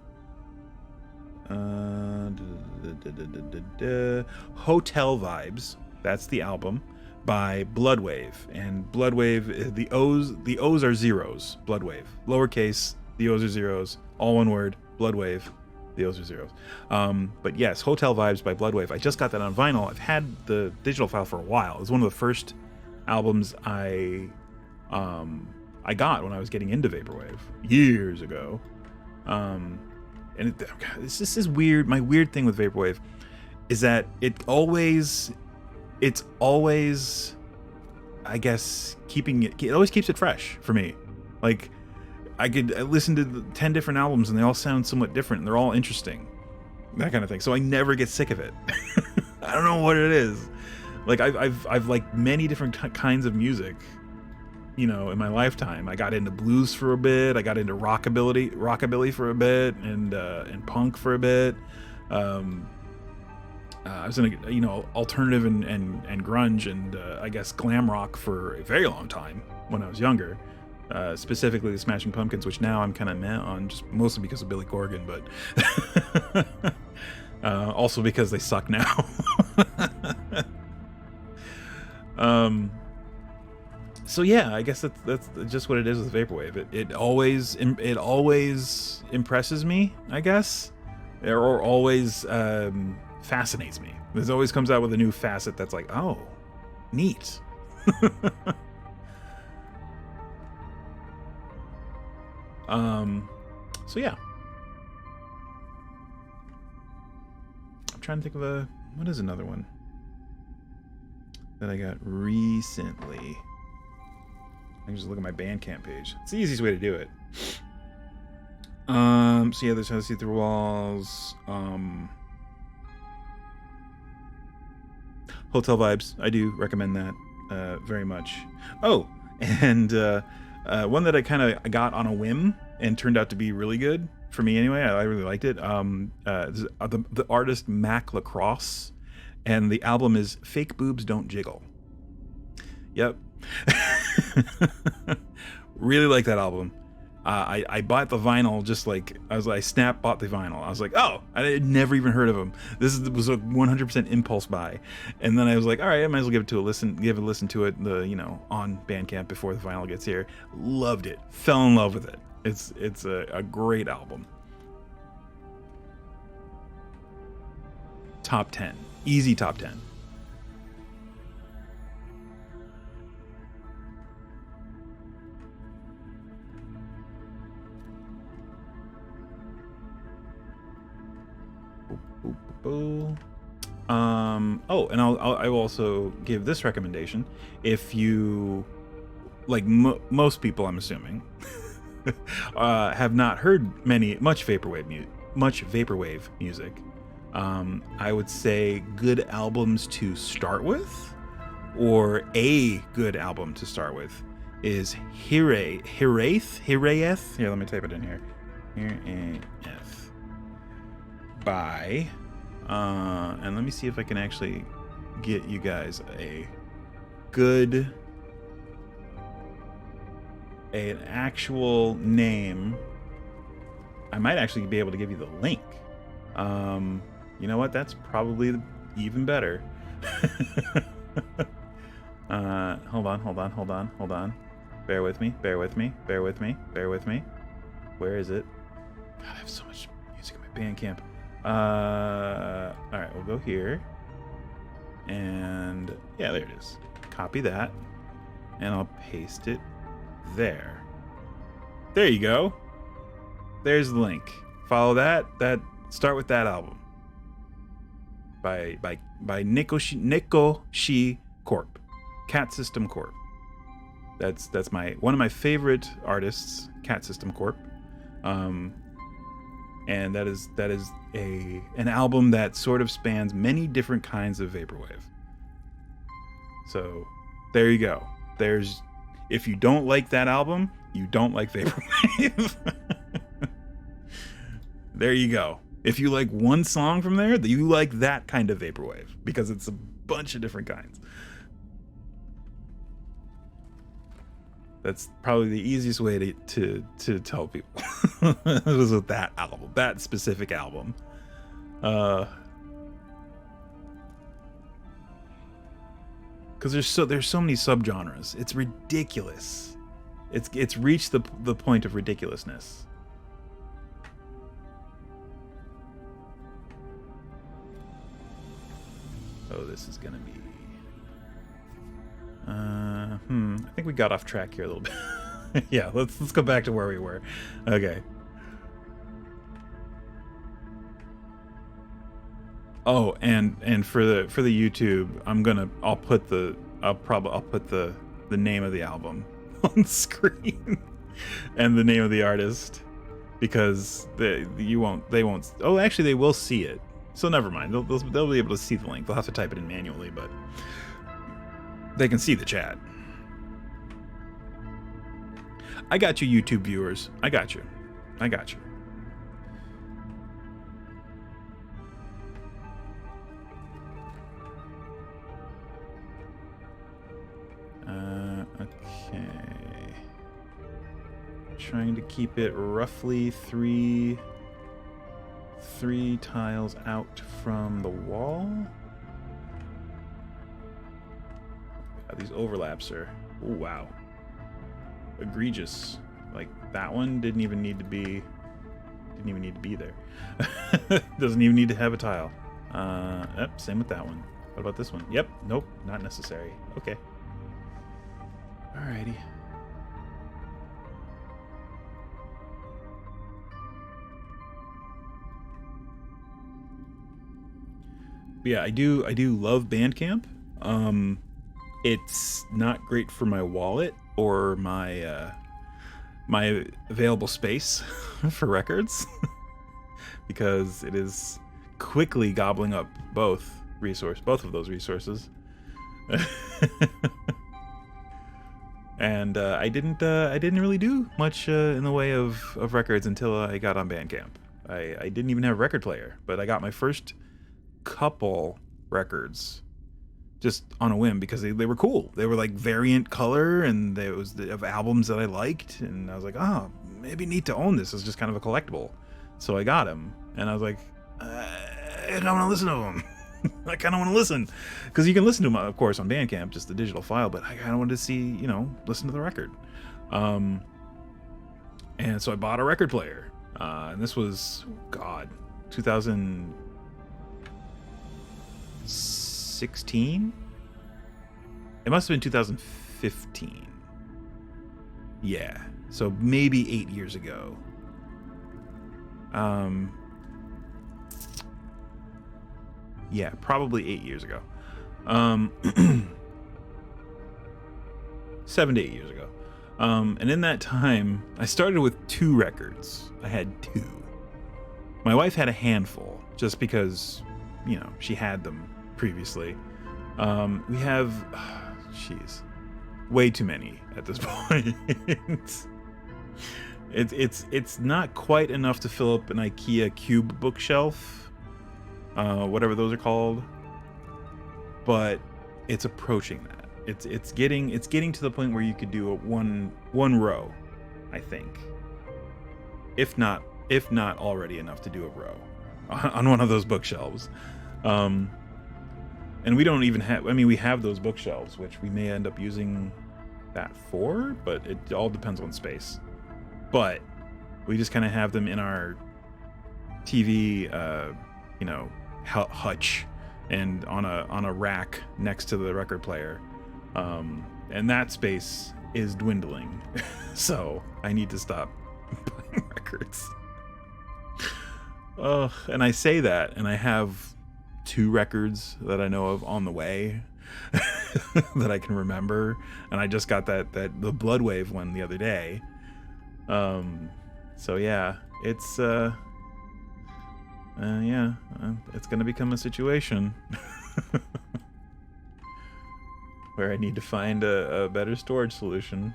Hotel Vibes. That's the album by Bloodwave. And Bloodwave, the O's are zeros. Bloodwave. Lowercase, the O's are zeros. All one word. Bloodwave. The O's are zeros. But yes, Hotel Vibes by Bloodwave. I just got that on vinyl. I've had the digital file for a while. It was one of the first albums I got when I was getting into vaporwave years ago. And this is weird. My weird thing with vaporwave is that it's always, I guess, it always keeps it fresh for me. Like, I listen to 10 different albums and they all sound somewhat different and they're all interesting, that kind of thing. So I never get sick of it. I don't know what it is. Like, I've liked many different kinds of music, you know, in my lifetime. I got into blues for a bit. I got into rockabilly for a bit, and punk for a bit. I was in alternative and grunge and I guess glam rock for a very long time when I was younger. Specifically the Smashing Pumpkins, which now I'm kind of meh on, just mostly because of Billy Corgan, but also because they suck now. So yeah, I guess that's just what it is with vaporwave. It always impresses me, I guess, or always fascinates me. This always comes out with a new facet that's like, oh, neat. So yeah, I'm trying to think of what is another one that I got recently. I can just look at my Bandcamp page. It's the easiest way to do it. So yeah, there's How to See Through Walls. Hotel Vibes. I do recommend that very much. Oh, and one that I kind of got on a whim and turned out to be really good for me anyway. I really liked it. The artist Mac Lacrosse, and the album is Fake Boobs Don't Jiggle. Yep. Really like that album. I bought the vinyl, just like I bought the vinyl. I was like, oh, I had never even heard of him. This was a 100% impulse buy, and then I was like, all right, I might as well give a listen to it, on Bandcamp before the vinyl gets here. Loved it, fell in love with it. It's a great album. Top 10, easy top 10. And I will also give this recommendation. If you, like most people, I'm assuming, have not heard much vaporwave music, I would say good albums to start with, or a good album to start with, is Hiraeth. Here, let me type it in here. Hiraeth by. And let me see if I can actually get you guys an actual name. I might actually be able to give you the link. You know what? That's probably even better. Hold on. Bear with me. Where is it? God, I have so much music in my Bandcamp. Alright, we'll go here. And yeah, there it is. Copy that. And I'll paste it there. There you go. There's the link. Follow that. Start with that album. By Nikoshi Corp. Cat System Corp. That's one of my favorite artists, Cat System Corp. And that is an album that sort of spans many different kinds of vaporwave. So there you go. If you don't like that album, you don't like vaporwave. There you go. If you like one song from there, you like that kind of vaporwave, because it's a bunch of different kinds. That's probably the easiest way to tell people. It was with that album, that specific album. Because there's so many subgenres. It's ridiculous. It's reached the point of ridiculousness. Oh, this is gonna be. I think we got off track here a little bit. Yeah, let's go back to where we were. Okay. Oh, and for the YouTube, I'll put the name of the album on screen and the name of the artist, because they won't. Oh, actually, they will see it. So never mind. They'll be able to see the link. They'll have to type it in manually, but they can see the chat. I got you, YouTube viewers. I got you. Okay. Trying to keep it roughly three tiles out from the wall. God, these overlaps are, oh, wow, egregious. Like that one didn't even need to be there. Doesn't even need to have a tile. Yep, same with that one. What about this one? Yep, nope, not necessary. Okay. Alrighty. But yeah, I do love Bandcamp. It's not great for my wallet or my my available space for records because it is quickly gobbling up both of those resources. And I didn't really do much in the way of records until I got on Bandcamp. I didn't even have a record player, but I got my first couple records just on a whim because they were cool. They were like variant color, and it was of albums that I liked, and I was like, oh, maybe neat to own this as just kind of a collectible. So I got them, and I was like, I don't want to listen to them. I kind of want to listen, because you can listen to them, of course, on Bandcamp, just the digital file, but I kind of wanted to see, listen to the record. And so I bought a record player, and this was, 2016? It must have been 2015. Yeah, so maybe 8 years ago. Yeah, probably 8 years ago. 7 to 8 years ago. And in that time, I started with 2 records. I had 2. My wife had a handful, just because, she had them previously. We have, way too many at this point. It's not quite enough to fill up an IKEA cube bookshelf. Whatever those are called, but it's approaching that. It's getting to the point where you could do a one row, I think, if not already enough to do a row on one of those bookshelves. And we don't even have. I mean, we have those bookshelves, which we may end up using that for, but it all depends on space. But we just kind of have them in our TV, hutch, and on a rack next to the record player, and that space is dwindling. So I need to stop buying records. And I say that, and I have 2 records that I know of on the way that I can remember, and I just got the Bloodwave one the other day. So yeah, it's it's gonna become a situation where I need to find a better storage solution.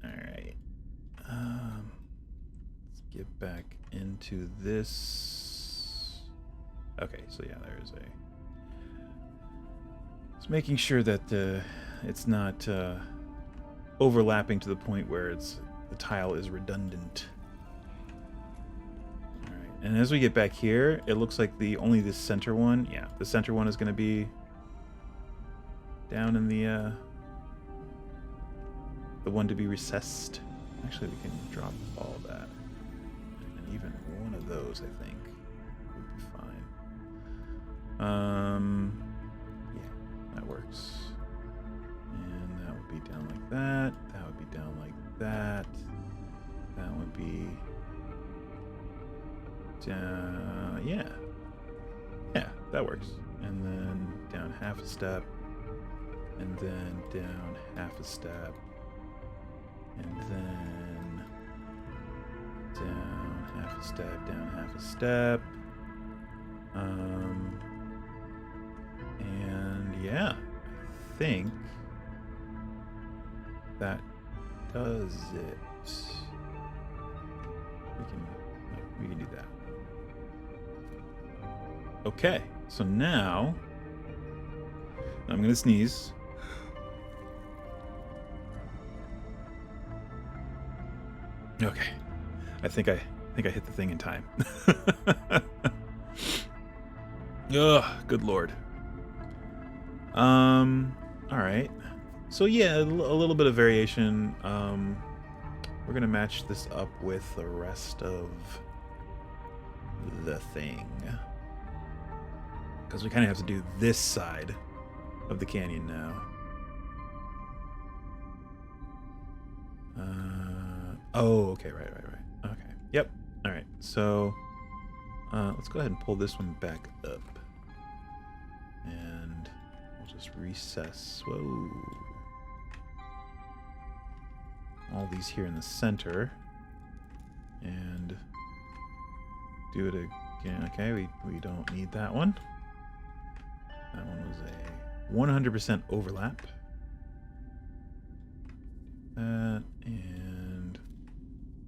Alright. Let's get to this. Okay, so yeah, there's a... It's making sure that it's not overlapping to the point where the tile is redundant. All right, and as we get back here, it looks like only the center one. Yeah, the center one is going to be down in the one to be recessed. Actually, we can drop all that, and even one of those, I think, would be fine. Yeah, that works. And that would be down like that. That would be down like that. That would be down. Yeah, that works. And then down half a step, and then down half a step, and then down half a step, down half a step. And yeah, I think that does it. We can do that. Okay, so now I'm gonna sneeze. Okay, I think I hit the thing in time. Ugh, good lord. All right. So yeah, a little bit of variation. We're gonna match this up with the rest of the thing, because we kind of have to do this side of the canyon now. Oh, okay, right. Okay, yep. All right, so let's go ahead and pull this one back up, and we'll just recess. Whoa. All these here in the center, and do it again. Okay, we don't need that one. That one was a 100% overlap. That, and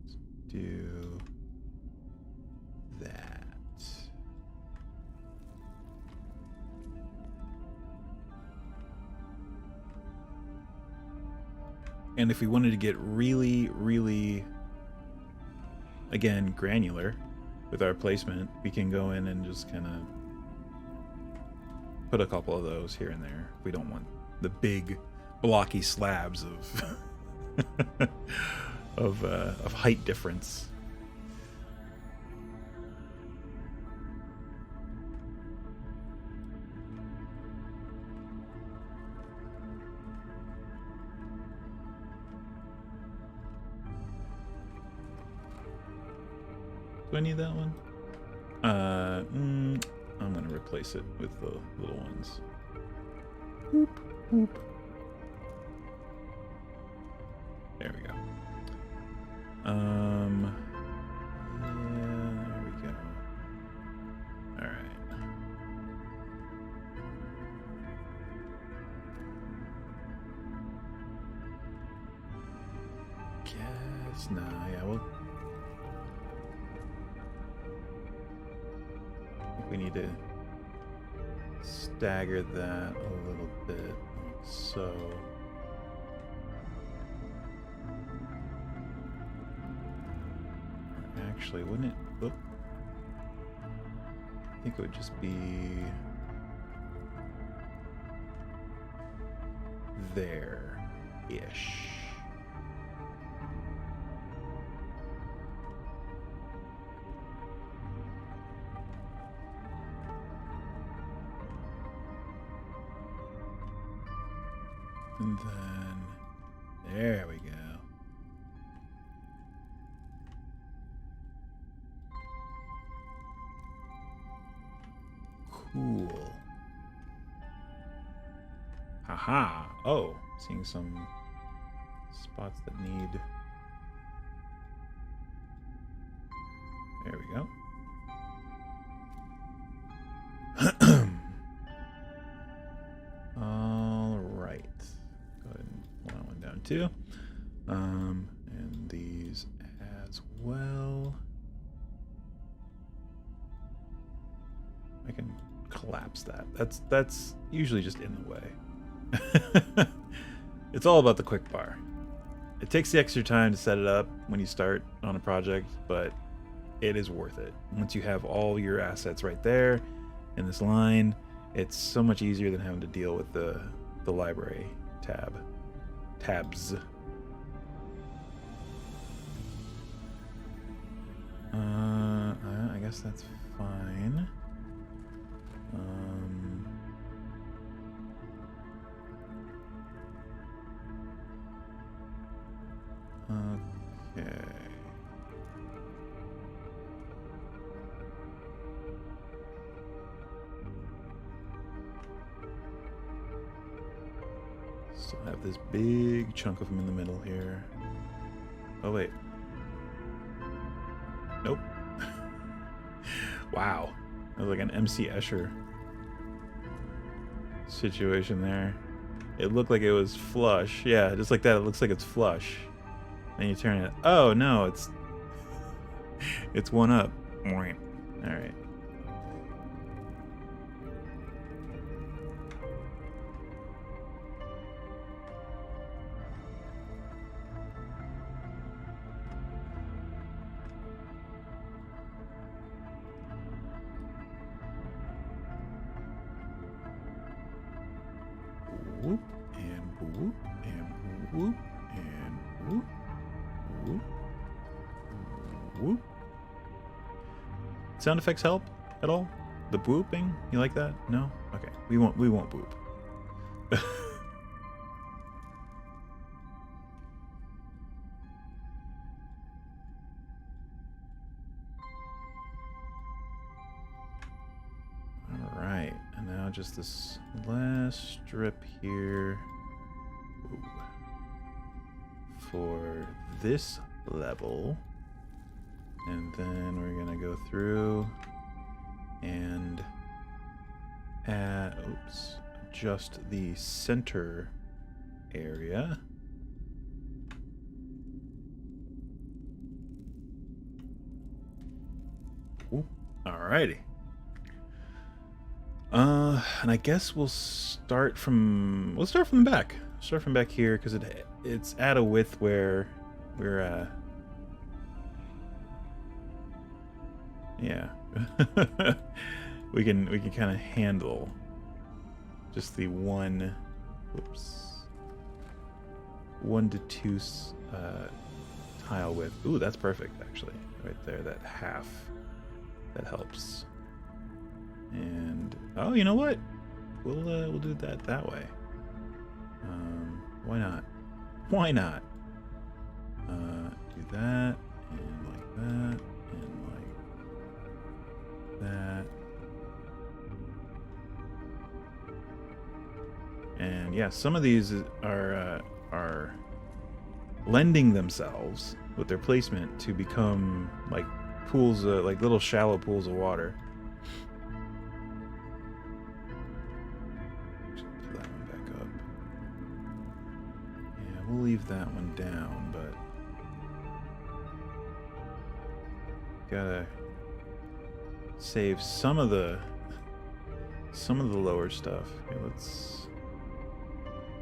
let's do that. And if we wanted to get really, really, again, granular with our placement, we can go in and just kind of put a couple of those here and there. We don't want the big blocky slabs of height difference. Do I need that one? I'm gonna replace it with the little ones. Boop, boop. There we go. Yeah, there we go. All right. Guess nah. Yeah, well. We need to stagger that a little bit, like so. Actually, wouldn't it? Oop. I think it would just be there-ish. And then, there we go. Cool. Haha. Oh, seeing some spots that need. There we go. All right. Go ahead and pull that one down too. And these as well. collapse that. That's usually just in the way. It's all about the quick bar. It takes the extra time to set it up when you start on a project, but it is worth it. Once you have all your assets right there in this line, it's so much easier than having to deal with the library tabs. I guess that's fine. Okay. Still have this big chunk of them in the middle here. Oh wait. Nope. Wow. That was like an MC Escher situation there. It looked like it was flush. Yeah, just like that, it looks like it's flush. Then you turn it. Oh no, it's one up. Alright. Whoop and whoop and whoop and whoop. Whoop. Whoop. Sound effects help at all? The booping? You like that? No? Okay. We won't boop. Alright. And now just this last strip here. Ooh. For this level, and then we're gonna go through and adjust the center area. Alrighty. And I guess we'll start from the back. Start from back here because it's at a width where we're yeah. we can kind of handle just the 1 to 2 tile width. Ooh, that's perfect actually. Right there, that half. That helps. And oh, you know what? We'll do that way. Why not? Why not? Do that, and like that, and like that. And yeah, some of these are lending themselves with their placement to become like pools, like little shallow pools of water. We'll leave that one down, but gotta save some of the lower stuff. Okay, let's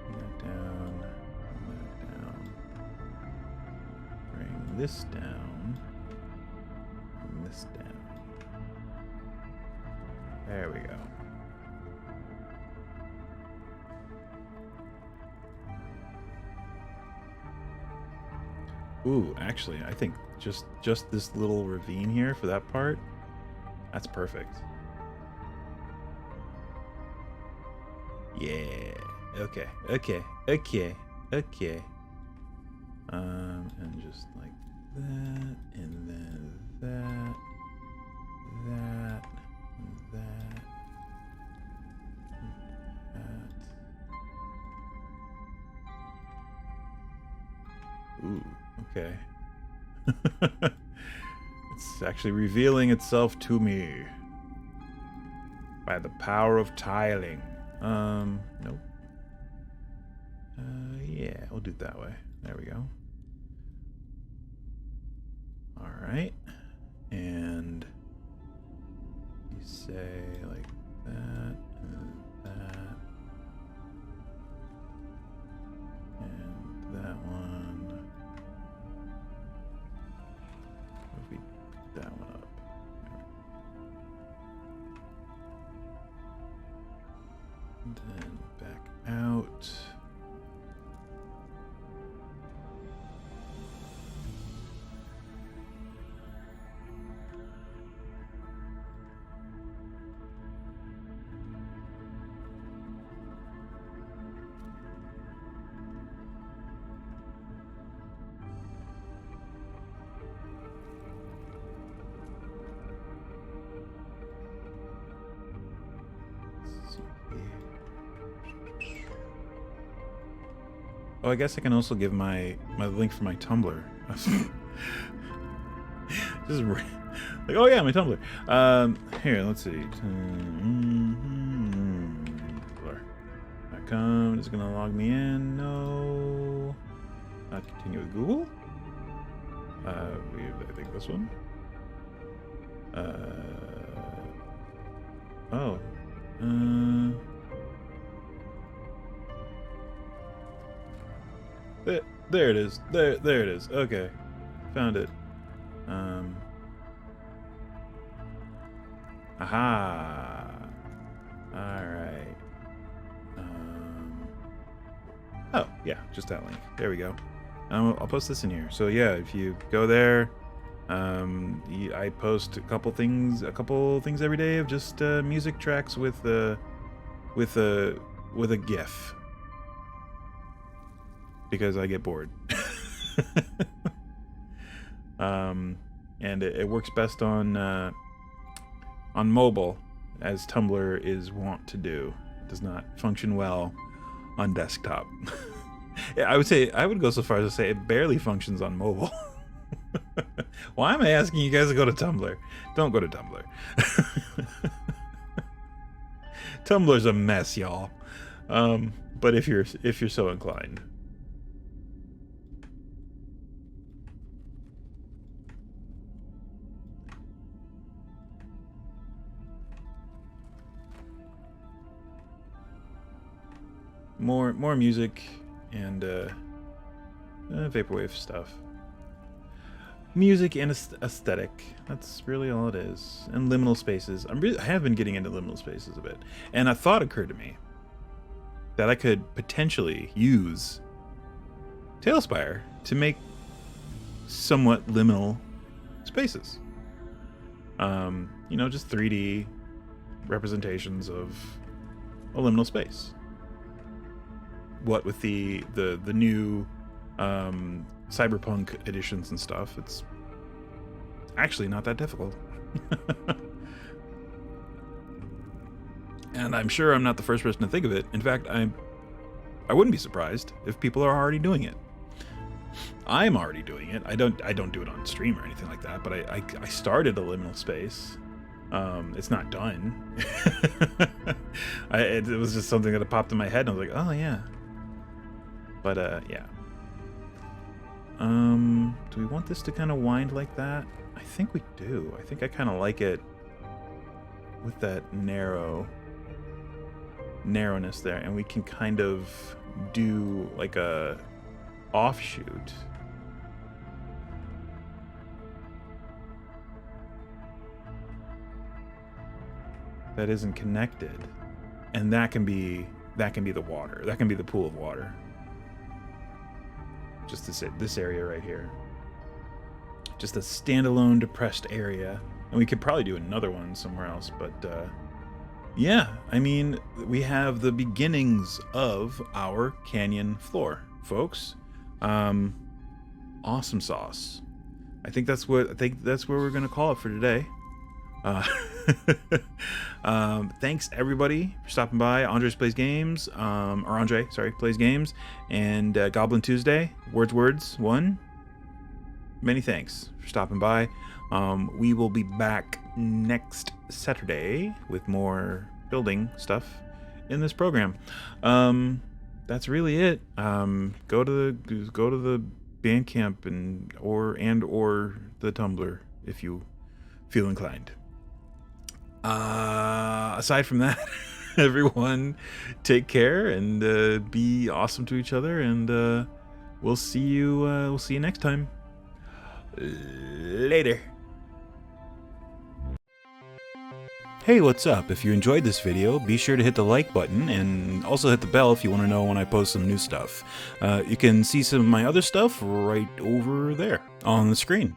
bring that down, bring this down, and this down. There we go. Ooh, actually, I think just this little ravine here for that part, that's perfect. Yeah. Okay. And just like that, and then that, and that. Ooh, okay. It's actually revealing itself to me by the power of tiling. Nope. Yeah, we'll do it that way. There we go. All right. And you say like that, that, and that one. If we pick that one up. And then back out. Oh, I guess I can also give my link for my Tumblr. Just like, oh yeah, my Tumblr. Here, let's see. Tumblr.com is gonna log me in. No. Not continue with Google. I think this one. Oh. There it is. There it is. Okay. Found it. Aha. Alright. Oh, yeah, just that link. There we go. I'll post this in here. So yeah, if you go there, I post a couple things every day of just music tracks with a GIF. Because I get bored. And it works best on mobile, as Tumblr is wont to do. It does not function well on desktop. Yeah, I would go so far as to say it barely functions on mobile. Why am I asking you guys to go to Tumblr? Don't go to Tumblr. Tumblr's a mess, y'all. But if you're so inclined. More music and vaporwave stuff. Music and aesthetic. That's really all it is. And liminal spaces. I have been getting into liminal spaces a bit. And a thought occurred to me that I could potentially use TaleSpire to make somewhat liminal spaces. You know, just 3D representations of a liminal space. What with the new cyberpunk editions and stuff, it's actually not that difficult. And I'm sure I'm not the first person to think of it. In fact, I wouldn't be surprised if people are already doing it. I'm already doing it. I don't do it on stream or anything like that, but I started a liminal space. It's not done. It was just something that popped in my head and I was like, oh yeah. But yeah. Do we want this to kind of wind like that? I think we do. I think I kind of like it with that narrowness there, and we can kind of do like a offshoot. That isn't connected, and that can be the water. That can be the pool of water. Just this area right here. Just a standalone depressed area. And we could probably do another one somewhere else, but yeah, I mean, we have the beginnings of our canyon floor, folks. Awesome sauce. I think that's where we're gonna call it for today. Thanks everybody for stopping by. Andres Plays Games, Plays Games, and Goblin Tuesday, Words 1. Many thanks for stopping by. We will be back next Saturday with more building stuff in this program. That's really it. Go to the Bandcamp and or the Tumblr if you feel inclined. aside from that, everyone take care and be awesome to each other, and we'll see you next time. Later. Hey, what's up? If you enjoyed this video, be sure to hit the like button and also hit the bell if you want to know when I post some new stuff. You can see some of my other stuff right over there on the screen.